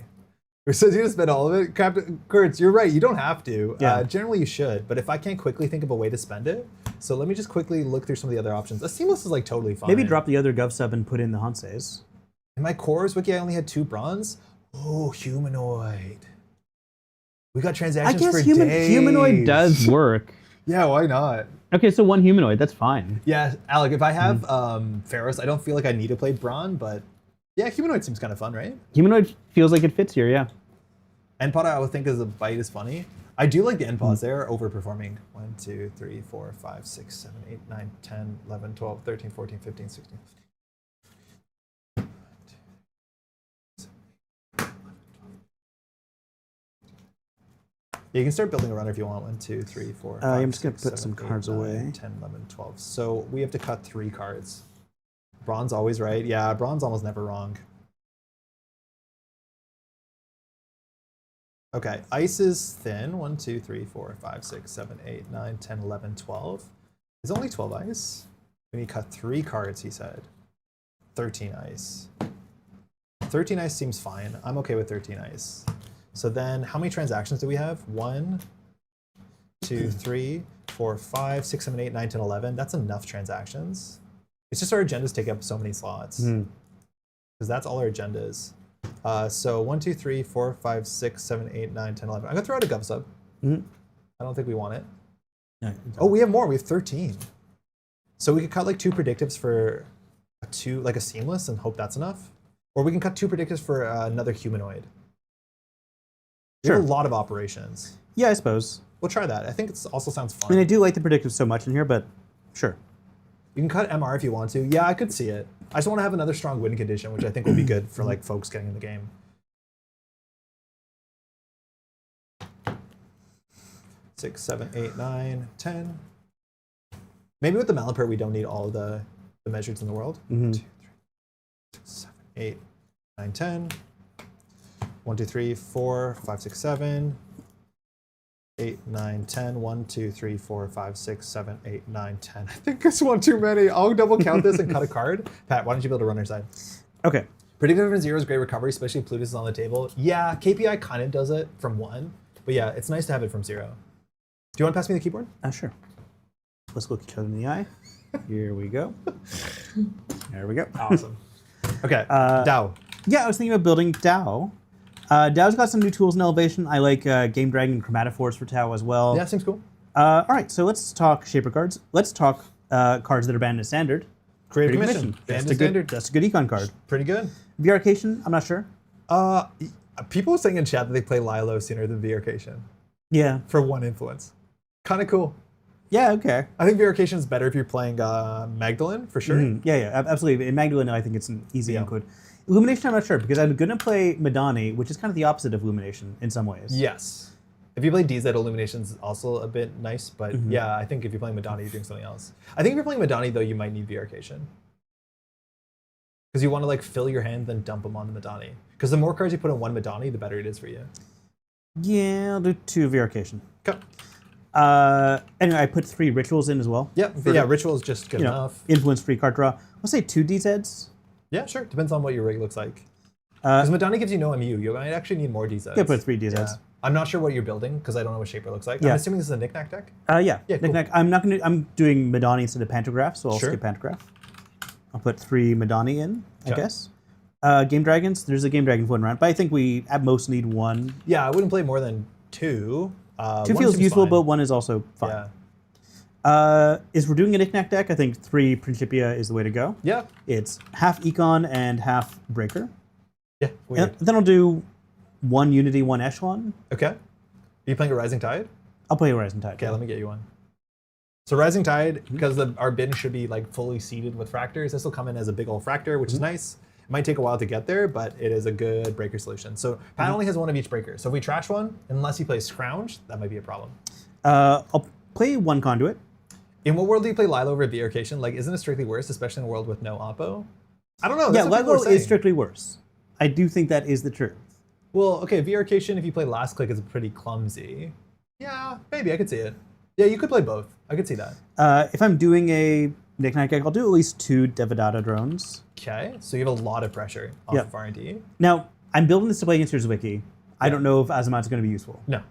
It says you to spend all of it. Captain Kurtz, you're right. You don't have to. Yeah. Generally, you should. But if I can't quickly think of a way to spend it, so let me just quickly look through some of the other options. A Seamless is like totally fine. Maybe drop the other Gov Sub and put in the Hanseis. In my cores wiki, I only had 2 bronze. Oh, humanoid. We got transactions for days. Humanoid does work. Yeah, why not? Okay, so 1 humanoid, that's fine. Yeah, Alec, if I have Pharaohs, I don't feel like I need to play Brawn, but yeah, humanoid seems kind of fun, right? Humanoid feels like it fits here, yeah. Endpot, I would think as a bite is funny. I do like the endpots. They're overperforming. 1, 2, 3, 4, 5, 6, 7, 8, 9, 10, 11, 12, 13, 14, 15, 16. Yeah, you can start building a runner if you want. 1, 2, 3, 4, 5, I'm just going to 6, put 7, some 8, cards 9, away. 10, 11, 12. So we have to cut 3 cards. Brawn's always right. Yeah, Brawn's almost never wrong. Okay, ice is thin. 1, 2, 3, 4, 5, 6, 7, 8, 9, 10, 11, 12. There's only 12 ice. We need to cut 3 cards, he said. 13 ice. 13 ice seems fine. I'm okay with 13 ice. So then how many transactions do we have? 1, 2, 3, 4, 5, 6, 7, 8, 9, 10, 11. That's enough transactions. It's just our agendas take up so many slots. Because that's all our agendas. So 1, 2, 3, 4, 5, 6, 7, 8, 9, 10, 11. I'm gonna throw out a Gov Sub. I don't think we want it. No, Oh, we have more. We have 13. So we could cut like 2 predictives for like a seamless and hope that's enough. Or we can cut 2 predictives for another humanoid. We have a lot of operations. Yeah, I suppose. We'll try that. I think it also sounds fun. I mean, I do like the predictive so much in here, but sure. You can cut MR if you want to. Yeah, I could see it. I just want to have another strong win condition, which I think will be good for like folks getting in the game. Six, 7, 8, 9, 10. Maybe with the Malapert, we don't need all the measures in the world. 2, 3, 6, 7, 8, 9, 10. 1, 2, 3, 4, 5, 6, 7. 8, 9, 10. 1, 2, 3, 4, 5, 6, 7, 8, 9, 10. I think it's one too many. I'll double count this and cut a card. Pat, why don't you build a runner side? Okay. Predictive from 0 is great recovery, especially if Plutus is on the table. Yeah, KPI kind of does it from 1. But yeah, it's nice to have it from 0. Do you want to pass me the keyboard? Sure. Let's look each other in the eye. Here we go. There we go. Awesome. Okay, Dao. Yeah, I was thinking about building Tāo. Tao's got some new tools in Elevation. I like Game Dragon and Chromatophores for Tāo as well. Yeah, seems cool. All right, so let's talk Shaper cards. Let's talk cards that are banned as standard. Creative Commission. That's Banned a as standard. good econ card. Pretty good. VRcation, I'm not sure. People were saying in chat that they play Lilo sooner than VRcation Yeah. for 1 influence. Kind of cool. Yeah, okay. I think VRcation is better if you're playing Magdalene, for sure. Yeah, absolutely. In Magdalene, I think it's an easy include. Illumination, I'm not sure, because I'm going to play Madani, which is kind of the opposite of Illumination in some ways. Yes. If you play DZ, Illumination's also a bit nice, but yeah, I think if you're playing Madani, you're doing something else. I think if you're playing Madani, though, you might need VRcation. Because you want to like fill your hand, then dump them on the Madani. Because the more cards you put in one Madani, the better it is for you. Yeah, I'll do 2 Verification. Okay. Anyway, I put 3 Rituals in as well. Yep. Yeah, Ritual is just good enough. Influence-free card draw. I'll say 2 DZs. Yeah, sure. Depends on what your rig looks like. Because Madani gives you no MU. You might actually need more DZs. Yeah, put 3 DZs. Yeah. I'm not sure what you're building because I don't know what Shaper looks like. Yeah. I'm assuming this is a Knick-Knack deck? Yeah. Yeah, cool. Knick-Knack. I'm doing Madani instead of Pantograph, so I'll Sure. skip Pantograph. I'll put 3 Madani in, I Okay. guess. Game Dragons. There's a Game Dragon floating around, but I think we at most need 1. Yeah, I wouldn't play more than 2. 2 one feels seems useful, fine. but 1 is also fine. Yeah. Is we're doing a Knick-Knack deck, I think 3 Principia is the way to go. Yeah. It's half Econ and half Breaker. Yeah. Weird. And then I'll do 1 Unity, 1 Echelon. Okay. Are you playing a Rising Tide? I'll play Horizon Tide. Okay, let me get you one. So Rising Tide, because our bin should be like fully seeded with fractors, this will come in as a big old fractor, which is nice. It might take a while to get there, but it is a good breaker solution. So Pat only has 1 of each breaker. So if we trash one, unless he plays Scrounge, that might be a problem. I'll play 1 Conduit. In what world do you play Lilo over Virification? Like, isn't it strictly worse, especially in a world with no Oppo? I don't know. Yeah, That's what people Lego are saying. is strictly worse. I do think that is the truth. Well, okay, Virification, if you play Last Click, is pretty clumsy. Yeah, maybe, I could see it. Yeah, you could play both. I could see that. If I'm doing a Knick-Knack deck, I'll do at least 2 Devadatta drones. Okay, so you have a lot of pressure off of R&D. Now, I'm building this to play against your Zwicky. I don't know if Azamat's going to be useful. No.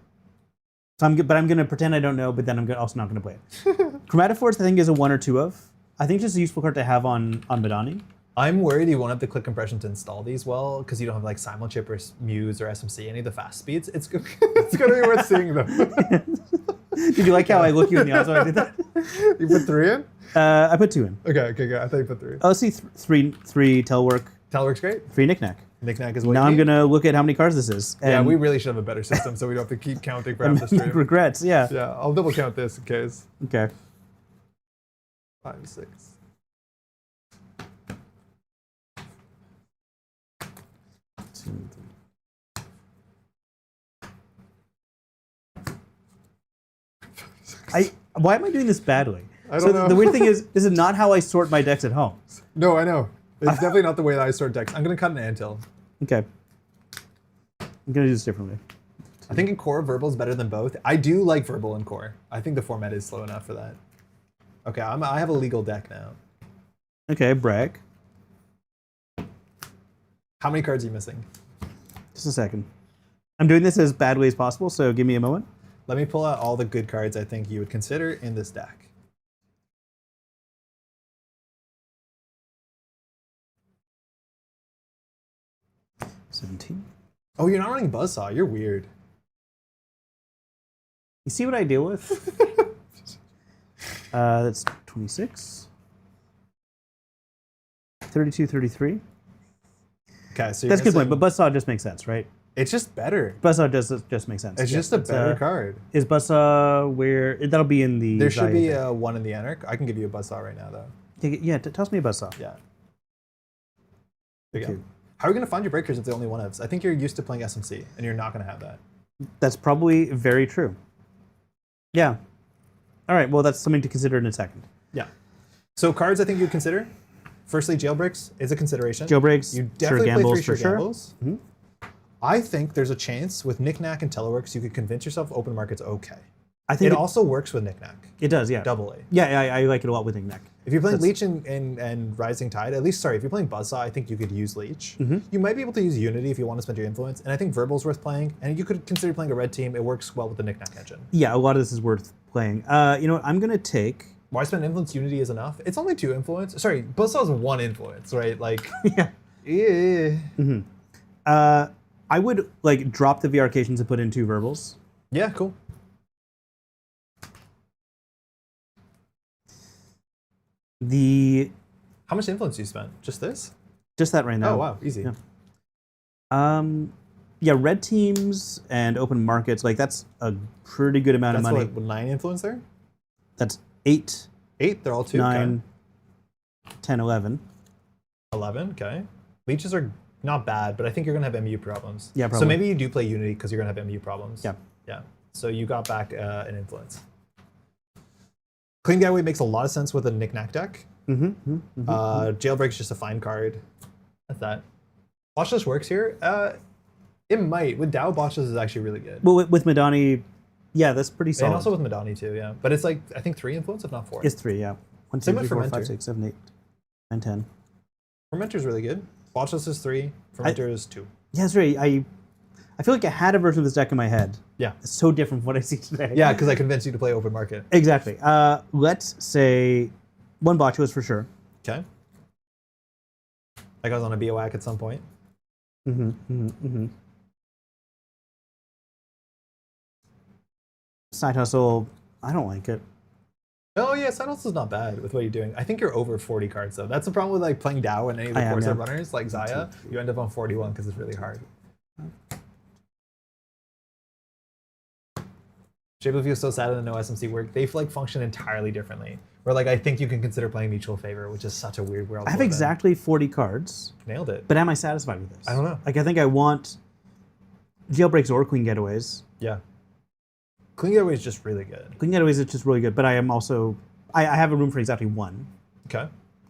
So I'm going to pretend I don't know, but then I'm also not going to play it. Chromatophores, I think, is a 1 or 2 of. I think it's just a useful card to have on Madani. I'm worried you won't have the click compression to install these well because you don't have like Simulchip or Muse or SMC, any of the fast speeds. It's gonna be worth seeing though. Did you like how I look you in the eyes when I did that? You put 3 in? I put 2 in. Okay. I thought you put 3. Let's see, three Telwork, Teleworks great. 3 Knick-Knack. Knick-Knack is Now I'm going to look at how many cards this is. Yeah, and we really should have a better system so we don't have to keep counting for half the stream. regrets, yeah. Yeah, I'll double count this in case. Okay. 5, 6. Why am I doing this badly? I don't know. The weird thing is, this is not how I sort my decks at home. No, I know. It's definitely not the way that I sort decks. I'm gonna cut an Antil. Okay. I'm going to do this differently. I think in core, verbal is better than both. I do like verbal in core. I think the format is slow enough for that. Okay, I have a legal deck now. Okay, brag. How many cards are you missing? Just a second. I'm doing this as badly as possible, so give me a moment. Let me pull out all the good cards I think you would consider in this deck. $17. Oh, you're not running Buzzsaw. You're weird. You see what I deal with? That's 26. 32, 33. Okay, so you're That's a good missing- point, but Buzzsaw just makes sense, right? it's just better. Buzzsaw just makes sense. It's Yeah, just a better card. Is Buzzsaw where... That'll be in the... There should Zahya be thing. a 1 in the Anarch. I can give you a Buzzsaw right now, though. Yeah, toss me a Buzzsaw. Yeah. There you Okay. go. How are you going to find your breakers if they're only 1-ofs? I think you're used to playing SMC, and you're not going to have that. That's probably very true. Yeah. All right, well, that's something to consider in a second. Yeah. So cards I think you'd consider. Firstly, Jailbreaks is a consideration. Jailbreaks, You sure definitely play gambles 3 for sure sure. gambles. I think there's a chance with Knick-Knack and Teleworks you could convince yourself open market's okay. I think It also works with Knick-Knack. it does, yeah. Double A. Yeah, I like it a lot with Knick-Knack. If you're playing Leech and Rising Tide, at least, sorry, if you're playing Buzzsaw, I think you could use Leech. You might be able to use Unity if you want to spend your influence, and I think Verbal's worth playing, and you could consider playing a red team. It works well with the Knick-Knack engine. Yeah, a lot of this is worth playing. You know what? I'm going to take... Why spend influence? Unity is enough. It's only 2 influence. Sorry, Buzzsaw is 1 influence, right? Like, Yeah. yeah. I would like drop the Virifications and put in 2 Verbals. Yeah, cool. How much influence do you spend? Just this? Just that right now. Oh, wow, easy. Yeah. Yeah, red teams and open markets, like that's a pretty good amount That's of money. what, 9 influence there? That's 8, 8, they're all 2. 9, 10, 11. 11, okay. Leeches are not bad, but I think you're going to have MU problems. Yeah, So probably. maybe you do play Unity because you're going to have MU problems. Yeah. Yeah. So you got back an influence. Clean Gateway makes a lot of sense with a Knick-Knack deck. Jailbreak's just a fine card. That's that. Botchless works here. It might. With Tāo, Botchless is actually really good. Well, with Madani, yeah, that's pretty solid. And also with Madani too, yeah. But it's like, I think 3 influence, if not 4. It's 3, yeah. 1, 2, Same with 3, 4, 5, Fermenter. 6, 7, 8, 9, 10. Fermenter's really good. Botchless is 3. Fermenter is 2. Yeah, that's right. I feel like I had a version of this deck in my head. Yeah. It's so different from what I see today. Yeah, because I convinced you to play open market. Exactly. Let's say 1 Botchless for sure. Okay. That goes on a BOAC at some point. Side Hustle, I don't like it. Oh yeah, Sentinels is not bad with what you're doing. I think you're over 40 cards though. That's the problem with like playing Tāo and any of the 4-set runners like Zahya. You end up on 41 because it's really hard. Shape of You is so sad in the no SMC work. They like function entirely differently. Where like I think you can consider playing Mutual Favor, which is such a weird world. I have exactly 40 cards. Nailed it. But am I satisfied with this? I don't know. Like I think I want jailbreaks or queen getaways. Yeah. Clean Getaway is just really good. Queen getaways is just really good, but I am also I have a room for exactly 1 Okay.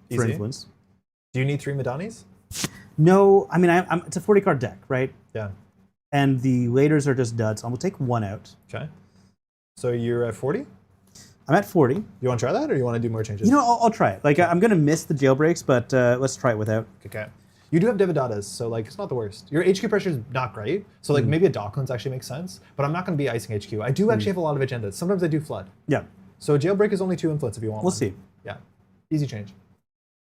for Easy. influence. Do you need 3 Madanis? No, I mean it's a 40 card deck, right? Yeah. And the laters are just duds. So I'm gonna take 1 out. Okay. So you're at 40? I'm at 40. You want to try that, or you want to do more changes? You know, I'll try it. Like I'm gonna miss the jailbreaks, but let's try it without. Okay. You do have Devadatas, so like it's not the worst. Your HQ pressure is not great, so like maybe a Docklands actually makes sense. But I'm not going to be icing HQ. I do actually have a lot of agendas. Sometimes I do flood. Yeah. So Jailbreak is only 2 influence if you want. We'll one. see. Yeah. Easy change.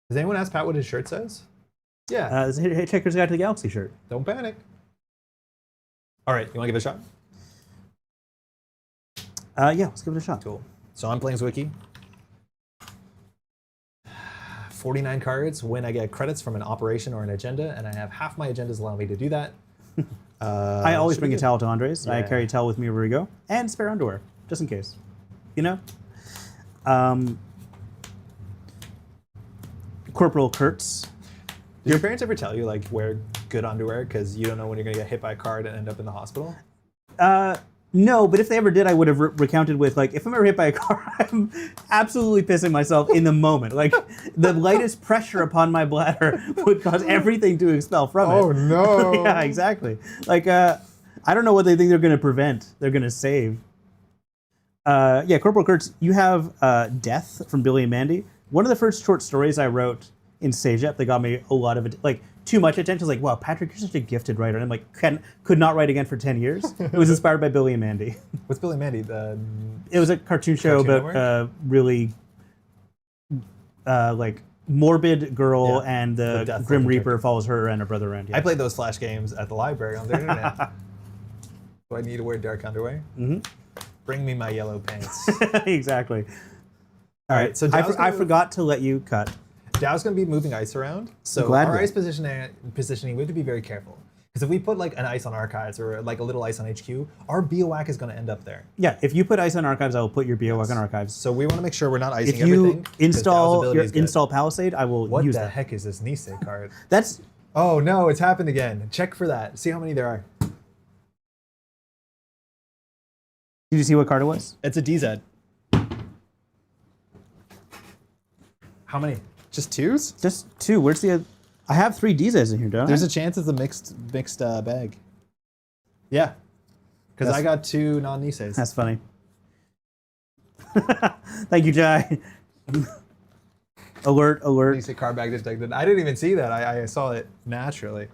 Does anyone ask Pat what his shirt says? Yeah. It's a Hitchhiker's Guide to the Galaxy shirt. Don't panic. All right. You want to give it a shot? Yeah, let's give it a shot. Cool. So I'm playing Zwicky. 49 cards when I get credits from an operation or an agenda, and I have half my agendas allow me to do that. I always bring a towel to Andres. I Yeah. carry a towel with me wherever we go, and spare underwear, just in case. You know? Corporal Kurtz. Do your parents ever tell you like wear good underwear because you don't know when you're gonna get hit by a card and end up in the hospital? No, but if they ever did, I would have recounted with like, if I'm ever hit by a car, I'm absolutely pissing myself in the moment. Like the lightest pressure upon my bladder would cause everything to expel from it. Oh no! Yeah, exactly. Like I don't know what they think they're going to prevent. They're going to save. Yeah, Corporal Kurtz, you have Death from Billy and Mandy. One of the first short stories I wrote in Sagep that got me a lot of like too much attention. Like, wow, Patrick, you're such a gifted writer. And I'm like, could not write again for 10 years. It was inspired by Billy and Mandy. What's Billy and Mandy? It was a cartoon show Cartoon about really like morbid girl and the death Grim of the Reaper character. follows her and her brother around. Yeah. I played those Flash games at the library on the internet. Do I need to wear dark underwear? Mm-hmm. Bring me my yellow pants. Exactly. All right, so I forgot to let you cut. Dow's going to be moving ice around, so Glad our we- ice positioning, we have to be very careful. Because if we put like an ice on archives or like a little ice on HQ, our BOAC is going to end up there. Yeah, if you put ice on archives, I will put your BOAC on archives. So we want to make sure we're not icing If you everything. 'cause Dow's install ability your is good. install Palisade, I will What use the that. heck is this Nisei card? That's Oh no, it's happened again. Check for that. See how many there are. Did you see what card it was? It's a DZ. How many? Just 2s? Just 2. Where's the other? I have 3 Dizes in here, don't There's I? a chance it's a mixed bag. Yeah. Because That's- I got 2 non-Niseis. That's funny. Thank you, Jai. Alert. Nisei card bag detected. I didn't even see that. I saw it naturally.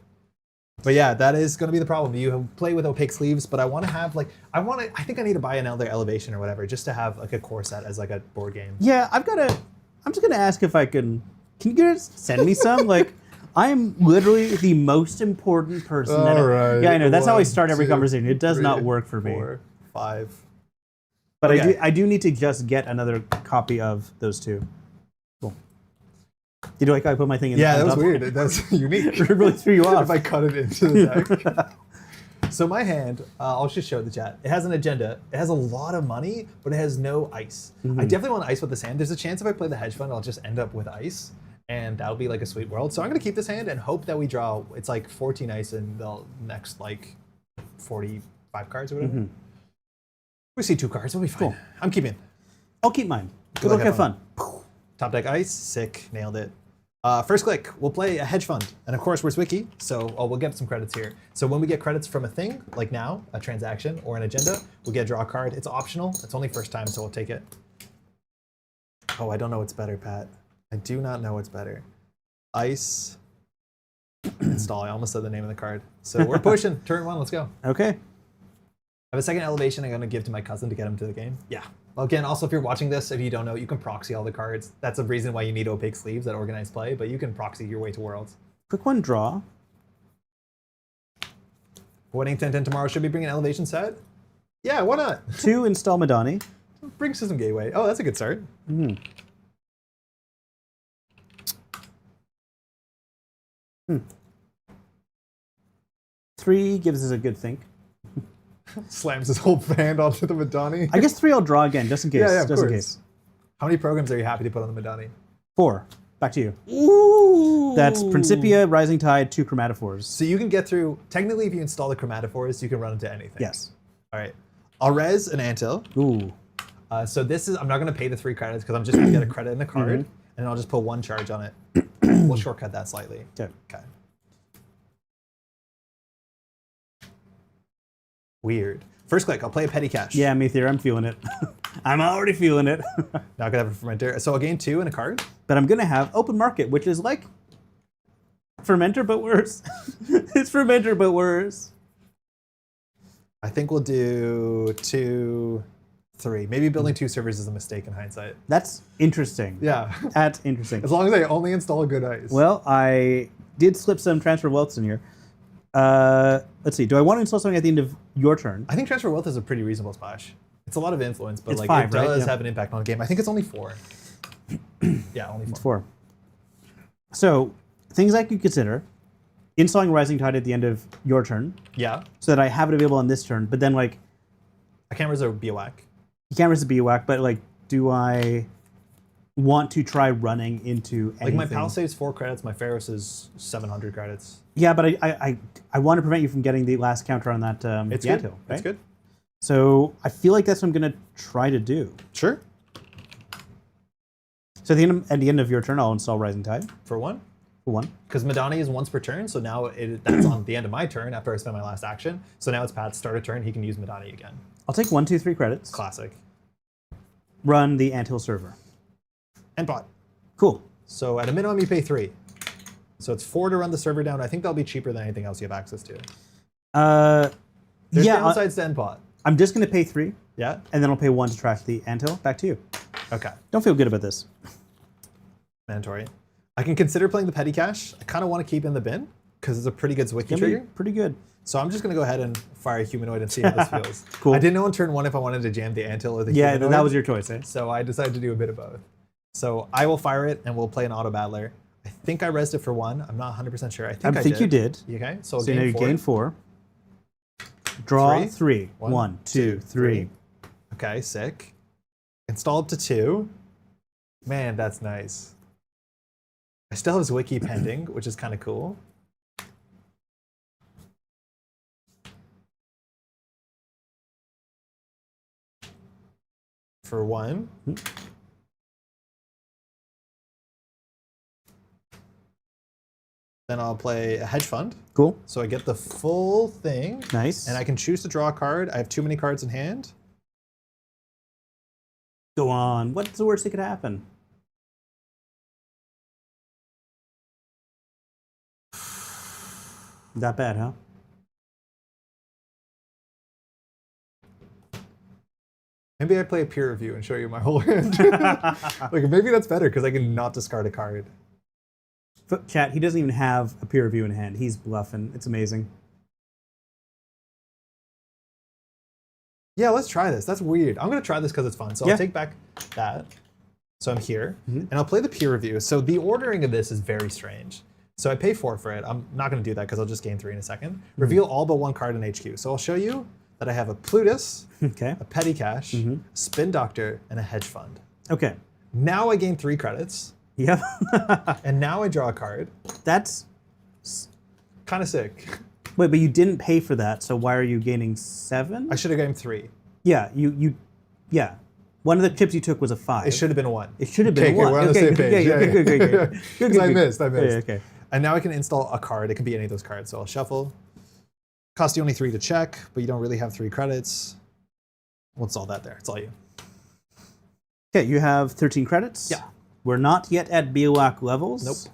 But yeah, that is going to be the problem. You play with opaque sleeves, but I want to have like, I think I need to buy another elevation or whatever just to have like a core set as like a board game. Yeah, I'm just gonna ask if I can you guys send me some? Like, I am literally the most important person. All right. Yeah, I know. That's how I 1, start every 2, conversation. It does not 3, work for me. 4, 5. But Okay. I do need to just get another copy of those 2. Cool. Did you like how I put my thing in? Yeah, on that was top? weird. That's unique. It really threw you off. If I cut it into the deck. So my hand, I'll just show the chat. It has an agenda. It has a lot of money, but it has no ice. I definitely want ice with this hand. There's a chance if I play the hedge fund, I'll just end up with ice, and that'll be like a sweet world. So I'm gonna keep this hand and hope that we draw. It's like 14 ice in the next like 45 cards or whatever. We see 2 cards. We'll be fine. Cool. I'm keeping. I'll keep mine. Good luck, luck, have have fun. Top deck ice. Sick. Nailed it. First click, we'll play a hedge fund. And of course, we're Zwicky, so we'll get some credits here. So when we get credits from a thing, like now, a transaction or an agenda, we'll get a draw card. It's optional. It's only first time, so we'll take it. Oh, I don't know what's better, Pat. I do not know what's better. Ice. Install. I almost said the name of the card. So we're pushing. Turn 1, let's go. Okay. I have a second elevation I'm going to give to my cousin to get him to the game. Yeah. Well, again, also, if you're watching this, if you don't know, you can proxy all the cards. That's a reason why you need opaque sleeves at organized play, but you can proxy your way to Worlds. Quick one, draw. Wedding 10-10 tomorrow. Should we bring an elevation set? Yeah, why not? 2, install Madani. Bring System Gateway. Oh, that's a good start. Mm. 3 gives us a good think. Slams his whole hand onto the Madani. I guess 3 I'll draw again, just in case. Yeah, of just in course. case. How many programs are you happy to put on the Madani? 4. Back to you. Ooh! That's Principia, Rising Tide, 2 Chromatophores. So you can get through, technically if you install the Chromatophores, you can run into anything. Yes. All right. I'll res an Antil. Ooh. So this is, I'm not going to pay the 3 credits because I'm just going to get a credit in a card, and I'll just put 1 charge on it. We'll shortcut that slightly. Okay. Okay. Weird. First click, I'll play a petty cash. Yeah, Meteor, I'm feeling it. I'm already feeling it. Not gonna have a fermenter. So I'll gain 2 in a card. But I'm gonna have Open Market, which is like Fermenter, but worse. It's Fermenter, but worse. I think we'll do 2, 3. Maybe building 2 servers is a mistake in hindsight. That's interesting. Yeah. That's interesting. As long as I only install a good ice. Well, I did slip some Transfer Wealths in here. Let's see. Do I want to install something at the end of your turn? I think Transfer Wealth is a pretty reasonable splash. It's a lot of influence, but It's like 5, it right? does Yeah. have an impact on the game. I think it's only 4. Yeah, only 4. It's 4. So, things I could consider. Installing Rising Tide at the end of your turn, Yeah. so that I have it available on this turn, but then like, I can't reserve Biowak. you can't resist BWAC, but like, do I want to try running into anything? Like my Palisade's 4 credits, my Pharos is 700 credits. Yeah, but I want to prevent you from getting the last counter on that It's the good. anthill, right? It's good. So I feel like that's what I'm going to try to do. Sure. So at the end of your turn, I'll install Rising Tide For 1. for 1. Because Madani is once per turn, so now that's on the end of my turn after I spend my last action. So now it's Pat's start a turn, he can use Madani again. I'll take 1, 2, 3 credits. Classic. Run the anthill server. And bot. Cool. So at a minimum, you pay 3. So it's 4 to run the server down. I think that'll be cheaper than anything else you have access to. There's Yeah, downsides to Endpot. I'm just going to pay 3, Yeah? and then I'll pay 1 to track the anthill. Back to you. Okay. Don't feel good about this. Mandatory. I can consider playing the petty cash. I kind of want to keep in the bin because it's a pretty good Zwicky Gonna be trigger. pretty good. So I'm just going to go ahead and fire a humanoid and see how this feels. Cool. I didn't know on turn 1 if I wanted to jam the Antil or the Yeah, humanoid. that was your choice, eh? So I decided to do a bit of both. So I will fire it and we'll play an auto battler. I think I rezzed it for 1. I'm not 100% sure. I think you did. Okay, so I'll So now gain you 4. gain 4. Draw 3. 1, 1, 2, 3. Okay, sick. Install up to 2. Man, that's nice. I still have Zwicky pending, which is kind of cool. For 1. Then I'll play a hedge fund. Cool. So I get the full thing. Nice. And I can choose to draw a card. I have too many cards in hand. Go on. What's the worst that could happen? That bad, huh? Maybe I play a peer review and show you my whole hand. Like maybe that's better because I can not discard a card. Chat, he doesn't even have a peer review in hand. He's bluffing. It's amazing. Yeah, let's try this. That's weird. I'm gonna try this because it's fun. So Yeah. I'll take back that. So I'm here, and I'll play the peer review. So the ordering of this is very strange. So I pay 4 for it. I'm not gonna do that because I'll just gain 3 in a second. Reveal all but 1 card in HQ. So I'll show you that I have a Plutus, Okay. a Petty Cash, a Spin Doctor, and a Hedge Fund. Okay. Now I gain 3 credits, Yep. and now I draw a card. That's... Kind of sick. Wait, but you didn't pay for that, so why are you gaining 7? I should have gained 3. Yeah, yeah. One of the chips you took was a 5. It should have been a 1. It should have been Okay, a 1. we're on the same page. Yeah, good. Good. Because I missed. Yeah, okay. And now I can install a card. It can be any of those cards. So I'll shuffle. Cost you only 3 to check, but you don't really have 3 credits. We'll install that there. It's all you. Okay, you have 13 credits. Yeah. We're not yet at BOAC levels.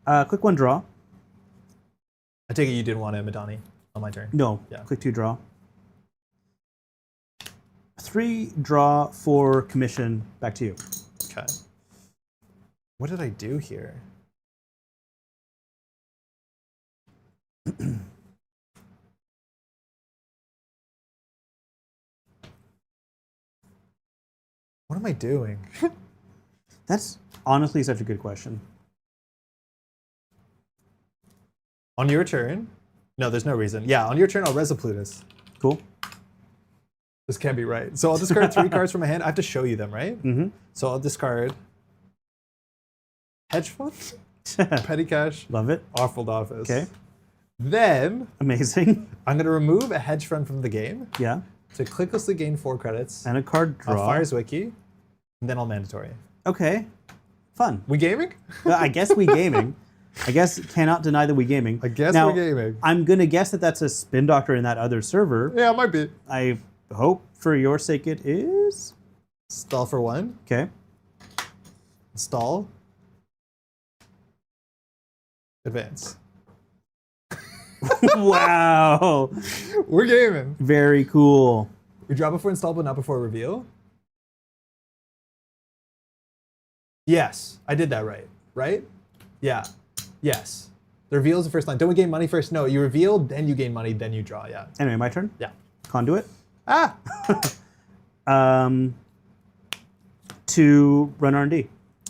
Nope. Click 1 draw. I take it you didn't want a Madani on my turn. No. Yeah. Click 2 draw. 3 draw, 4 commission. Back to you. Okay. What did I do here? What am I doing? That's honestly such a good question. On your turn? No, there's no reason. Yeah, on your turn, I'll res a Plutus. Cool. This can't be right. So I'll discard 3 cards from my hand. I have to show you them, right? Mm-hmm. So I'll discard Hedge Fund, Petty Cash, Love it. Offworld Office. Okay. Then Amazing. I'm going to remove a Hedge Fund from the game Yeah. to clicklessly gain 4 credits. And a card I'll draw. fire Zwicky, and then I'll mandatory. Okay. Fun. We gaming? I guess we gaming. I guess cannot deny that we gaming. I guess now, we're gaming. I'm gonna guess that that's a spin doctor in that other server. Yeah, it might be. I hope for your sake it is. Stall for 1. Okay. Stall. Advance. Wow. We're gaming. Very cool. We draw before install, but not before reveal. Yes, I did that right. Right? Yeah. Yes. The reveal is the first line. Don't we gain money first? No, you reveal, then you gain money, then you draw. Yeah. Anyway, my turn. Yeah. Conduit. Ah! To run R&D. Do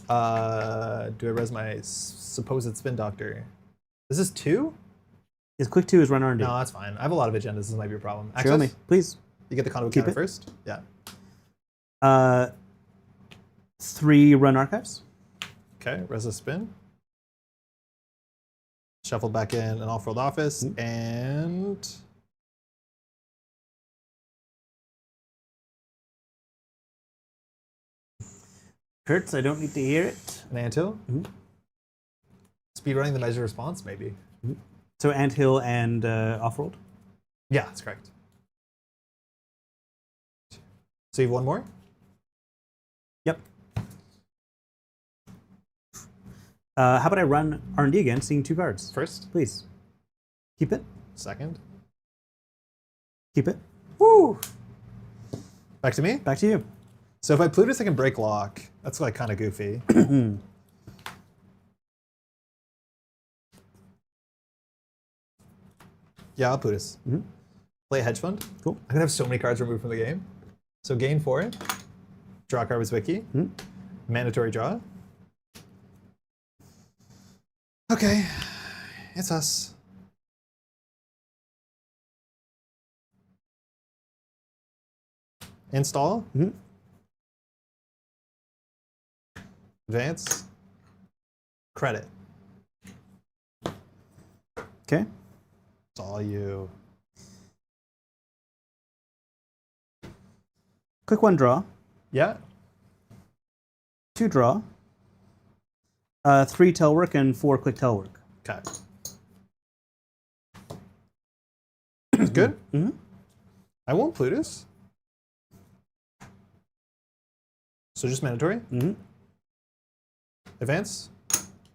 I res my supposed spin doctor? Is this 2? Is click 2 is run R&D. No, that's fine. I have a lot of agendas. This might be a problem. Show me, please. You get the conduit Keep counter it. first? Yeah. 3 run archives. Okay, res a spin. Shuffle back in an off-world office, and Hurts, I don't need to hear it. an anthill. Speed running the measure response, maybe. So Anthill and Offworld. Yeah, that's correct. So you have 1 more? Yep. How about I run R&D again, seeing 2 cards? First, Please. Keep it. second. Keep it. Woo! Back to me. Back to you. So if I Plutus, I can break lock. That's like kind of goofy. Yeah, I'll Plutus. Play a hedge fund. Cool. I'm gonna have so many cards removed from the game. So gain 4. Draw a card with Zwicky. Mandatory draw. Okay, it's us. Install. Advance. Credit. Okay. It's all you. Click 1 draw. Yeah. 2 draw. 3 telework and 4 click telework. Okay. That's good. I won't Plutus. So just mandatory. Advance.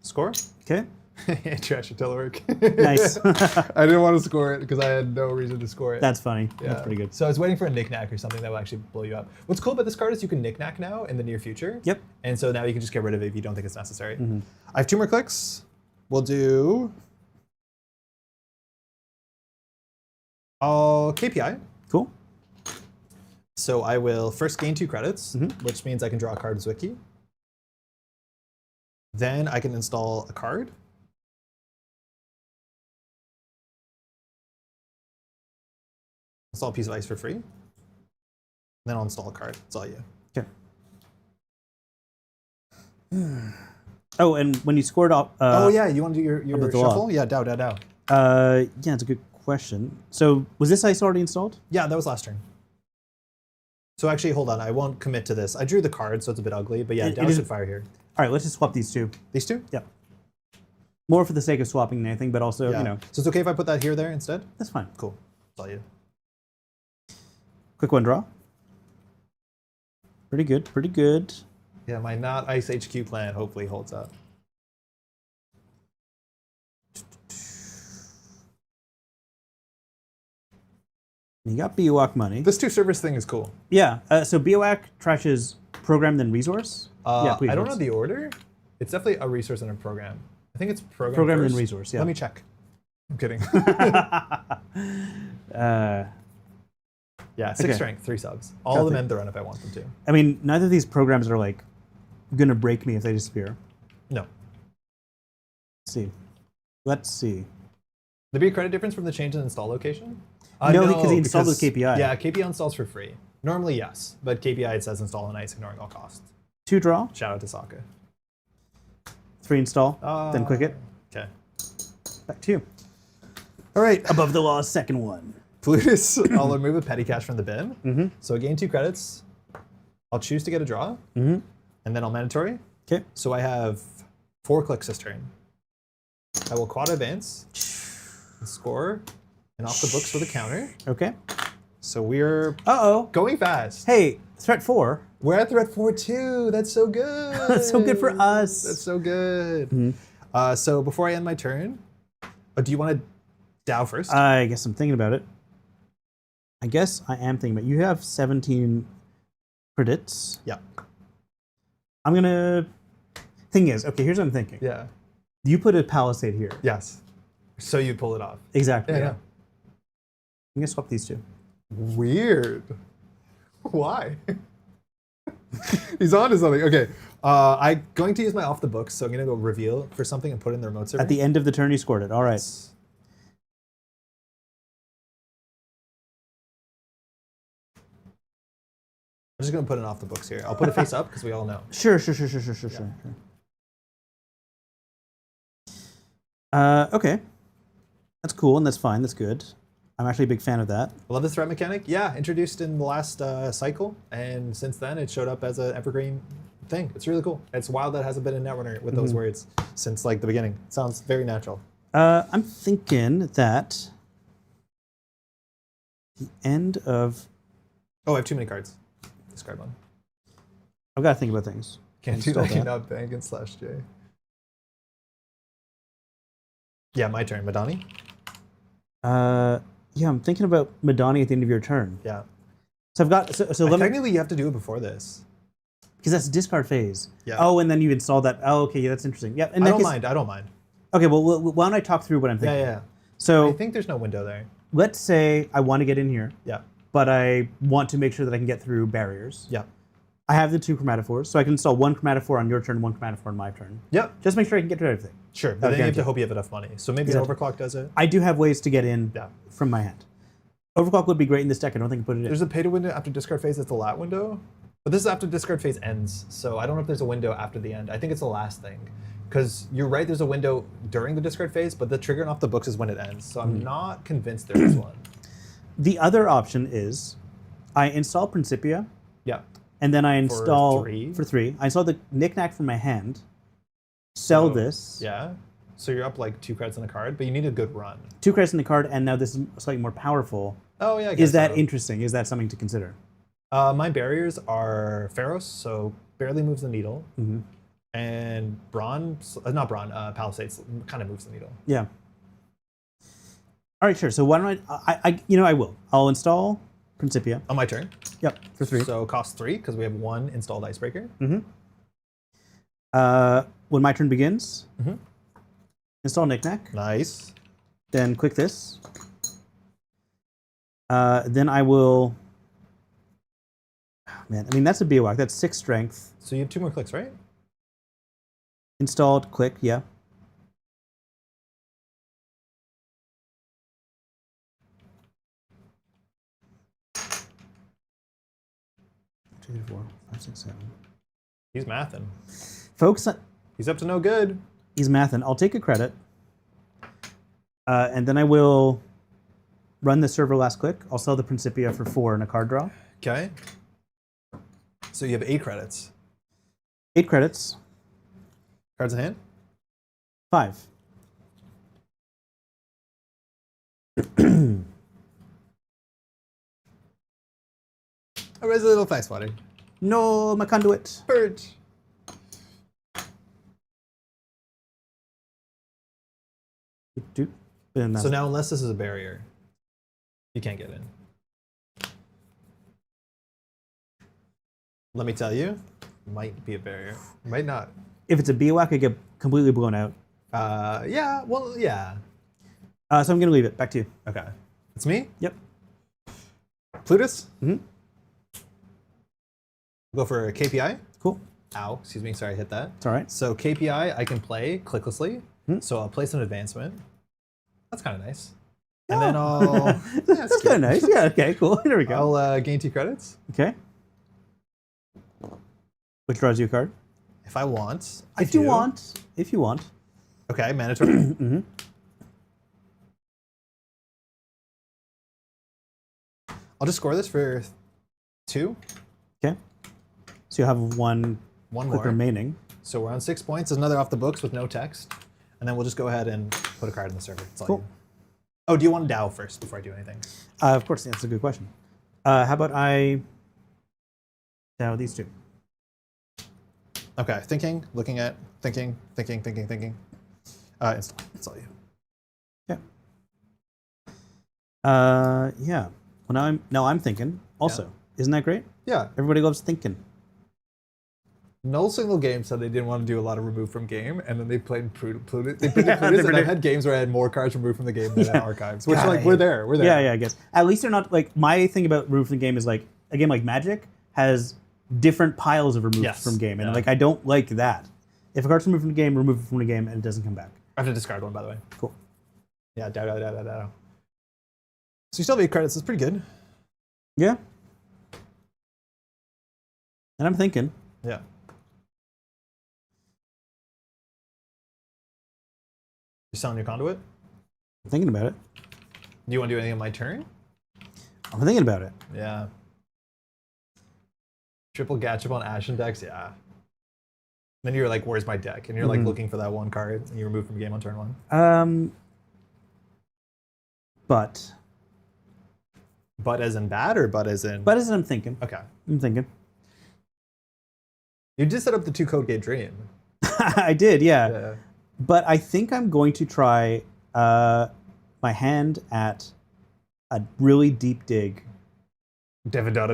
Score. Okay. Trash your telework. Nice. I didn't want to score it because I had no reason to score it. That's funny. Yeah. That's pretty good. So I was waiting for a knick-knack or something that will actually blow you up. What's cool about this card is you can knick-knack now in the near future. Yep. And so now you can just get rid of it if you don't think it's necessary. I have 2 more clicks. We'll do... I'll KPI. Cool. So I will first gain 2 credits, which means I can draw a card with Zwicky. Then I can install a card. Install a piece of ice for free. Then I'll install a card. That's all you. Okay. Oh, and when you scored up. Oh yeah, you want to do your about the shuffle? law? Yeah, Dow. Yeah, it's a good question. So was this ice already installed? Yeah, that was last turn. So actually, hold on. I won't commit to this. I drew the card, so it's a bit ugly. But yeah, It Dow is- should fire here. All right, let's just swap these two. These two? Yep. More for the sake of swapping than anything, but also, Yeah. you know, So it's okay if I put that here there instead? that's fine. Cool. That's all you. Quick one draw. Pretty good, pretty good. Yeah, my not Ice HQ plan hopefully holds up. You got BOAC money. This two servers thing is cool. Yeah, so BOAC trashes program then resource. Yeah, please. I don't know the order. It's definitely a resource and a program. I think it's program Program first. then resource, yeah. Let me check. I'm kidding. Yeah, 6 Okay. strength, 3 subs. All Got of them it. end the run if I want them to. I mean, neither of these programs are like gonna break me if they disappear. No. Let's see. Let's see. There be a credit difference from the change in install location? No, because he installed with KPI. Yeah, KPI installs for free. Normally, yes, but KPI it says install on ice, ignoring all costs. 2 draw, Shout out to Sokka. 3 install, then quick it. Okay. Back to you. All right. Above the law, second one. Plutus, I'll remove a petty cash from the bin. So I gain 2 credits. I'll choose to get a draw, and then I'll mandatory. Okay. So I have 4 clicks this turn. I will quad advance, and score, and off the books for the counter. Okay. So we're Uh-oh. going fast. Hey, threat 4. We're at threat 4 too. That's so good. That's so good for us. That's so good. So before I end my turn, do you want to Dow first? I guess I'm thinking about it. I guess I am thinking about it. You have 17 credits. Yeah. I'm gonna... Thing is, okay, here's what I'm thinking. Yeah. You put a palisade here. Yes. So you pull it off. Exactly. Yeah. I'm gonna swap these two. Weird. Why? He's on to something. Okay. I'm going to use my off the books, so I'm going to go reveal for something and put it in the remote server. At the end of the turn, you scored it. All right. I'm just going to put it off the books here. I'll put it face up because we all know. Sure. Okay. That's cool and that's fine. That's good. I'm actually a big fan of that. I love this threat mechanic. Yeah, introduced in the last cycle, and since then it showed up as an evergreen thing. It's really cool. It's wild that it hasn't been in Netrunner with those words since like the beginning. It sounds very natural. I'm thinking that the end of... Oh, I have too many cards. Discard one. I've got to think about things. Can't do Install that. that. Not bank and /J. Yeah, my turn. Madani? Yeah, I'm thinking about Madani at the end of your turn. Yeah. So I've got... So let me... Technically, you have to do it before this. Because that's discard phase. Yeah. Oh, and then you install that. Oh, okay, yeah, that's interesting. Yeah, I don't mind. I don't mind. Okay, well, why don't I talk through what I'm thinking? Yeah. So I think there's no window there. let's say I want to get in here, Yeah. but I want to make sure that I can get through barriers. Yeah. I have the 2 chromatophores, so I can install 1 chromatophore on your turn, 1 chromatophore on my turn. Yep. Just make sure I can get through everything. Sure. But then you have guaranteed. to hope you have enough money. So maybe Exactly. an overclock does it. I do have ways to get in Yeah. from my hand. Overclock would be great in this deck. I don't think I put it in. There's a pay to window after discard phase. That's the lat window. But this is after discard phase ends. So I don't know if there's a window after the end. I think it's the last thing. Because you're right, there's a window during the discard phase, but the triggering off the books is when it ends. So I'm not convinced there is one. The other option is I install Principia, Yeah. and then I install... 3? For 3. I install the knickknack from my hand, sell So, this, Yeah. So you're up like 2 credits on the card, but you need a good run. 2 credits in the card, and now this is slightly more powerful. Oh, yeah. I guess Is that so. interesting? Is that something to consider? My barriers are Pharos, so barely moves the needle. Mm-hmm. And Palisades kind of moves the needle. Yeah. All right, sure. So why don't I will. I'll install Principia. On my turn. Yep, for 3. So cost 3, because we have 1 installed Icebreaker. When my turn begins, Mhm. install knickknack. Nice. Then click this. Then I will... Oh, man, I mean, that's a BOAC. That's 6 strength. So you have 2 more clicks, right? Installed, click, yeah. Two, 4, 5, 6, 7. He's mathing. Folks, He's up to no good. he's mathing. I'll take a credit. And then I will run the server last click. I'll sell the Principia for 4 in a card draw. Okay. So you have 8 credits. 8 credits. Cards in hand? 5. A residential flex body. No, my conduit. Purge. So now, unless this is a barrier, you can't get in. Let me tell you, might be a barrier. Might not. If it's a BWAC, I get completely blown out. Yeah, well, yeah. So I'm going to leave it. Back to you. Okay. It's me? Yep. Plutus? Mm-hmm. Go for a KPI. Cool. Ow, excuse me, sorry, I hit that. It's all right. So KPI, I can play clicklessly. So I'll place an advancement. That's kind of nice. And then I'll... That's kind of nice. Yeah, okay, cool. There we go. I'll gain 2 credits. Okay. Which draws you a card? If I want. If you want. If you want. Okay, mandatory. Mm-hmm. I'll just score this for 2. Okay. So you have one One click more. remaining. So we're on 6 points. There's another off the books with no text. And then we'll just go ahead and put a card in the server. That's all Cool. you. Oh, do you want Dao first before I do anything? Of course, that's a good question. How about I Dao these 2? Okay, thinking, looking at, thinking. Install. That's all you. Yeah. Yeah. Well, now I'm thinking. Also, isn't that great? Yeah. Everybody loves thinking. No single game said they didn't want to do a lot of remove from game, and then they played Plutus. They played Yeah, Plutus, and they're I've had games where I had more cards removed from the game than archives. Which, God, like, we're there. We're there. Yeah, yeah, I guess. At least they're not like my thing about remove from the game is like a game like Magic has different piles of removed from game, and like I don't like that. If a card's removed from the game, remove it from the game, and it doesn't come back. I have to discard one, by the way. Cool. Yeah, Dao. So you still have 8 credits. That's pretty good. Yeah. And I'm thinking. Yeah. You selling your conduit? I'm thinking about it. Do you want to do anything on my turn? I'm thinking about it. Yeah. Triple Gatchip on Ashen decks, yeah. Then you're like, where's my deck? And you're like looking for that one card, and you remove from game on turn 1. But as in bad, or but as in? But as in I'm thinking. Okay. I'm thinking. You did set up the 2 code gate dream. I did, yeah. Yeah. But I think I'm going to try my hand at a really deep dig. Devidata.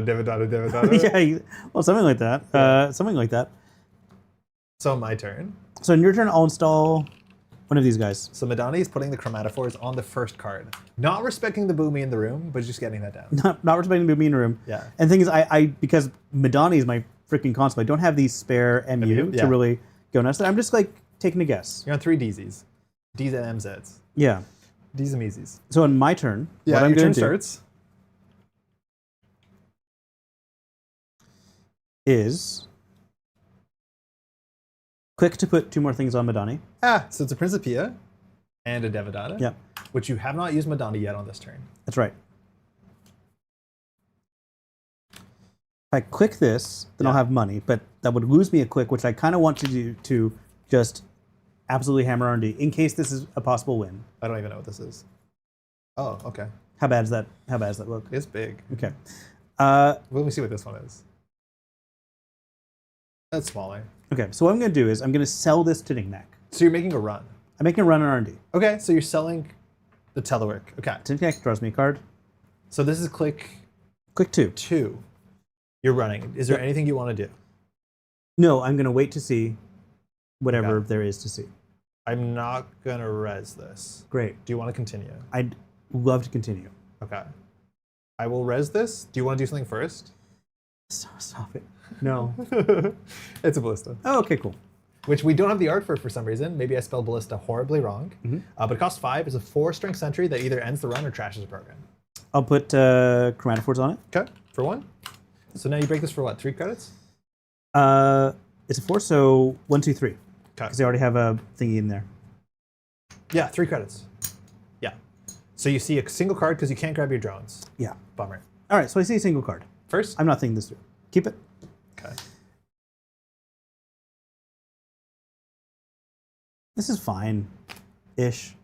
Yeah, well, something like that. Something like that. So my turn. So in your turn, I'll install one of these guys. So Madani is putting the chromatophores on the first card. Not respecting the boomy in the room, but just getting that down. Not respecting the movie in the room. Yeah. And the thing is, I because Madani is my freaking console, I don't have these spare MU Yeah. to really go nuts. I'm just like taking a guess. You're on 3 DZs. D's and MZs. Yeah. D's and Easies. So in my turn, Yeah, what I'm your going turn to do starts. is click to put 2 more things on Madani. So it's a Principia and a Devidata. Yeah. Which you have not used Madani yet on this turn. That's right. If I click this, then I'll have money, but that would lose me a click, which I kind of want to do to just absolutely hammer R&D in case this is a possible win. I don't even know what this is. Oh, okay. How bad does that look? It's big. Okay. Let me see what this one is. That's smaller. Okay, so what I'm going to do is I'm going to sell this to Knickknack. So you're making a run. I'm making a run on R&D. Okay, so you're selling the telework. Okay. Knickknack draws me a card. So this is click Click 2. 2. You're running. Is there anything you want to do? No, I'm going to wait to see whatever there is to see. I'm not going to res this. Great. Do you want to continue? I'd love to continue. Okay. I will res this. Do you want to do something first? Stop it. No. It's a ballista. Oh, okay, cool. Which we don't have the art for some reason. Maybe I spelled ballista horribly wrong. But it costs 5. It's a 4-strength sentry that either ends the run or trashes a program. I'll put chromatophores on it. Okay, for 1. So now you break this for what, 3 credits? It's a 4, so 1, 2, 3. Okay. Because I already have a thingy in there. Yeah, 3 credits. Yeah. So you see a single card because you can't grab your drones. Yeah. Bummer. All right, so I see a single card. First? I'm not thinking this through. Keep it. Okay. This is fine-ish.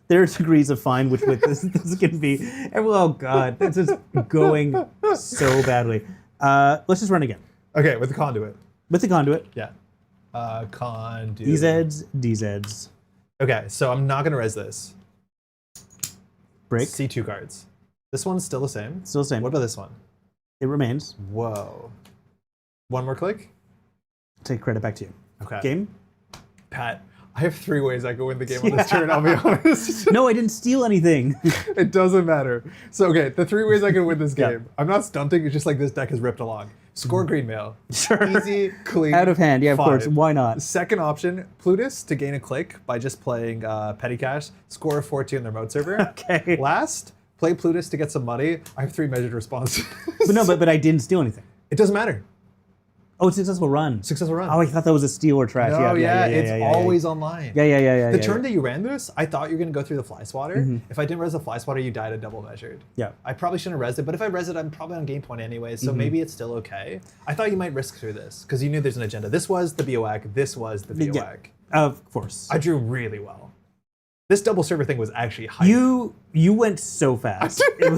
There are degrees of fine which with this can be. Oh God, this is going so badly. Let's just run again. Okay, with the conduit. With the conduit. Yeah. Conduit. DZs. Okay, so I'm not gonna res this. Break. C2 cards. This one's still the same. Still the same. What about this one? It remains. Whoa. One more click. Take credit back to you. Okay. Game? Pat, I have 3 ways I could win the game on this turn, I'll be honest. No, I didn't steal anything. It doesn't matter. So, okay, the 3 ways I can win this Yeah. game. I'm not stunting, it's just like this deck is ripped along. Score green mail. Sure. Easy, clean. Out of hand, yeah, of course. 5. Why not? Second option, Plutus to gain a click by just playing Petty Cash. Score a 4-2 in the remote server. Okay. Last, play Plutus to get some money. I have 3 measured responses. But no, but I didn't steal anything. It doesn't matter. Oh, it's successful run. Successful run. Oh, I thought that was a steal or trash. No, yeah, it's always online. Yeah. The turn that you ran this, I thought you were going to go through the fly swatter. If I didn't res the fly swatter, you died at double measured. Yeah. I probably shouldn't have resed it, but if I res it, I'm probably on game point anyway, so maybe it's still okay. I thought you might risk through this, because you knew there's an agenda. This was the BOAC, this was the BOAC. Yeah. Of course. I drew really well. This double server thing was actually hype. You went so fast. It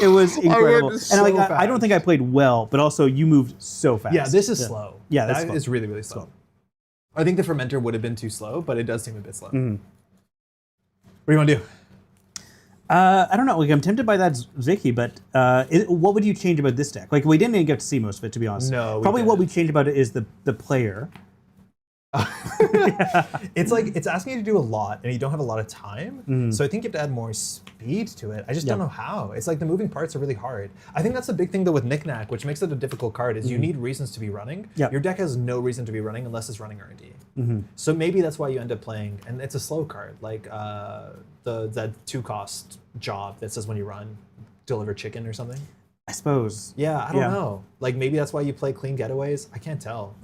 was incredible. so and I don't think I played well, but also you moved so fast. Yeah, this is slow. Yeah, that's that slow. is really, really slow. I think the fermenter would have been too slow, but it does seem a bit slow. What do you want to do? I don't know. Like, I'm tempted by that Zwicky, but what would you change about this deck? Like, we didn't even get to see most of it, to be honest. No, we Probably what didn't. we changed about it is the player. It's like it's asking you to do a lot and you don't have a lot of time, so I think you have to add more speed to it. I just don't know how. It's like the moving parts are really hard. I think that's the big thing though with Knick-Knack, which makes it a difficult card, is you need reasons to be running. Yep. Your deck has no reason to be running unless it's running R&D. So maybe that's why you end up playing, and it's a slow card, like that 2-cost job that says when you run, deliver chicken or something. I suppose. Yeah, I don't know. Like maybe that's why you play clean getaways. I can't tell.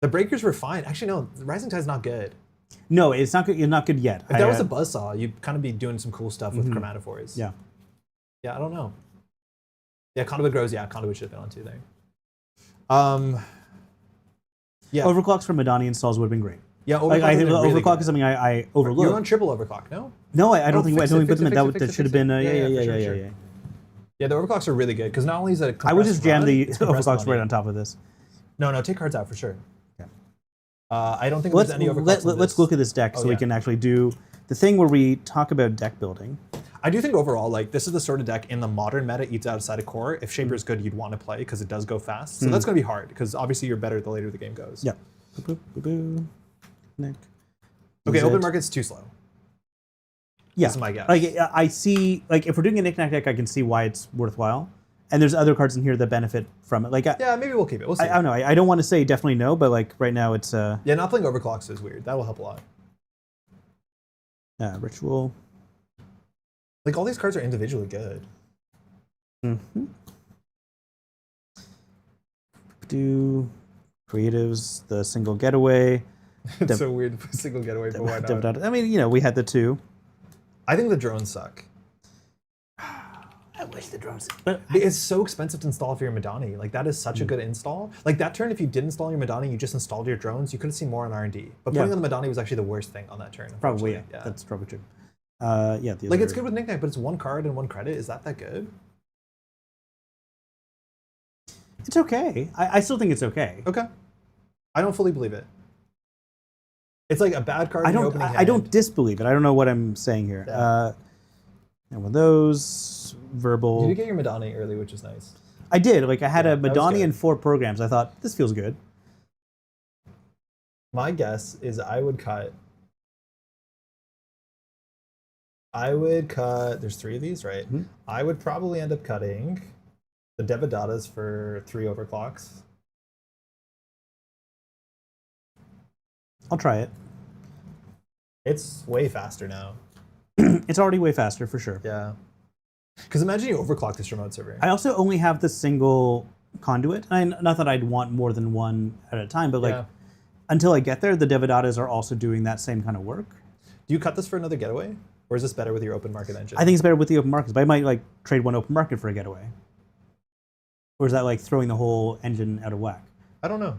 The breakers were fine. Actually, no, the Rising Tide's not good. No, it's not good. You're not good yet. If that was a buzzsaw, you'd kind of be doing some cool stuff with chromatophores. Yeah. Yeah, I don't know. Yeah, Conduit grows. Yeah, Conduit should have been on 2 there. Yeah. Overclocks for Madani installs would have been great. Yeah, Like, I think really overclock good. is something I overlooked. You're on triple overclock, no? No, I don't think fix we it, put them in. fix it, That fix it, should have been. for sure. Yeah. Yeah, the overclocks are really good because not only is it a I would compressed just jam run, the it's compressed overclocks money. right on top of this. No, take cards out for sure. Okay. I don't think Let's there's any overclocks in let's this. look at this deck so we yeah. can actually do the thing where we talk about deck building. I do think overall, like, this is the sort of deck in the modern meta eats outside of core. If Shaper is good, you'd want to play because it does go fast. So that's going to be hard because obviously you're better the later the game goes. Yeah. Boop, boop, boop, boop. Nick. Okay, Is open it- market's too slow. Yeah. This is my guess. Like, I see, like, if we're doing a knick-knack deck, I can see why it's worthwhile. And there's other cards in here that benefit from it. Like, Yeah, maybe we'll keep it. We'll see. I don't know. I don't want to say definitely no, but like right now it's Yeah, not playing overclocks is weird. That will help a lot. ritual. Like, all these cards are individually good. Do creatives, the single getaway. It's so weird to put single getaway, but why not? I mean, you know, we had the 2. I think the drones suck. I wish the drones. It's so expensive to install for your Madani. Like, that is such a good install. Like, that turn, if you did install your Madani, you just installed your drones, you could have seen more on R&D. But putting on the Madani was actually the worst thing on that turn. Probably, yeah. Yeah. That's probably true. Yeah. The Like, other- it's good with Knick-Knack, but it's 1 card and 1 credit. Is that good? It's okay. I still think it's okay. Okay. I don't fully believe it. It's like a bad card in your opening I hand. don't disbelieve it. I don't know what I'm saying here. Yeah. And one of those verbal. You did get your Madani early, which is nice. I did. Like I had a that was Madani good. and 4 programs. I thought this feels good. My guess is I would cut. There's 3 of these, right? I would probably end up cutting the Devadatas for 3 overclocks. I'll try it. It's way faster now. It's already way faster for sure. Yeah. Because imagine you overclock this remote server. I also only have the single conduit. Not that I'd want more than 1 at a time, but like Yeah. until I get there, the Devadatas are also doing that same kind of work. Do you cut this for another getaway? Or is this better with your open market engine? I think it's better with the open markets, but I might like trade 1 open market for a getaway. Or is that like throwing the whole engine out of whack? I don't know.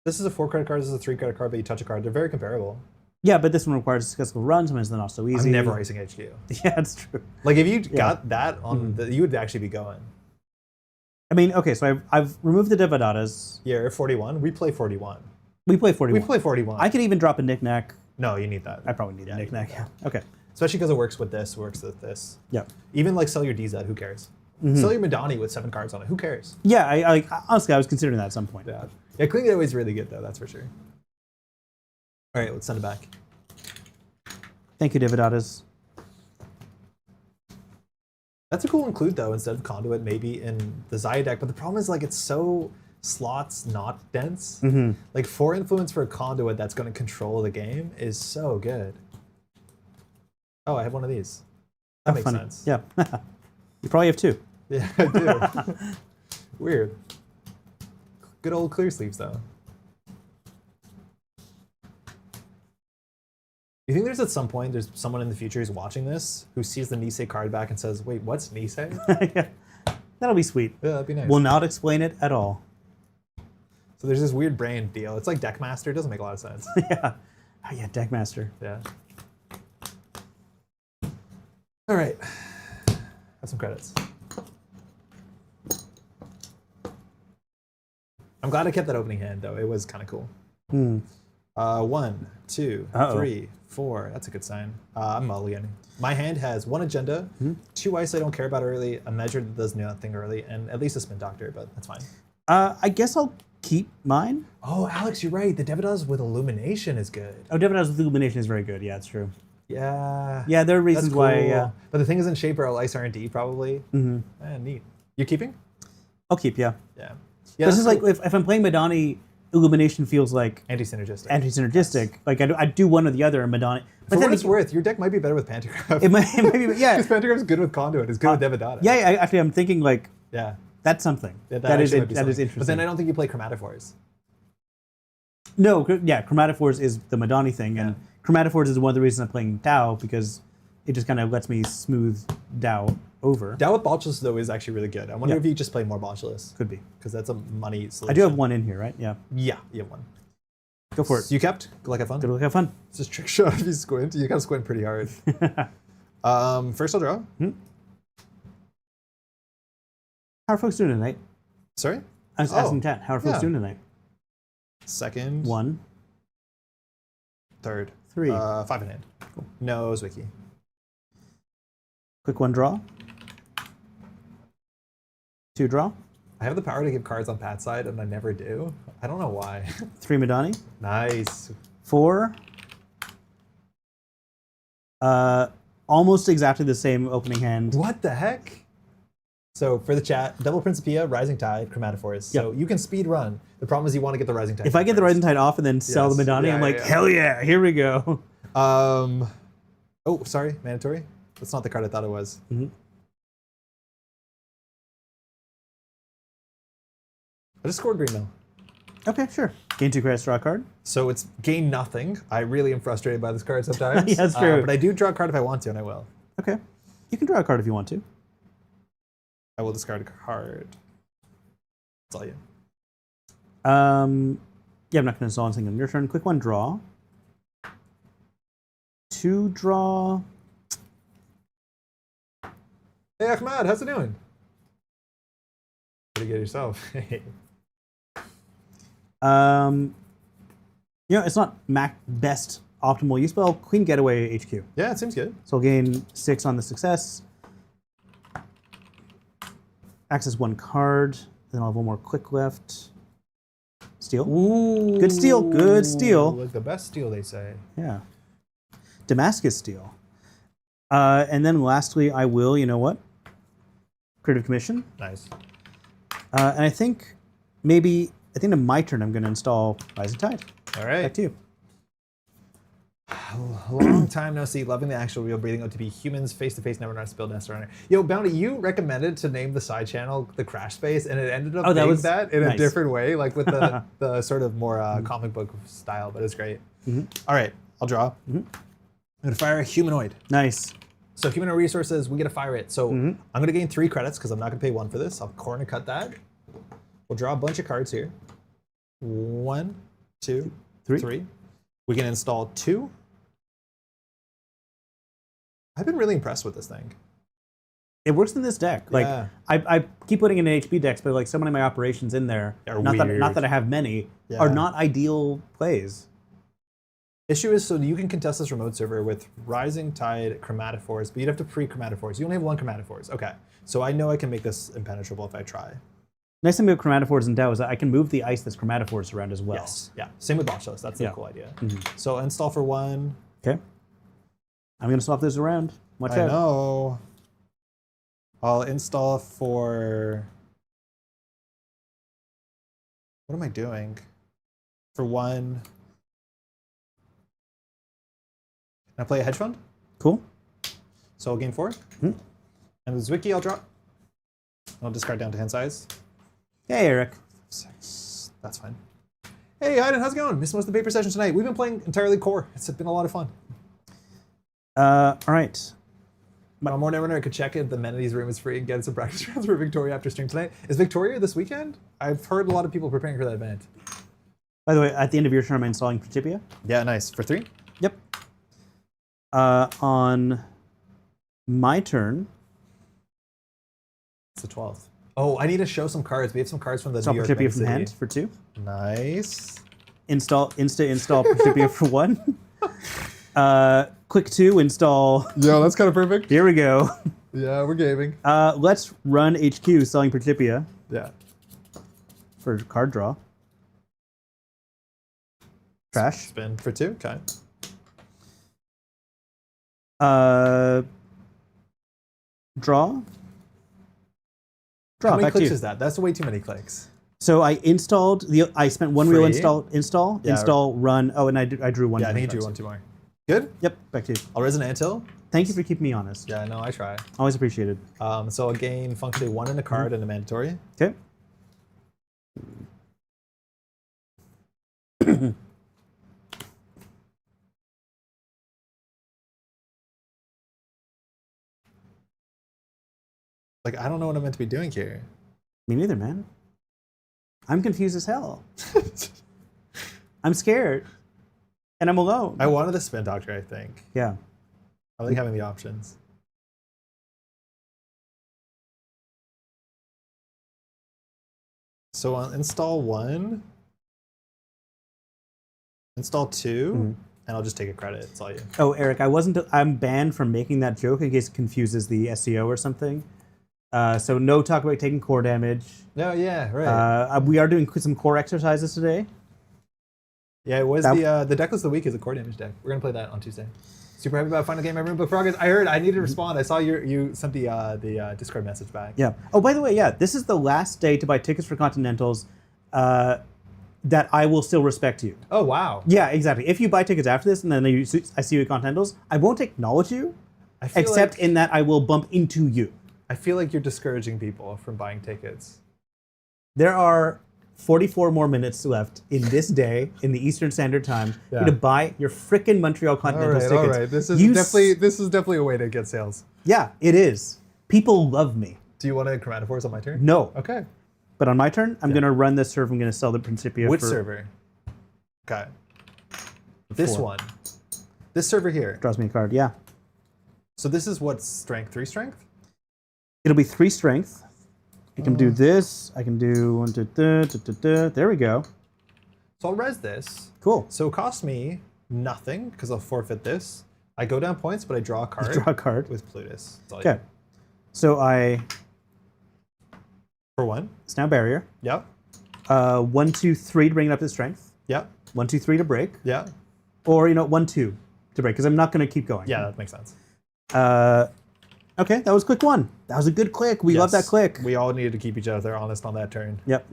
This is a 4 credit card, this is a 3 credit card, but you touch a card. They're very comparable. Yeah, but this one requires a successful run, sometimes they're not so easy. I'm never icing HQ. Yeah, it's true. Like if you got that on you would actually be going. I mean, okay, so I've removed the Devadatas. Yeah, 41. We play 41. We play 41. We play 41. I could even drop a knick-knack. No, you need that. I probably need a knick-knack. Yeah. Okay. Especially because it works with this, works with this. Yeah. Even like sell your DZ, who cares? Sell your Madani with 7 cards on it, who cares? Yeah, I honestly, I was considering that at some point. Yeah, Clean Getaway is really good though, that's for sure. All right, let's send it back. Thank you, Devadatas. That's a cool include though, instead of Conduit, maybe in the Zahya deck. But the problem is like it's so slots not dense. Like 4 influence for a Conduit that's going to control the game is so good. Oh, I have one of these. That makes sense. Yeah. You probably have 2. Yeah, I do. Weird. Good old clear sleeves though. You think there's at some point there's someone in the future who's watching this who sees the Nisei card back and says, "Wait, what's Nisei?" Yeah. That'll be sweet. Yeah, that'd be nice. Will not explain it at all. So there's this weird brand deal. It's like Deckmaster. It doesn't make a lot of sense. Yeah. Oh yeah, Deckmaster. Yeah. All right. Have some credits. I'm glad I kept that opening hand though. It was kind of cool. 1, 2, 3, 4. That's a good sign. I'm mulliganing. My hand has 1 agenda, 2 ice I don't care about early, a measure that does nothing early, and at least a spin doctor, but that's fine. I guess I'll keep mine. Oh, Alex, you're right. The Devadas with Illumination is good. Oh, Devadatas with Illumination is very good. Yeah, it's true. Yeah. Yeah, there are reasons That's cool. why. Yeah. But the thing is in Shaper, I'll ice R&D probably. Neat. You keeping? I'll keep. Yeah. Yeah. This is like if I'm playing Madani, Illumination feels like anti-synergistic. Anti-synergistic. Like I do one or the other in Madani. But for what it's worth, your deck might be better with Pantograph. It might be, yeah. Because Pantograph's good with Conduit. It's good with Devadata. Yeah, actually, I'm thinking like, yeah, that's something. Yeah, that is something. interesting. But then I don't think you play Chromatophores. No, yeah, Chromatophores is the Madani thing, and Chromatophores is one of the reasons I'm playing Tāo, because it just kind of lets me smooth Tāo over. Tāo with Botulus, though, is actually really good. I wonder if you just play more Botulus. Could be. Because that's a money solution. I do have 1 in here, right? Yeah. Yeah, you have 1. Go for it. So you kept? Good luck, have fun? Good luck, have fun. It's just trick shot if you squint. You gotta squint pretty hard. First I'll draw. How are folks doing tonight? Sorry? I was asking chat. How are folks doing tonight? Second. 1. Third. 3. 5 in hand. Cool. No Zwicky. Quick 1 draw. 2 draw. I have the power to give cards on Pat's side, and I never do. I don't know why. 3 Madani. Nice. 4. Almost exactly the same opening hand. What the heck? So for the chat, Double Principia, Rising Tide, Chromatophores. So you can speed run. The problem is you want to get the Rising Tide. If I get the Rising Tide off and then sell the Madani, I'm like, hell yeah, here we go. Oh, sorry, Mandatory. That's not the card I thought it was. I just scored green though. Okay, sure. Gain 2 credits, draw a card. So it's gain nothing. I really am frustrated by this card sometimes. Yeah, that's true. But I do draw a card if I want to, and I will. Okay. You can draw a card if you want to. I will discard a card. That's all you. Yeah, I'm not going to install anything on your turn. Quick 1 draw. 2 draw. Hey Ahmad, how's it doing? Pretty good yourself. It's not best optimal use, but I'll Queen Getaway HQ. Yeah, it seems good. So I'll gain 6 on the success. Access 1 card. Then I'll have 1 more quick left. Steal. Ooh. Good steal. Good steal. Like the best steal, they say. Yeah. Damascus steal. And then lastly, I will, you know what? Creative Commission. Nice. And I think maybe, at the end of my turn, I'm going to install Rising Tide. All right. Back to you. Long time no see. Loving the actual real breathing OTP. Humans face to face, never not spilled Netrunner. Yo, Bounty, you recommended to name the side channel the Crash Space, and it ended up being that in a different way, like with the sort of more comic book style, but it's great. All right, I'll draw. I'm going to fire a humanoid. Nice. So humanoid resources, we get to fire it. So I'm going to gain 3 credits because I'm not going to pay 1 for this. I'll corner cut that. We'll draw a bunch of cards here. 1, 2, Three. 3. We can install 2. I've been really impressed with this thing. It works in this deck. Like Yeah. I keep putting it in HP decks, but like so many of my operations in there, Are not weird. that I have many, Yeah. are not ideal plays. Issue is, so you can contest this remote server with Rising Tide Chromatophores, but you'd have to pre-Chromatophores. You only have 1 Chromatophores. Okay. So I know I can make this impenetrable if I try. Nice thing about chromatophores and Tāo is that I can move the ice that's chromatophores around as well. Yes. Yeah. Same with Boschos. That's Yeah. the cool idea. Mm-hmm. So install for 1. Okay. I'm gonna swap this around. Watch I out. know. I'll install for... What am I doing? For 1. Can I play a hedge fund? Cool. So I'll gain 4. Hmm. And with Zwicky, I'll drop. I'll discard down to hand size. Hey, Eric. 6. That's fine. Hey, Aiden, how's it going? Missed most of the paper session tonight. We've been playing entirely core. It's been a lot of fun. All right. More Netrunner could check it. The amenities room is free and get some practice rounds for Victoria after stream tonight. Is Victoria this weekend? I've heard a lot of people preparing for that event. By the way, at the end of your turn, I'm installing Principia. Yeah, nice. For 3? Yep. On my turn, It's the 12th. Oh, I need to show some cards. We have some cards from the install New York Principia Mega from City. hand for 2. Nice. Install Principia for 1. Quick 2, install. Yeah, that's kind of perfect. Here we go. Yeah, we're gaming. Let's run HQ selling Principia Yeah. for card draw. Trash. Spin for 2. Okay. Draw. How many Back to clicks you. is that? That's way too many clicks. So I installed I spent 1 wheel Free? install, Yeah. run. Oh, and I drew 1. Yeah, I think you drew 1 too more. Good. Yep, back to you. I'll raise an anthill. Thank you for keeping me honest. Yeah, no, I try. Always appreciated. So I'll gain functionally 1 in a card and a mandatory. Okay. Like, I don't know what I'm meant to be doing here. Me neither, man. I'm confused as hell. I'm scared. And I'm alone. I wanted the spin doctor, I think. Yeah. I like having the options. So I'll install 1, install 2, and I'll just take a credit. That's all you. Oh, Eric, I'm banned from making that joke in case it confuses the SEO or something. So no talk about taking core damage. No, yeah, right. We are doing some core exercises today. Yeah, it was the Decklist of the Week is a core damage deck. We're going to play that on Tuesday. Super happy about final game. Everyone book progress. I heard I needed to respond. I saw you sent the Discord message back. Yeah. Oh, by the way, yeah, this is the last day to buy tickets for Continentals that I will still respect you. Oh, wow. Yeah, exactly. If you buy tickets after this and then I see you at Continentals, I won't acknowledge you, except in that I will bump into you. I feel like you're discouraging people from buying tickets. There are 44 more minutes left in this day in the Eastern Standard Time Yeah. to buy your frickin' Montreal Continentals tickets. All right. This is definitely a way to get sales. Yeah, it is. People love me. Do you want to chromatophores on my turn? No. Okay. But on my turn, I'm going to run this serve. I'm going to sell the Principia Which for server? Okay. This 4. one. This server here. Draws me a card, yeah. So this is what strength? 3 strength? It'll be 3 strength. I can do this. I can do 1, 2, 3. There we go. So I'll res this. Cool. So it costs me nothing because I'll forfeit this. I go down points, but I draw a card. Draw a card. With Plutus. That's all I Okay. do. So I... For 1. It's now barrier. Yep. 1, 2, 3 to bring it up to strength. Yep. 1, 2, 3 to break. Yeah. Or, 1, 2 to break, because I'm not going to keep going. Yeah, that makes sense. Okay, that was click 1. That was a good click. We love that Yes. click. We all needed to keep each other honest on that turn. Yep.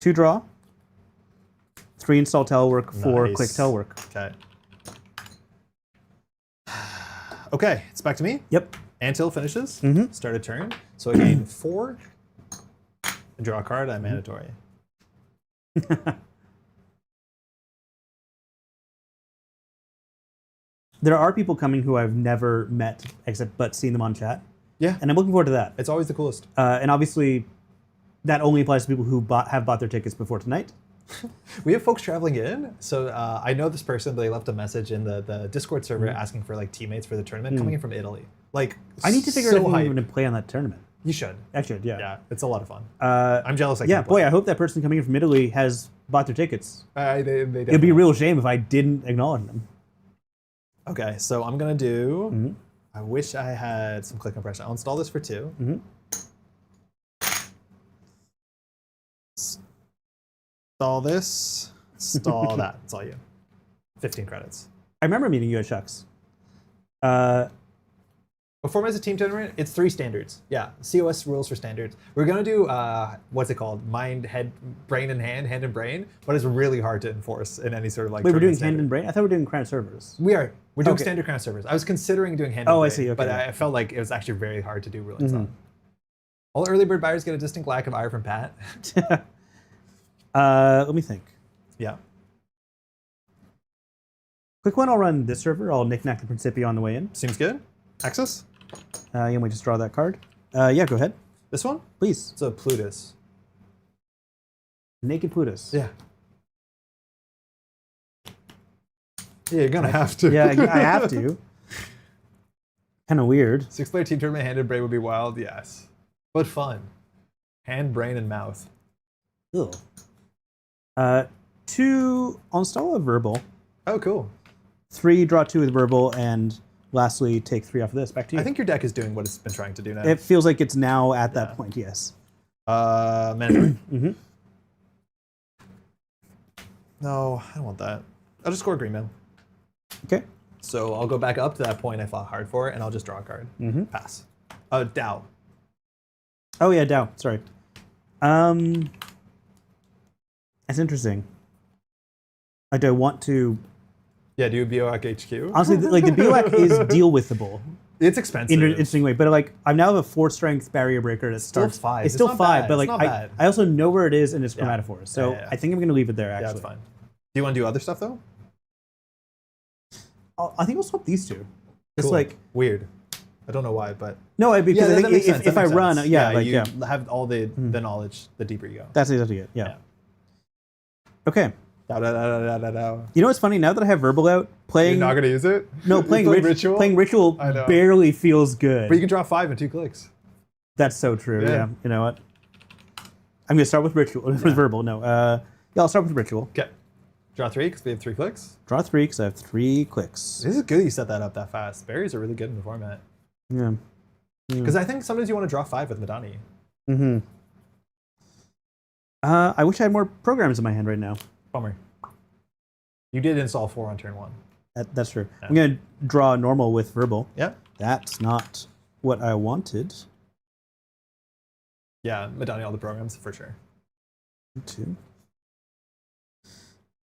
2 draw. 3 install telework, 4 Nice. click telework. Okay. Okay, it's back to me. Yep. Anthill finishes. Mhm. Start a turn. So I gain 4. And draw a card. I'm mandatory. There are people coming who I've never met but seen them on chat, Yeah. and I'm looking forward to that. It's always the coolest. And obviously, that only applies to people who have bought their tickets before tonight. We have folks traveling in, so I know this person. They left a message in the Discord server asking for like teammates for the tournament coming in from Italy. Like, I need to figure out if I'm going to play on that tournament. You should. I should, yeah. Yeah, it's a lot of fun. I'm jealous. Yeah, boy, I hope that person coming in from Italy has bought their tickets. They It'd be a real shame if I didn't acknowledge them. Okay, so I'm gonna do. I wish I had some click compression. I'll install this for 2. Install this. Install that. It's all you. 15 credits. I remember meeting you at Shucks. Before as a team tournament, it's 3 standards. Yeah, COS rules for standards. We're gonna do what's it called? Mind, head, brain, and hand and brain. But it's really hard to enforce in any sort of like. Wait, we're doing standard. hand and brain? I thought we were doing crown servers. We're doing Okay. standard crown servers. I was considering doing hand and brain. I see. Okay. But I felt like it was actually very hard to do really well. All early bird buyers get a distinct lack of ire from Pat. Let me think. Yeah. Quick one, I'll run this server. I'll knick-knack the Principia on the way in. Seems good. Access. Yeah, we just draw that card. Yeah, go ahead. This one? Please. It's a Plutus. Naked Plutus. Yeah. Yeah, you're gonna have to. Yeah, I have to. Kind of weird. 6-player team tournament, hand and brain would be wild, yes. But fun. Hand, brain, and mouth. Ugh. I'll install a verbal. Oh, cool. 3, draw 2 with verbal, and lastly, take 3 off of this. Back to you. I think your deck is doing what it's been trying to do now. It feels like it's now at that point, yes. Mandatory. No, I don't want that. I'll just score green man. Okay. So I'll go back up to that point I fought hard for, and I'll just draw a card. Pass. Tao. Oh yeah, Dow. Sorry. That's interesting. Like, do I want to? Yeah, do BOAC HQ. Honestly, like the BOAC is deal withable It's expensive. in an interesting way, but like I now have a 4 strength barrier breaker that starts. Still 5. It's still not 5, bad. but It's like not bad. I also know where it is and it's chromatophores. So Yeah. I think I'm gonna leave it there. Actually, Yeah, that's fine. Do you want to do other stuff though? I think I'll swap these 2. Just Cool. like Weird. I don't know why, but because I that think makes sense. if That I makes run, sense. yeah, you have all the knowledge, the deeper you go. that's exactly it. Yeah. Okay. Da, da, da, da, da, da. You know what's funny? Now that I have verbal out, You're playing not gonna use it? no playing You're ritual. ritual. Playing ritual I know. barely feels good. But you can draw 5 in 2 clicks. That's so true. Yeah. Yeah. You know what? I'm gonna start with ritual. With verbal. No. Yeah, I'll start with ritual. Okay. Draw 3 because we have 3 clicks. Draw 3 because I have 3 clicks. This is good you set that up that fast. Berries are really good in the format. Yeah. Because I think sometimes you want to draw 5 with Madani. I wish I had more programs in my hand right now. Bummer. You did install 4 on turn 1. That's true. Yeah. I'm gonna draw normal with verbal. Yeah. That's not what I wanted. Yeah, Madani all the programs for sure. 2.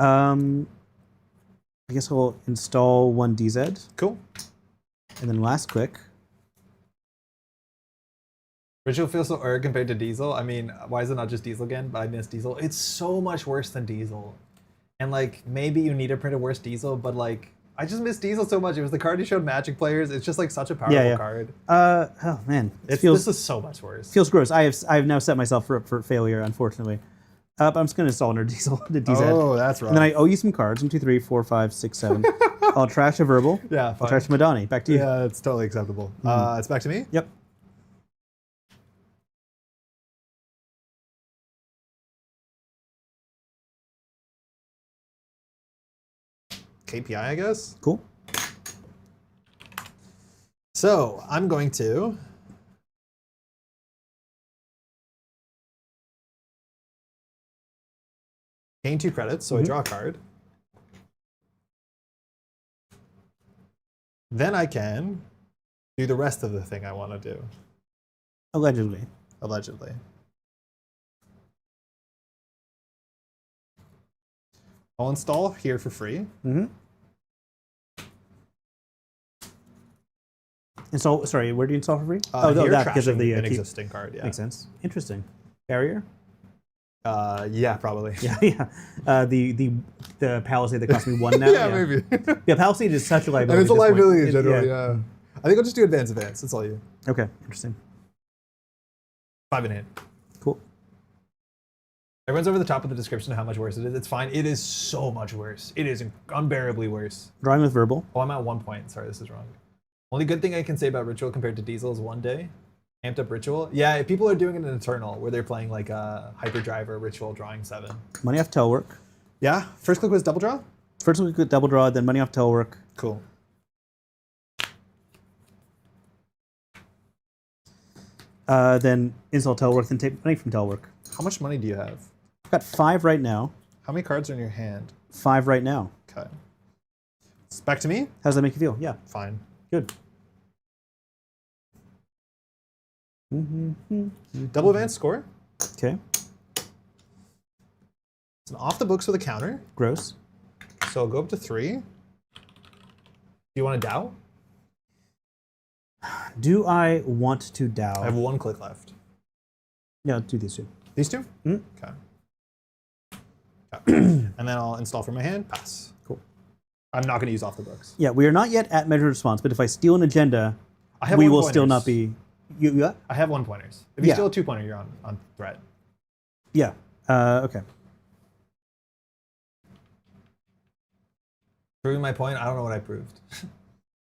I guess I'll install 1 DZ. Cool. And then last click. Ritual feels so erg compared to Diesel. I mean, why is it not just Diesel again? But I miss Diesel. It's so much worse than Diesel. And like, maybe you need to print a worse Diesel, but like, I just miss Diesel so much. It was the card you showed Magic players. It's just like such a powerful card. Oh man, This is so much worse. Feels gross. I have now set myself up for failure, unfortunately. But I'm just gonna install another Diesel to DZ. Oh, that's right. And then I owe you some cards. 1, 2, 3, 4, 5, 6, 7. I'll trash a verbal. Yeah, I'll fine. trash a Madani. Back to you. Yeah, it's totally acceptable. It's back to me? Yep. KPI, I guess. Cool. So I'm going to gain 2 credits, so I draw a card. Then I can do the rest of the thing I want to do, Allegedly. allegedly. I'll install here for free. Install. Sorry, where do you install for free? Here, that because of trashing the an keep. existing card. Yeah. Makes sense. Interesting. Barrier. Yeah, probably. Yeah. The Palisade that cost me 1 now. yeah, maybe. Yeah, Palisade is such a liability. And it's a at this point. liability in general. Yeah. I think I'll just do advance. That's all you. Okay. Interesting. 5 in hand. Cool. Everyone's over the top of the description of how much worse it is. It's fine. It is so much worse. It is unbearably worse. Drawing with verbal. Oh, I'm at 1 point. Sorry, this is wrong. Only good thing I can say about Ritual compared to Diesel is one day. Amped up Ritual. Yeah, if people are doing it in Eternal, where they're playing like a Hyperdrive or Ritual drawing 7. Money off Telework. Yeah, first click was double draw? First we could double draw, then money off Telework. Cool. Then install Telework, then take money from Telework. How much money do you have? I've got 5 right now. How many cards are in your hand? 5 right now. Okay. It's back to me? How does that make you feel? Yeah. Fine. Good. Double advance score. Okay. It's an off the books with a counter. Gross. So I'll go up to 3. Do you want a Dow? Do I want to Dow? I have 1 click left. Yeah, I'll do these two. These 2? Mm. Okay. And then I'll install from my hand. Pass. Cool. I'm not going to use off the books. Yeah, we are not yet at measured response, but if I steal an agenda, we will still not be. You what? I have 1 pointers. If you Yeah. steal a 2 pointer, you're on threat. Yeah. Okay. Proving my point, I don't know what I proved.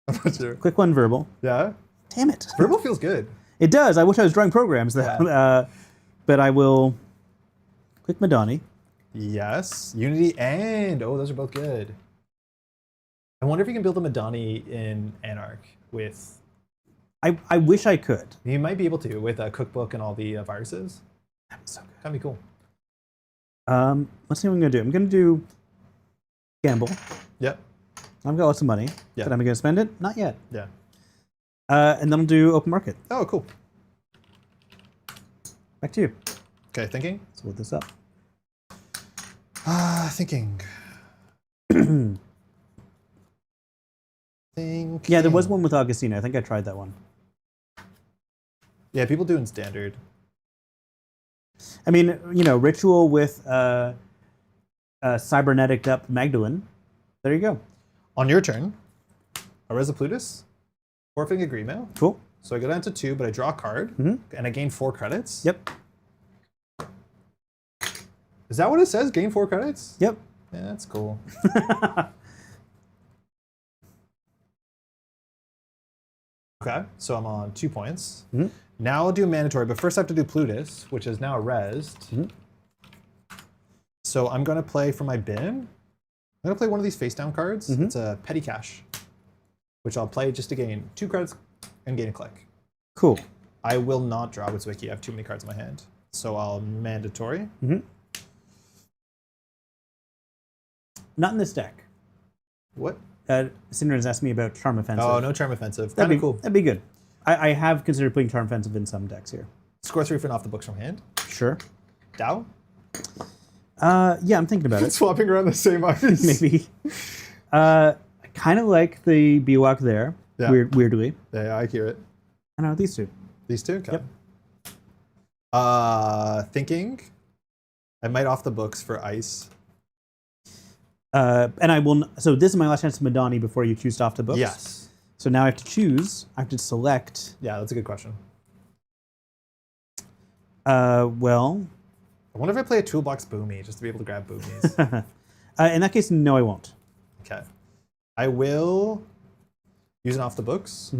I'm not sure. Quick one, verbal. Yeah? Damn it. Verbal feels good. It does. I wish I was drawing programs that. Yeah. But I will. Quick Madani. Yes. Unity and... Oh, those are both good. I wonder if you can build a Madani in Anarch with... I wish I could. You might be able to with a cookbook and all the viruses. That'd be so good. That'd be cool. Let's see what I'm gonna do. I'm gonna do gamble. Yep. I've got lots of money. Yeah. But am I gonna spend it? Not yet. Yeah. And then I'll do open market. Oh, cool. Back to you. Okay, thinking. Let's load this up. Thinking. Thinking. Yeah, there was one with Augustina. I think I tried that one. Yeah, people do in standard. I mean, you know, ritual with cybernetic up Magdalene. There you go. On your turn, I res a Plutus, forfeiting a green mail. Cool. So I go down to 2, but I draw a card, and I gain 4 credits. Yep. Is that what it says? Gain 4 credits? Yep. Yeah, that's cool. Okay, so I'm on 2 points. Now I'll do mandatory, but first I have to do Plutus, which is now resed. So I'm going to play for my bin. I'm going to play one of these face down cards. It's a Petty Cash, which I'll play just to gain 2 credits and gain a click. Cool. I will not draw with Zwicky. I have too many cards in my hand. So I'll mandatory. Not in this deck. What? Cinder's asked me about Charm Offensive. Oh, no Charm Offensive. That'd Kind be of cool. That'd be good. I have considered putting Charm Offensive in some decks here. Score 3 for an off the books from hand. Sure. Dow? Yeah, I'm thinking about it. Swapping around the same artists. Maybe. I kind of like the Biwak there. Yeah. Weirdly. Yeah, I hear it. I don't know, these two. These 2? Okay. Yep. Thinking. I might off the books for ice. And I will. So this is my last chance to Madani before you choose off the books. Yes. So now I have to choose. I have to select. Yeah, that's a good question. Well. I wonder if I play a toolbox Boomy just to be able to grab Boomies. In that case, no, I won't. Okay. I will use it off the books.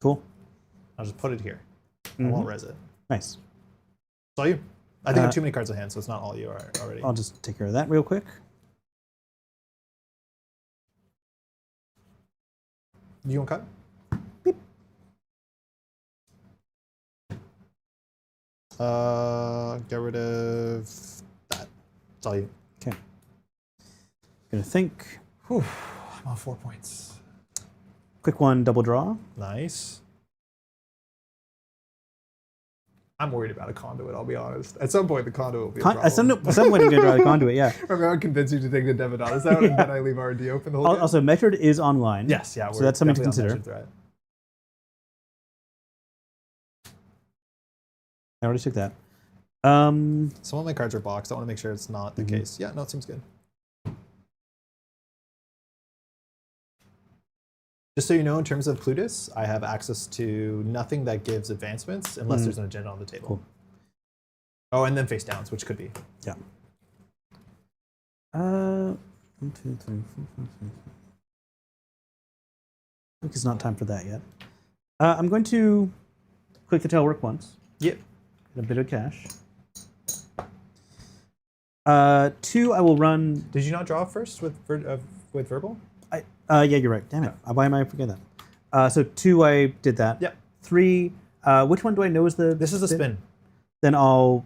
Cool. I'll just put it here. I won't res it. Nice. It's all you. I think I have too many cards in hand, so it's not all you already. I'll just take care of that real quick. You want cut? Beep. Get rid of that. It's all you. Okay. Gonna think. Whew. I'm on 4 points. Quick one, double draw. Nice. I'm worried about a conduit, I'll be honest. At some point, the conduit will be a problem. At some point, I'm gonna draw the conduit. Yeah. I'm going to convince you to take the Devidatas out, and then I leave R&D open the whole game. Also, measured is online. Yes, yeah. So that's something to definitely on consider. measured threat. I already took that. Some of my cards are boxed. I want to make sure it's not the case. Yeah, no, it seems good. Just so you know, in terms of Plutus, I have access to nothing that gives advancements unless there's an agenda on the table. Cool. Oh, and then face downs, which could be. Yeah. 1, 2, 3, 4, 5, 6. I think it's not time for that yet. I'm going to click the telework once. Yep. Get a bit of cash. 2, I will run. Did you not draw first with verbal? Yeah, you're right. Damn it. Why am I forgetting that? So 2, I did that. Yep. 3, which one do I know is the This is a spin. Then I'll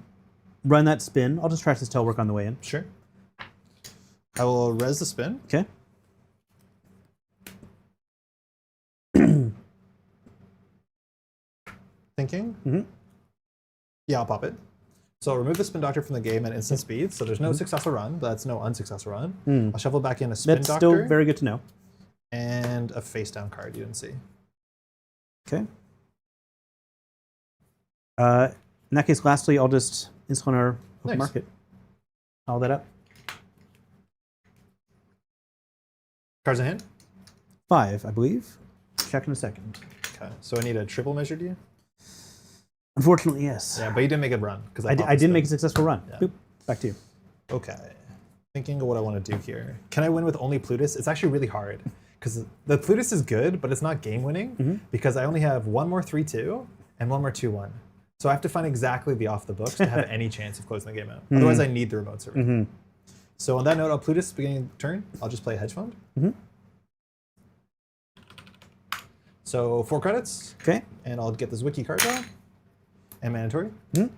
run that spin. I'll just trash this telework on the way in. Sure. I will res the spin. Okay. Thinking. Mm-hmm. Yeah, I'll pop it. So I'll remove the spin doctor from the game at instant speed. So there's no successful run, but that's no unsuccessful run. I'll shuffle back in a spin That's doctor. still very good to know. And a face down card you didn't see. Okay. In that case, lastly, I'll just install our open market. All that up. Cards in hand? 5, I believe. Check in a second. Okay. So I need a triple measure, do you? Unfortunately, yes. Yeah, but you didn't make a run. Because I did make a successful run. Yeah. Boop. Back to you. Okay. Thinking of what I want to do here. Can I win with only Plutus? It's actually really hard. Because the Plutus is good, but it's not game winning. Because I only have one more 3-2 and one more 2-1. So I have to find exactly the off the books to have any chance of closing the game out. Otherwise, I need the remote server. So on that note, I'll Plutus beginning turn. I'll just play a hedge fund. So 4 credits. Okay. And I'll get the Zwicky card draw. And mandatory. I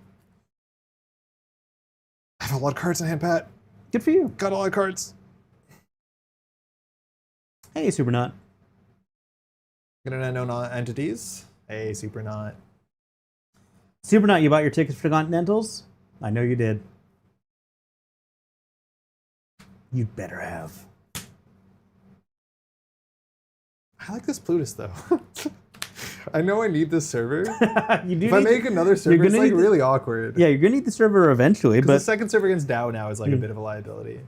have a lot of cards in hand, Pat. Good for you. Got a lot of cards. Hey, Supernaut. Gonna know entities. Hey, Supernaut. Supernaut, you bought your tickets for Continentals? I know you did. You'd better have. I like this Plutus though. I know I need this server. You do if I make another server, it's like really awkward. Yeah, you're gonna need the server eventually, but the second server against DAO now is like a bit of a liability.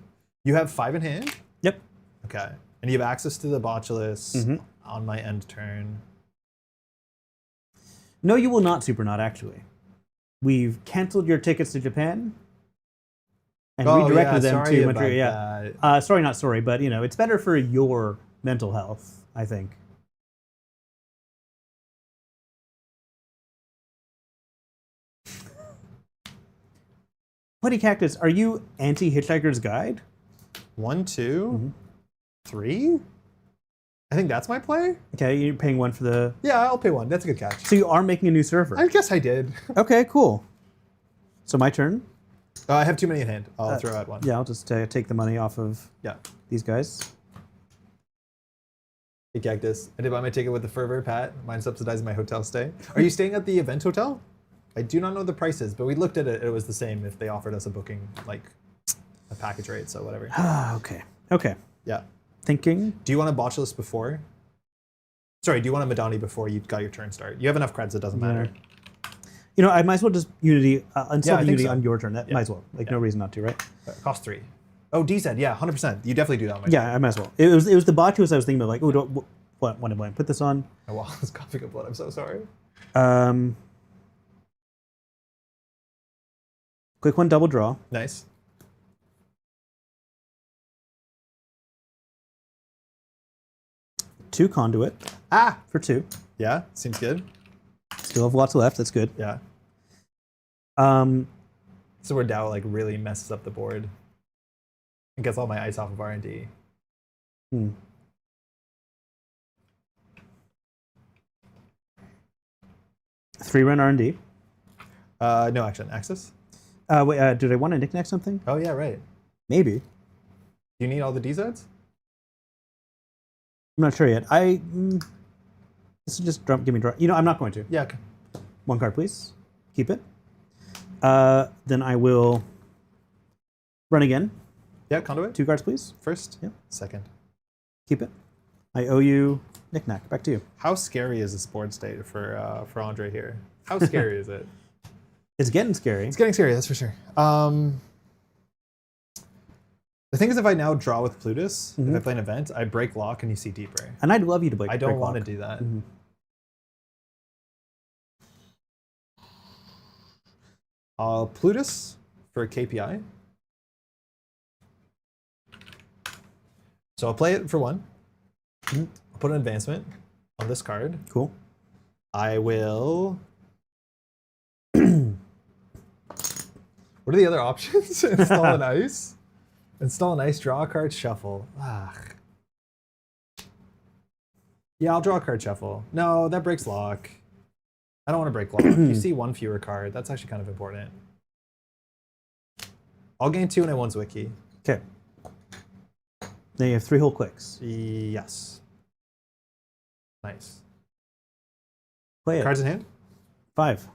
You have 5 in hand? Yep. Okay. And you have access to the botulus on my end turn. No, you will not, Supernaut, actually. We've canceled your tickets to Japan and redirected them to Montreal. Yeah. Sorry, not sorry, but you know, it's better for your mental health, I think. Putty Cactus, are you anti-Hitchhiker's Guide? 1, 2, 3? I think that's my play. Okay, you're paying 1 for the... Yeah, I'll pay 1. That's a good catch. So you are making a new server? I guess I did. Okay, cool. So my turn? I have too many in hand. I'll throw out 1. Yeah, I'll just take the money off of these guys. Hey, Cactus. I did buy my ticket with the fervor, Pat. Mine subsidizing my hotel stay. Are you staying at the event hotel? I do not know the prices, but we looked at it. It was the same if they offered us a booking, like a package rate, so whatever. Okay. Okay. Yeah. Thinking. Do you want a botulus before? Sorry, do you want a Madani before you got your turn start? You have enough creds, it doesn't matter. You know, I might as well just Unity, install the Unity so. on your turn. That might as well. Like, no reason not to, right? Cost 3. Oh, DZ, yeah, 100%. You definitely do that on my Yeah, I might as well. It was the botulus I was thinking about, like, oh, what am I put this on? Oh, wow, it's coughing up blood. I'm so sorry. Quick 1, double draw. Nice. Two conduit. Ah! For 2. Yeah, seems good. Still have lots left. That's good. Yeah. So where DAO like really messes up the board and gets all my ice off of R&D. 3-run R&D. No action. Axis? Wait, did I want to knick-knack something? Oh, yeah, right. Maybe. You need all the DZs? I'm not sure yet. This is just give me draw. You know, I'm not going to. Yeah, okay. 1 card, please. Keep it. Then I will run again. Yeah, conduit. 2 cards, please. First? Yeah. Second. Keep it. I owe you knick-knack. Back to you. How scary is this board state for Andre here? How scary is it? It's getting scary. It's getting scary, that's for sure. The thing is, if I now draw with Plutus, if I play an event, I break lock and you see deeper. And I'd love you to break. I don't break want to lock. do that. I'll Plutus for a KPI. So I'll play it for 1. I'll put an advancement on this card. Cool. I will. What are the other options? Install an ice. Install an ice, draw a card, shuffle. Ugh. Yeah, I'll draw a card, shuffle. No, that breaks lock. I don't want to break lock. You see 1 fewer card. That's actually kind of important. I'll gain 2 and I won Zwicky. Okay. Then you have 3 whole clicks. Yes. Nice. Play it. Cards in hand? 5.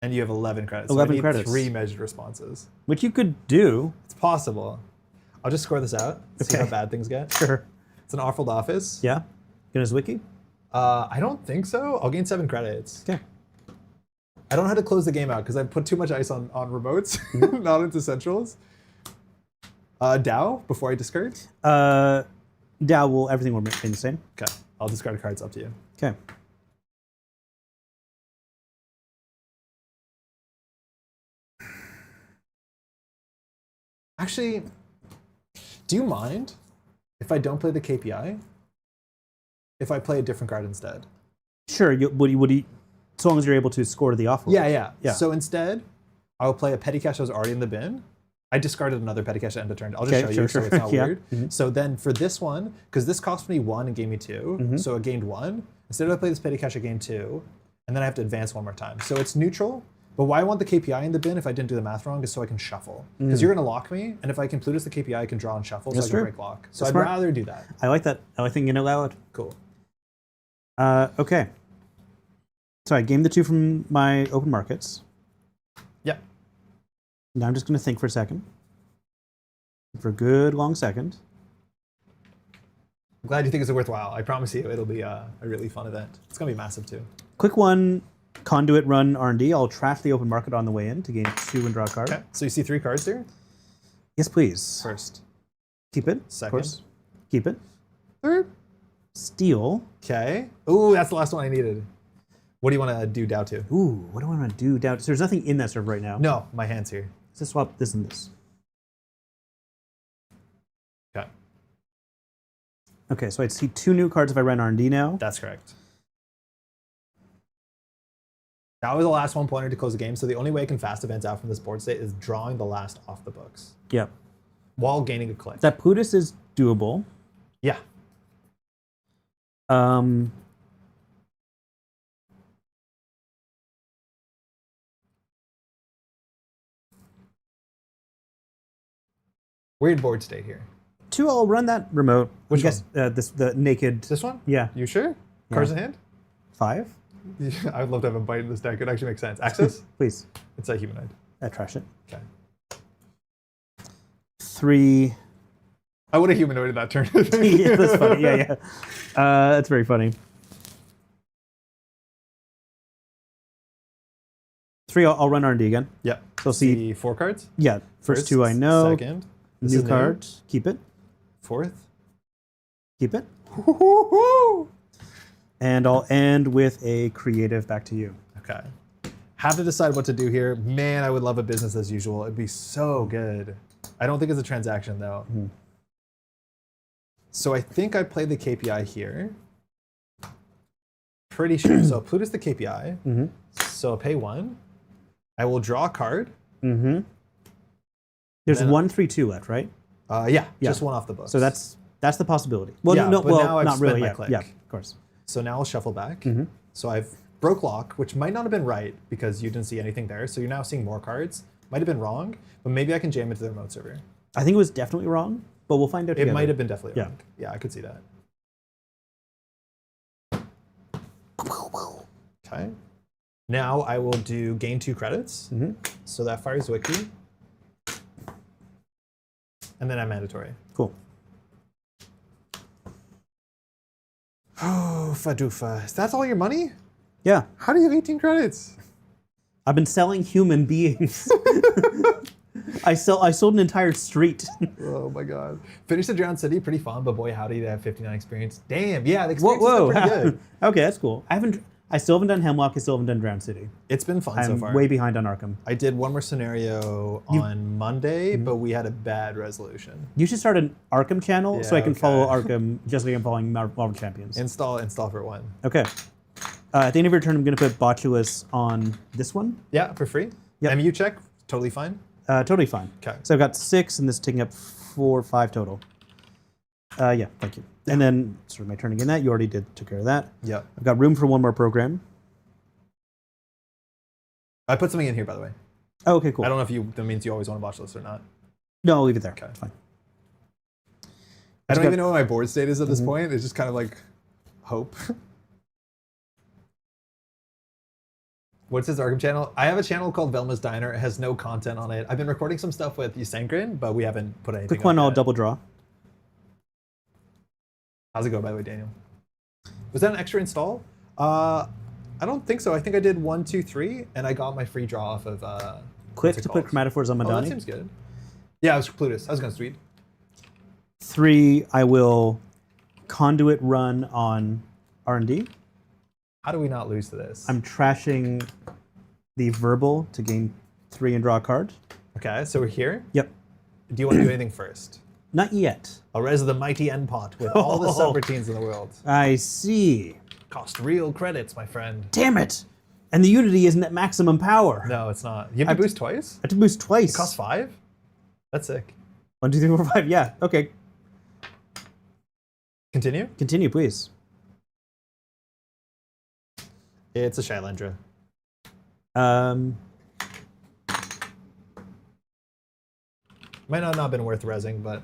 And you have 11 credits. 11 so I need credits. 3 measured responses. Which you could do. It's possible. I'll just score this out. See Okay. how bad things get. Sure. It's an awful office. Yeah. Gonna Zwicky? I don't think so. I'll gain 7 credits. Okay. I don't know how to close the game out because I put too much ice on remotes, not into centrals. Dow before I discard. Dow will everything will remain the same. Okay. I'll discard cards up to you. Okay. Actually, do you mind if I don't play the KPI? If I play a different card instead? Sure. Would you, so long as you're able to score to the offer. Yeah. Yeah. So instead, I'll play a petty cash that was already in the bin. I discarded another petty cash at end of turn. I'll just Okay, show you sure. so it's not Yeah. weird. So then for this one, because this cost me 1 and gave me 2, so it gained 1. Instead of I play this petty cash, I gained 2, and then I have to advance 1 more time. So it's neutral. But why I want the KPI in the bin if I didn't do the math wrong is so I can shuffle. Because you're going to lock me, and if I can Plutus the KPI, I can draw and shuffle, That's so I can true. break lock. So That's I'd smart. rather do that. I like that. I like thinking aloud. Cool. Okay. So I gamed the 2 from my open markets. Yeah. Now I'm just going to think for a second. For a good long second. I'm glad you think it's worthwhile. I promise you it'll be a really fun event. It's going to be massive too. Quick one, conduit run R&D. I'll trash the open market on the way in to gain 2 and draw a card. Okay. So you see 3 cards here? Yes, please. First. Keep it. Second. Of course. Keep it. Third. Steal. Okay. Ooh, that's the last one I needed. What do you want to do Dow to? Ooh, what do I want to do? Down. So there's nothing in that serve right now. No, my hand's here. Let's just swap this and this. Okay. Okay, so I'd see 2 new cards if I ran R&D now. That's correct. That was the last 1 pointer to close the game, so the only way I can fast events out from this board state is drawing the last off the books Yep. while gaining a click. That Plutus is doable. Yeah. Weird board state here. 2, I'll run that remote. Which the naked. This one? Yeah. You sure? Cards in hand? 5? I would love to have a bite in this deck. It actually makes sense. Access? Please. It's a humanoid. I trash it. Okay. 3. I would have humanoided that turn. Yeah, that's funny. Yeah. That's very funny. 3, I'll run R&D again. Yep. So see, 4 cards? yeah, first 2 I know. Second. This is New card, keep it, Fourth. keep it. Woo-hoo-hoo! And I'll end with a creative back to you. Okay. Have to decide what to do here. Man, I would love a business as usual. It'd be so good. I don't think it's a transaction though. So I think I play the KPI here. Pretty sure. So Plutus the KPI. So I'll pay 1. I will draw a card. There's Then- 1, 3, 2 left, right? Yeah, just 1 off the books. So that's the possibility. Well, Yeah, no, but now I've not spent really. my Yeah, click. yeah, of course. So now I'll shuffle back. So I've broke lock, which might not have been right because you didn't see anything there. So you're now seeing more cards. Might have been wrong, but maybe I can jam into the remote server. I think it was definitely wrong, but we'll find out It together. might have been definitely Yeah. wrong. Yeah, I could see that. Okay. Now I will do gain 2 credits. So that fires Zwicky. And then I'm mandatory. Cool. Oh, Fadoofa. That's all your money? Yeah, How do you have 18 credits? I've been selling human beings. I sold an entire street. Oh my god. Finished the Drowned City, pretty fun, but boy howdy, they have 59 experience. Damn, yeah, the experience is pretty good. Okay, that's cool. I still haven't done Hemlock. I still haven't done Drowned City. It's been fun so I'm far. way behind on Arkham. I did one more scenario on Monday, but we had a bad resolution. You should start an Arkham channel so I Yeah, can okay. follow Arkham just like I'm following Marvel Champions. Install for one. Okay. At the end of your turn, I'm going to put Botulus on this one. Yeah, for free. Yep. MU check, totally fine. Totally fine. 'Kay. So I've got 6, and this is taking up 4, 5 total. Yeah, thank you. And then, sort of my turn again. That you already took care of that. Yeah. I've got room for one more program. I put something in here, by the way. Oh, okay, cool. I don't know if that means you always want to watch this or not. No, I'll leave it there. Okay. It's fine. I don't got- even know what my board state is at this point. It's just kind of like hope. What's his Arkham channel? I have a channel called Velma's Diner. It has no content on it. I've been recording some stuff with Yusankrin, but we haven't put anything Quick one, up I'll yet. double draw. How's it go, by the way, Daniel? Was that an extra install? I don't think so. I think I did 1, 2, 3, and I got my free draw off of. Click what's it to put called? Chromatophores on Oh, that Madani. seems good. Yeah, it was Plutus. I was going sweet. 3, I will conduit run on R&D. How do we not lose to this? I'm trashing the verbal to gain 3 and draw a card. Okay, so we're here. Yep. Do you want to do anything first? Not yet. I'll res the mighty end pot with all the subroutines in the world. I see. Cost real credits, my friend. Damn it! And the Unity isn't at maximum power. No, it's not. You have to boost twice? I have to boost twice. It costs 5? That's sick. 1, 2, 3, 4, 5. Yeah. Okay. Continue? Continue, please. It's a Shylendra. Might not have been worth resing, but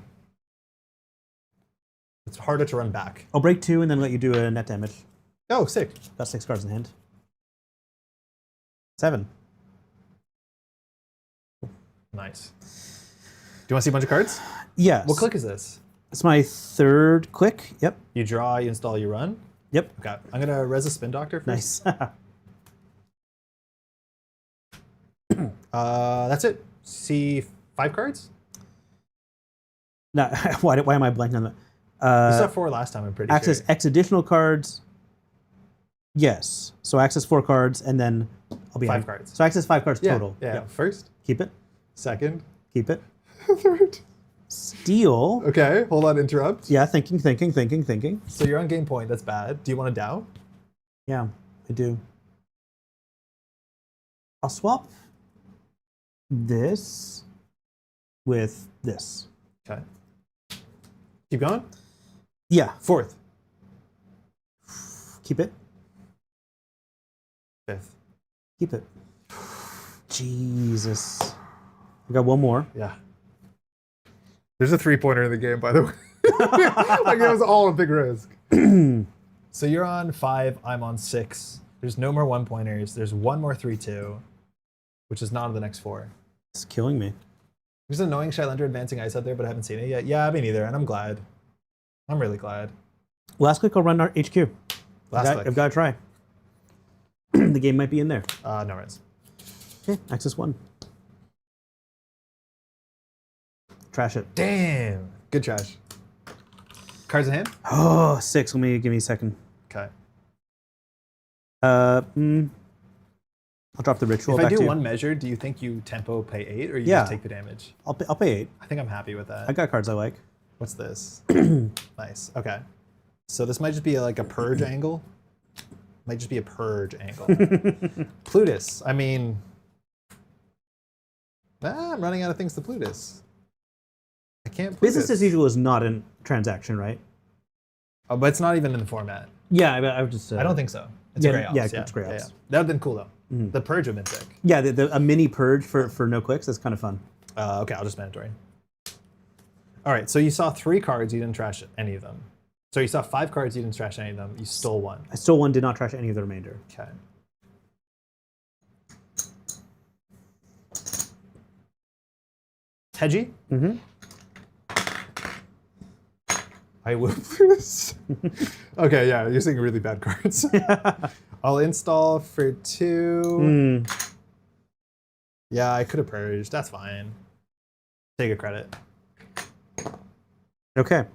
it's harder to run back. I'll break 2 and then let you do a net damage. Oh, sick. Got 6 cards in hand. 7. Nice. Do you want to see a bunch of cards? Yes. What click is this? It's my 3rd click. Yep. You draw, you install, you run? Yep. Okay. I'm going to res a Spin Doctor first. Nice. That's it. See 5 cards? Now, why am I blanking on that? You saw 4 last time, I'm pretty Access sure. X additional cards. Yes. So access 4 cards and then I'll be 5 cards. So access 5 cards Yeah, total. Yeah. Yep. First, Keep it. second, Keep it. third. Steal. Okay, hold on, interrupt. Yeah, thinking. So you're on game point, that's bad. Do you want to Dow? Yeah, I do. I'll swap this with this. Okay. Keep going. Yeah, 4th, keep it. 5th. Keep it. Jesus. I got one more. Yeah. There's a 3-pointer in the game, by the way. Like, it was all a big risk. So you're on 5, I'm on 6. There's no more 1-pointers. There's one more 3-2, which is not on the next 4. It's killing me. There's an annoying Shylendra advancing ice out there, but I haven't seen it yet. Yeah, me neither, and I'm glad. I'm really glad. Last click, I'll run our HQ. Last click. I've got to try. The game might be in there. No res. Okay, access 1. Trash it. Damn. Good trash. Cards in hand? Oh, 6. Give me a second. Okay. I'll drop the ritual If I back do to you. 1 measure, do you think you tempo pay 8, or you Yeah. just take the damage? I'll pay 8. I think I'm happy with that. I got cards I like. What's this? Nice. Okay. So this might just be like a purge angle. Might just be a purge angle. Plutus. I mean, I'm running out of things to Plutus. I can't Plutus. Business as usual is not a transaction, right? Oh, but it's not even in the format. Yeah, I would just. I don't think so. It's yeah, a gray ops. yeah, it's gray ops. That would have been cool though. The purge would have been sick. Yeah, a mini purge for no clicks. That's kind of fun. Okay, I'll just mandatory. All right, so you saw 3 cards, you didn't trash any of them. So you saw 5 cards, you didn't trash any of them. You stole 1. I stole 1, did not trash any of the remainder. Okay. Hedgie? Mm-hmm. I will this. Okay, yeah, you're seeing really bad cards. I'll install for 2. Yeah, I could have purged. That's fine. Take a credit. Okay.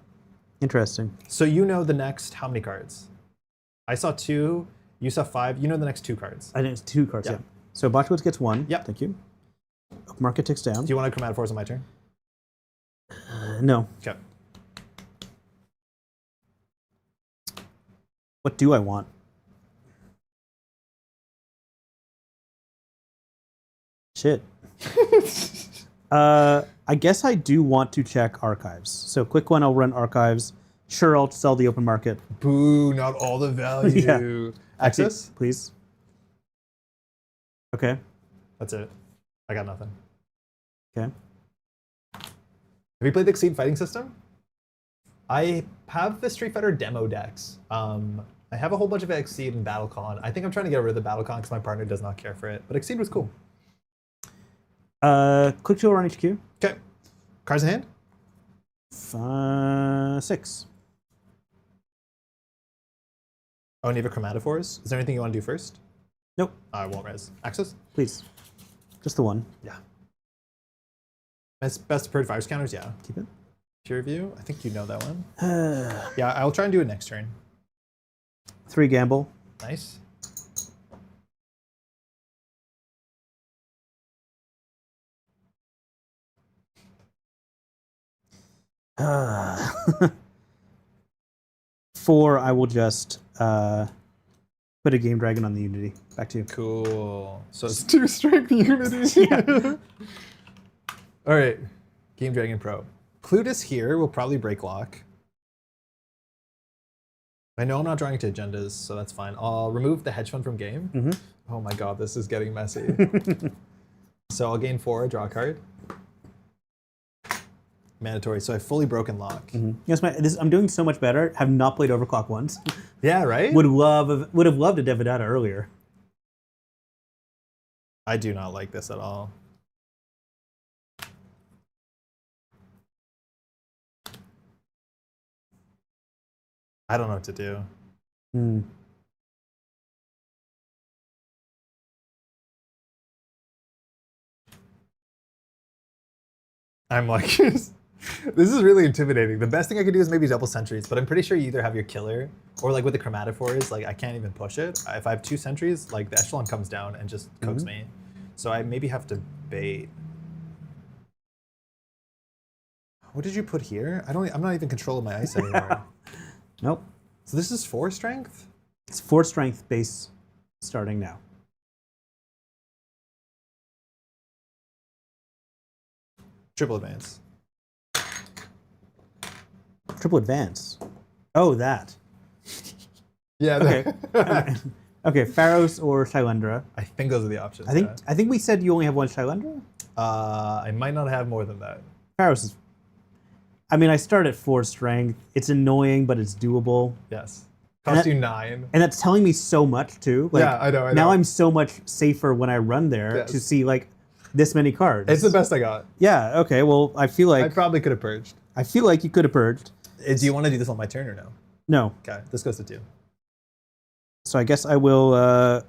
Interesting. So you know the next how many cards? I saw 2. You saw 5. You know the next 2 cards. I think it's 2 cards, Yeah. yeah. So Botchwoods gets 1. Yep. Thank you. Market ticks down. Do you want to chromatophores on my turn? No. Okay. What do I want? Shit. I guess I do want to check archives. So quick one, I'll run archives. Sure, I'll sell the open market. Boo, not all the value. Access? Please. Okay. That's it. I got nothing. Okay. Have you played the Exceed fighting system? I have the Street Fighter demo decks. I have a whole bunch of Exceed and BattleCon. I think I'm trying to get rid of the BattleCon because my partner does not care for it. But Exceed was cool. Click to run HQ. Okay. Cards in hand? 6. Oh, and you have a chromatophores? Is there anything you want to do first? Nope. I won't res. Access? Please. Just the one. Yeah. Best preferred fires counters? Yeah. Keep it. Peer review? I think you know that one. Yeah, I'll try and do it next turn. 3 gamble. Nice. Uh, 4, I will just put a Game Dragon on the Unity. Back to you. Cool. So it's 2 strength unity. Yeah. All right. Game Dragon Pro. Plutus here will probably break lock. I know I'm not drawing to agendas, so that's fine. I'll remove the hedge fund from game. Mm-hmm. Oh my god, this is getting messy. So I'll gain 4, draw a card. Mandatory, so I've fully broken lock. Mm-hmm. Yes, I'm doing so much better. Have not played Overclock once. Yeah, right? Would have loved a Devidata earlier. I do not like this at all. I don't know what to do. Hmm. I'm like, this is really intimidating. The best thing I could do is maybe double sentries, but I'm pretty sure you either have your killer or like with the chromatophores, like I can't even push it. If I have 2 sentries, like the echelon comes down and just cooks me. So I maybe have to bait. What did you put here? I'm not even controlling my ice anymore. Nope. So this is 4 strength? It's 4 strength base starting now. Triple advance. Triple advance. Oh, that. Yeah. Okay. Okay, Pharos or Shylendra. I think those are the options. I think we said you only have 1 Shylendra? I might not have more than that. Pharos is... I mean, I start at 4 strength. It's annoying, but it's doable. Yes. Cost you 9. And that's telling me so much, too. Like, yeah, I know. Now I'm so much safer when I run there to see, like, this many cards. It's the best I got. Yeah, okay, well, I feel like... I probably could have purged. I feel like you could have purged. Do you want to do this on my turn or no? No. Okay, this goes to 2. So I guess I will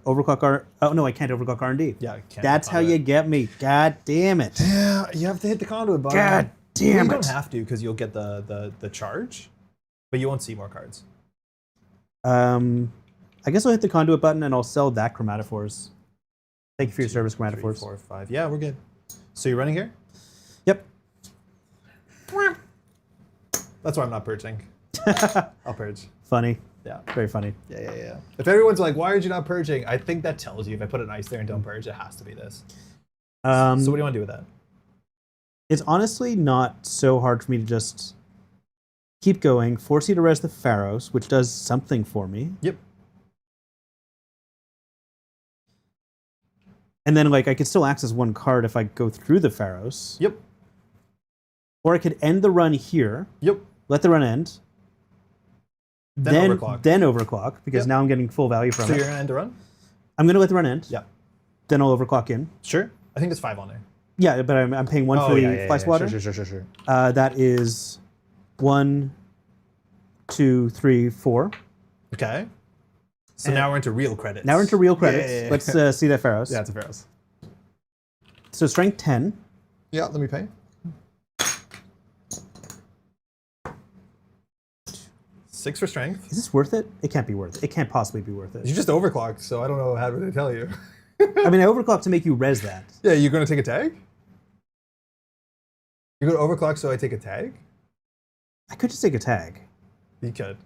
overclock R... Oh, no, I can't overclock R&D. Yeah, I can't. That's how you get me. God damn it. Yeah, you have to hit the conduit button. God damn You it. don't have to because you'll get the charge, but you won't see more cards. I guess I'll hit the conduit button and I'll sell that chromatophores. Thank you for your service, 3, chromatophores. 4, 5. Yeah, we're good. So you're running here? Yep. That's why I'm not purging. I'll purge. Funny. Yeah. Very funny. Yeah. If everyone's like, why are you not purging? I think that tells you if I put an ice there and don't purge, it has to be this. So what do you want to do with that? It's honestly not so hard for me to just keep going, force you to res the Pharos, which does something for me. Yep. And then, like, I could still access 1 card if I go through the Pharos. Yep. Or I could end the run here. Yep. Let the run end. Then overclock. Then overclock, because now I'm getting full value from So it. you're gonna end the run? I'm going to let the run end. Yeah. Then I'll overclock in. Sure. I think there's 5 on there. Yeah, but I'm paying 1 for the fly swatter. Sure. That is 1, 2, 3, 4. Okay. So now we're into real credits. Now we're into real credits. Yeah. Let's see that Pharos. Yeah, it's a Pharos. So strength 10. Yeah, let me pay. 6 for strength. Is this worth it? It can't be worth it. It can't possibly be worth it. You just overclocked, so I don't know how to tell you. I mean, I overclocked to make you res that. Yeah, you're going to take a tag? You're going to overclock so I take a tag? I could just take a tag. You could.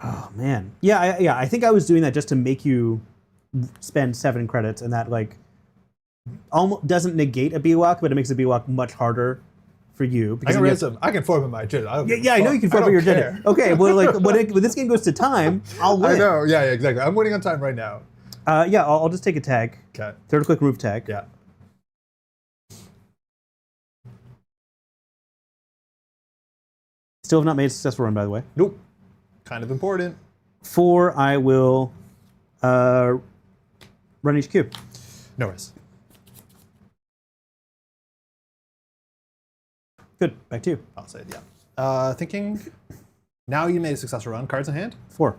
Oh man. Yeah, I think I was doing that just to make you spend 7 credits, and that like almost doesn't negate a BWAC, but it makes a BWAC much harder for you. I can res him. I can form in my JIT. Yeah, I know you can form your JIT. Okay, well, like when this game goes to time, I'll win. I know. Yeah, exactly. I'm winning on time right now. Yeah, I'll just take a tag. Okay. Third click move tag. Yeah. Still have not made a successful run, by the way. Nope. Kind of important. 4, I will run HQ. No res. Good. Back to you. I'll say it, yeah. Thinking, now you made a successful run. Cards in hand? 4.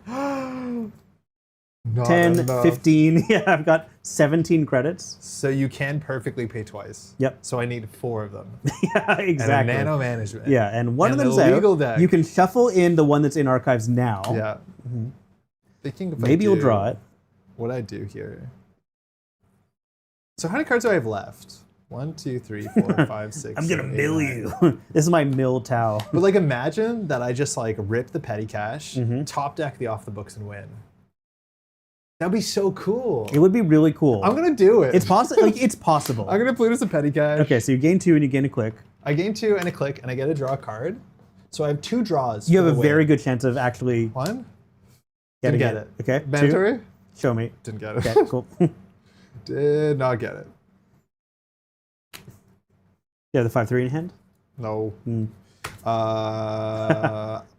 Not 10, enough. 15. Yeah, I've got 17 credits. So you can perfectly pay twice. Yep. So I need 4 of them. Yeah, exactly. And a nano management. Yeah, and one And of them's the legal out. deck. You can shuffle in the one that's in archives now. Yeah. Thinking if Maybe you'll draw it. What I do here. So how many cards do I have left? 1, 2, 3, 4, 5, 6. I'm gonna 7, 8, mill 9. you. This is my mill Tao. But like, imagine that I just like rip the petty cash, Mm-hmm. top deck the off the books, and win. That'd be so cool. It would be really cool. I'm gonna do it. It's possible. Like it's possible. I'm gonna play this a petty cash. Okay, so you gain 2 and you gain a click. I gain 2 and a click, and I get to draw a card. So I have 2 draws. You for have a the win. very good chance of actually 1. getting Didn't get it. Okay. 2. Mandatory? Show me. Didn't get it. Okay, cool. Did not get it. You have the 5-3 in hand. No.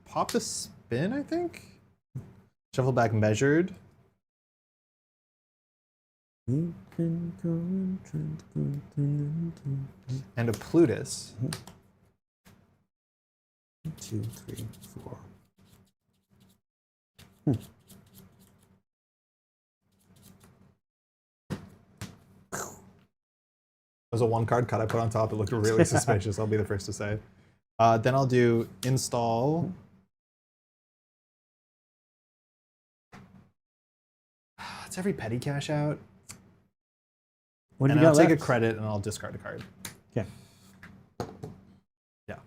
Pop the spin, I think. Shuffle back measured. And a Plutus. 2, 3, 4. There's a 1 card cut I put on top. It looked really suspicious. I'll be the first to say. Then I'll do install. It's every petty cash out. What do And you I'll got take left? a credit and I'll discard a card. Okay. Yeah.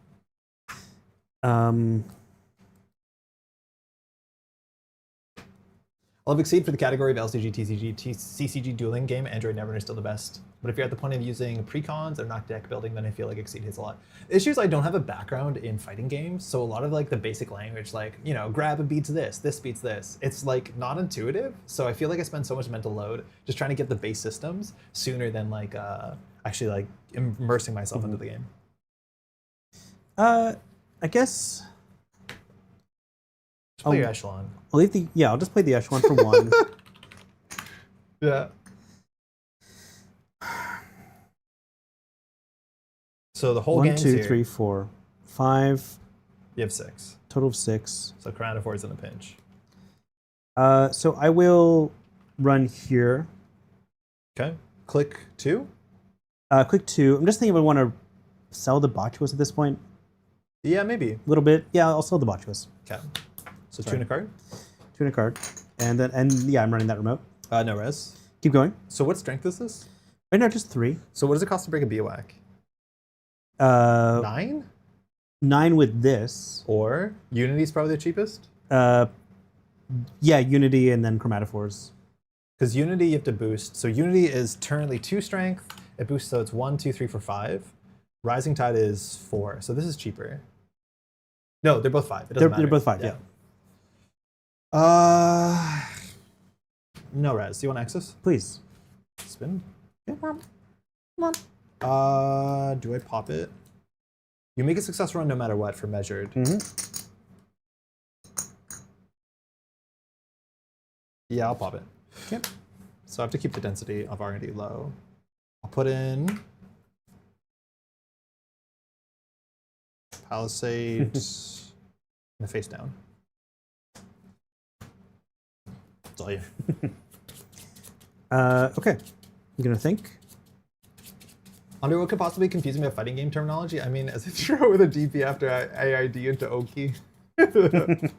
I'll have Exceed for the category of LCG, TCG, CCG dueling game. Android Netrunner is still the best. But if you're at the point of using precons or not deck building, then I feel like Exceed hits a lot. The issue is I don't have a background in fighting games, so a lot of like the basic language, like, you know, grab and beats this beats this. It's like not intuitive, so I feel like I spend so much mental load just trying to get the base systems sooner than like actually like immersing myself into the game. I guess Just play your Echelon. I'll leave the I'll just play the echelon for 1. Yeah. So the whole 1, game's 2, here. 3, 4, 5. You have 6. Total of 6. So Crown of 4 is in a pinch. So I will run here. Okay. Click 2. Click 2. I'm just thinking if I want to sell the Botchus at this point. Yeah, maybe. A little bit. Yeah, I'll sell the Botchus. Okay. So 2 and a card. 2 and a card. And then I'm running that remote. No res. Keep going. So what strength is this? Right now, just 3. So what does it cost to break a BWAC? 9? 9 with this. Or Unity's probably the cheapest? Yeah, Unity and then chromatophores. Because Unity you have to boost. So Unity is currently 2 strength. It boosts so it's 1, 2, 3 for 5. Rising Tide is 4. So this is cheaper. No, they're both 5. It doesn't matter. They're both 5, yeah. No res. Do you want access? Please. Spin. Do I pop it? You make a successful run no matter what for measured. Yeah, I'll pop it. Okay. So I have to keep the density of R&D low. I'll put in Palisade and a face down. That's all you. Okay. I'm gonna think. Under what could possibly confuse me about fighting game terminology? I mean, as I throw with a DP after AID into Oki. It's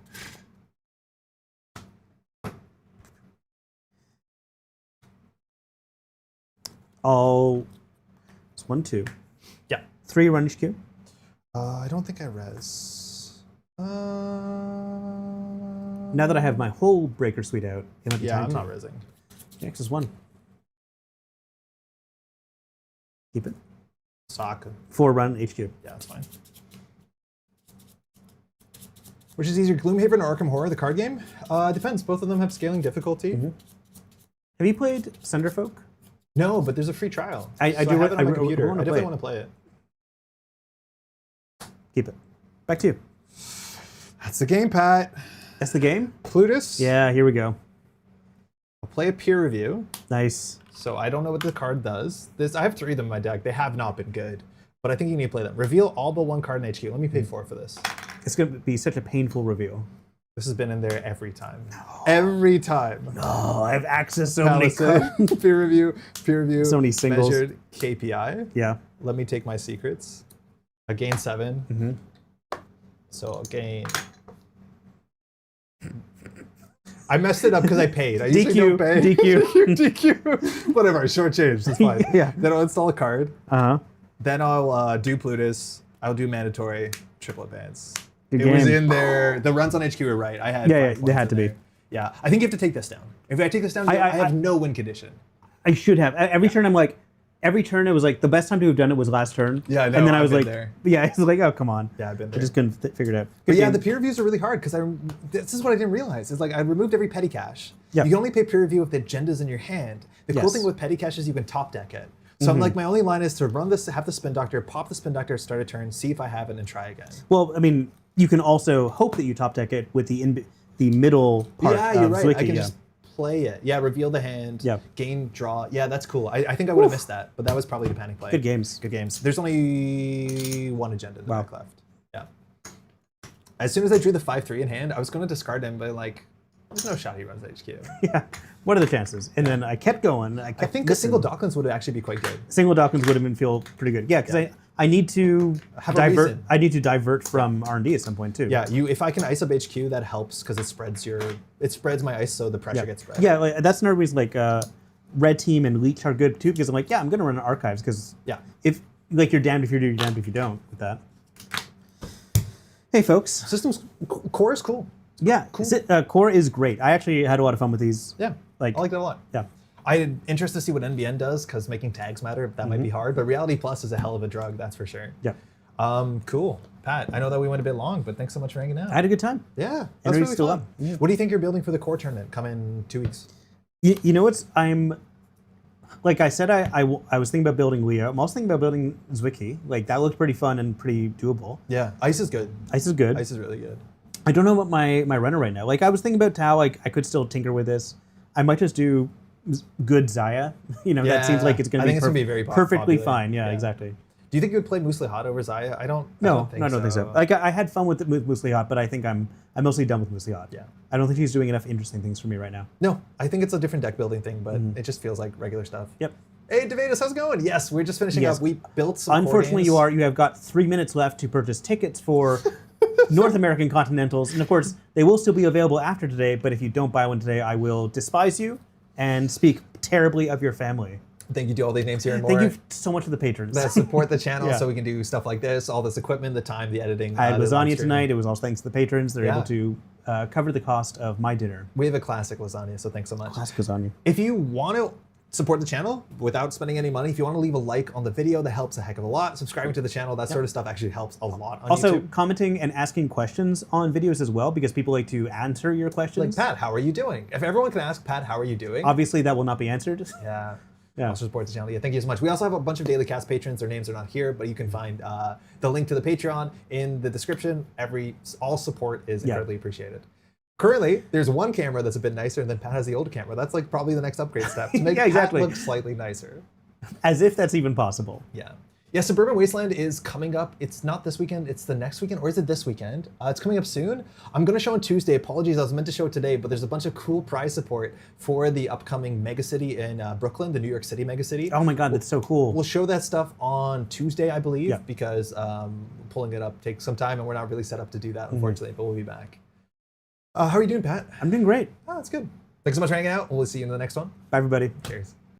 1, 2. Yeah. 3 run HQ. I don't think I res. Now that I have my whole breaker suite out, it might be Yeah, time I'm to. not resing. Next is 1. Keep it. Sock. 4 run HQ. Yeah, that's fine. Which is easier, Gloomhaven or Arkham Horror, the card game? Depends. Both of them have scaling difficulty. Have you played Sunderfolk? No, but there's a free trial. I So do have it on my I computer. wanna I play definitely it. want to play it. Keep it. Back to you. That's the game, Pat. That's the game? Plutus. Yeah, here we go. I'll play a peer review. Nice. So I don't know what the card does. I have 3 of them in my deck. They have not been good, but I think you need to play them. Reveal all but 1 card in HQ. Let me pay 4 for this. It's going to be such a painful reveal. This has been in there every time. Every time. Oh, I have access to so many cards. Allison, peer review. So many singles. Measured KPI. Yeah. Let me take my secrets. I gain 7. So I'll gain. I messed it up because I paid. I usually don't pay. DQ. Whatever, shortchanged. That's fine. Yeah. Then I'll install a card. Uh-huh. Then I'll do Plutus. I'll do mandatory triple advance. Good It was game. in there. The runs on HQ were right. I had Yeah, 5 they points had in to be. there. Yeah, I think you have to take this down. If I take this down, I have no win condition. I should have. Every turn I'm like, every turn it was like, the best time to have done it was last turn. Yeah, I know, And then I I've was been like, there. yeah, it's like, oh, come on. Yeah, I've been I there. just couldn't figure it out. But Good yeah, game. the peer reviews are really hard because this is what I didn't realize. It's like I removed every petty cache. Yeah. You can only pay peer review if the agenda's in your hand. The cool Yes. thing with petty cache is you can top deck it. So I'm like, my only line is to run this, have the spin doctor, pop the spin doctor, start a turn, see if I have it, and try again. Well, I mean, you can also hope that you top deck it with the middle part Yeah, you're of right. Zwicky. I can just play it. Yeah, reveal the hand, Yeah. gain, draw. Yeah, that's cool. I think I would have missed that, but that was probably the panic play. Good games. Good games. There's only 1 agenda in the Wow. deck left. Yeah. As soon as I drew the 5/3 in hand, I was going to discard him, but like, there's no shot he runs HQ. Yeah. What are the chances? And then I kept going. I think the single Docklands would actually be quite good. Single Dawkins would have been feel pretty good. Yeah, because I need to Have a divert. reason. I need to divert from R&D at some point too. Yeah, if I can ice up HQ, that helps because it spreads my ice, so the pressure gets spread. Yeah, like, that's another reason like Red Team and Leech are good too, because I'm like, yeah, I'm gonna run archives because if like you're damned if you do, you're damned if you don't with that. Hey folks. Systems core is cool. Yeah, cool. Core is great. I actually had a lot of fun with these. Yeah, I like that a lot. Yeah. I'm interested to see what NBN does because making tags matter. That might be hard, but Reality Plus is a hell of a drug, that's for sure. Yeah. Cool. Pat, I know that we went a bit long, but thanks so much for hanging out. I had a good time. Yeah, that's Energy's really still fun. up. Yeah. What do you think you're building for the core tournament? Come in 2 weeks. You know what's like I said, I was thinking about building Leo. I'm also thinking about building Zwicky. Like that looked pretty fun and pretty doable. Yeah, Ice is good. Ice is good. Ice is really good. I don't know what my runner right now. Like I was thinking about Tāo. Like I could still tinker with this. I might just do good Zahya. You know, that seems like it's going to be, it's gonna be very perfectly popular. fine. Yeah, exactly. Do you think you would play Muslihat over Zahya? I don't think so. Like I had fun with Muslihat, but I think I'm mostly done with Muslihat. Yeah. I don't think he's doing enough interesting things for me right now. No, I think it's a different deck building thing, but it just feels like regular stuff. Yep. Hey, Devatus, how's it going? Yes, we're just finishing up. We built some Unfortunately, core games. you have got 3 minutes left to purchase tickets for North American Continentals, and of course, they will still be available after today. But if you don't buy one today, I will despise you and speak terribly of your family. Thank you to all these names here and more. Thank you so much to the patrons that support the channel Yeah. so we can do stuff like this, all this equipment, the time, the editing. I had the live lasagna stream. tonight. It was all thanks to the patrons. They're Yeah. able to cover the cost of my dinner. We have a classic lasagna, so thanks so much. Classic lasagna. If you want to support the channel without spending any money, if you want to leave a like on the video, that helps a heck of a lot. Subscribing to the channel, that sort of stuff actually helps a lot on Also, YouTube. commenting and asking questions on videos as well, because people like to answer your Like, questions. Pat, how are you doing? If everyone can ask Pat, how are you doing? Obviously, that will not be answered. Yeah. Yeah. Also support the channel. Yeah, thank you so much. We also have a bunch of Daily Cast patrons. Their names are not here, but you can find the link to the Patreon in the description. All support is incredibly appreciated. Currently, there's one camera that's a bit nicer, and then Pat has the old camera. That's like probably the next upgrade step to make Yeah, exactly. Pat look slightly nicer. As if that's even possible. Yeah. Yeah, Suburban Wasteland is coming up. It's not this weekend, it's the next weekend, or is it this weekend? It's coming up soon. I'm gonna show on Tuesday. Apologies, I was meant to show it today, but there's a bunch of cool prize support for the upcoming megacity in Brooklyn, the New York City megacity. Oh my God, that's so cool. We'll show that stuff on Tuesday, I believe, Yeah. because pulling it up takes some time and we're not really set up to do that, unfortunately, but we'll be back. How are you doing, Pat? I'm doing great. Oh, that's good. Thanks so much for hanging out. We'll see you in the next one. Bye, everybody. Cheers.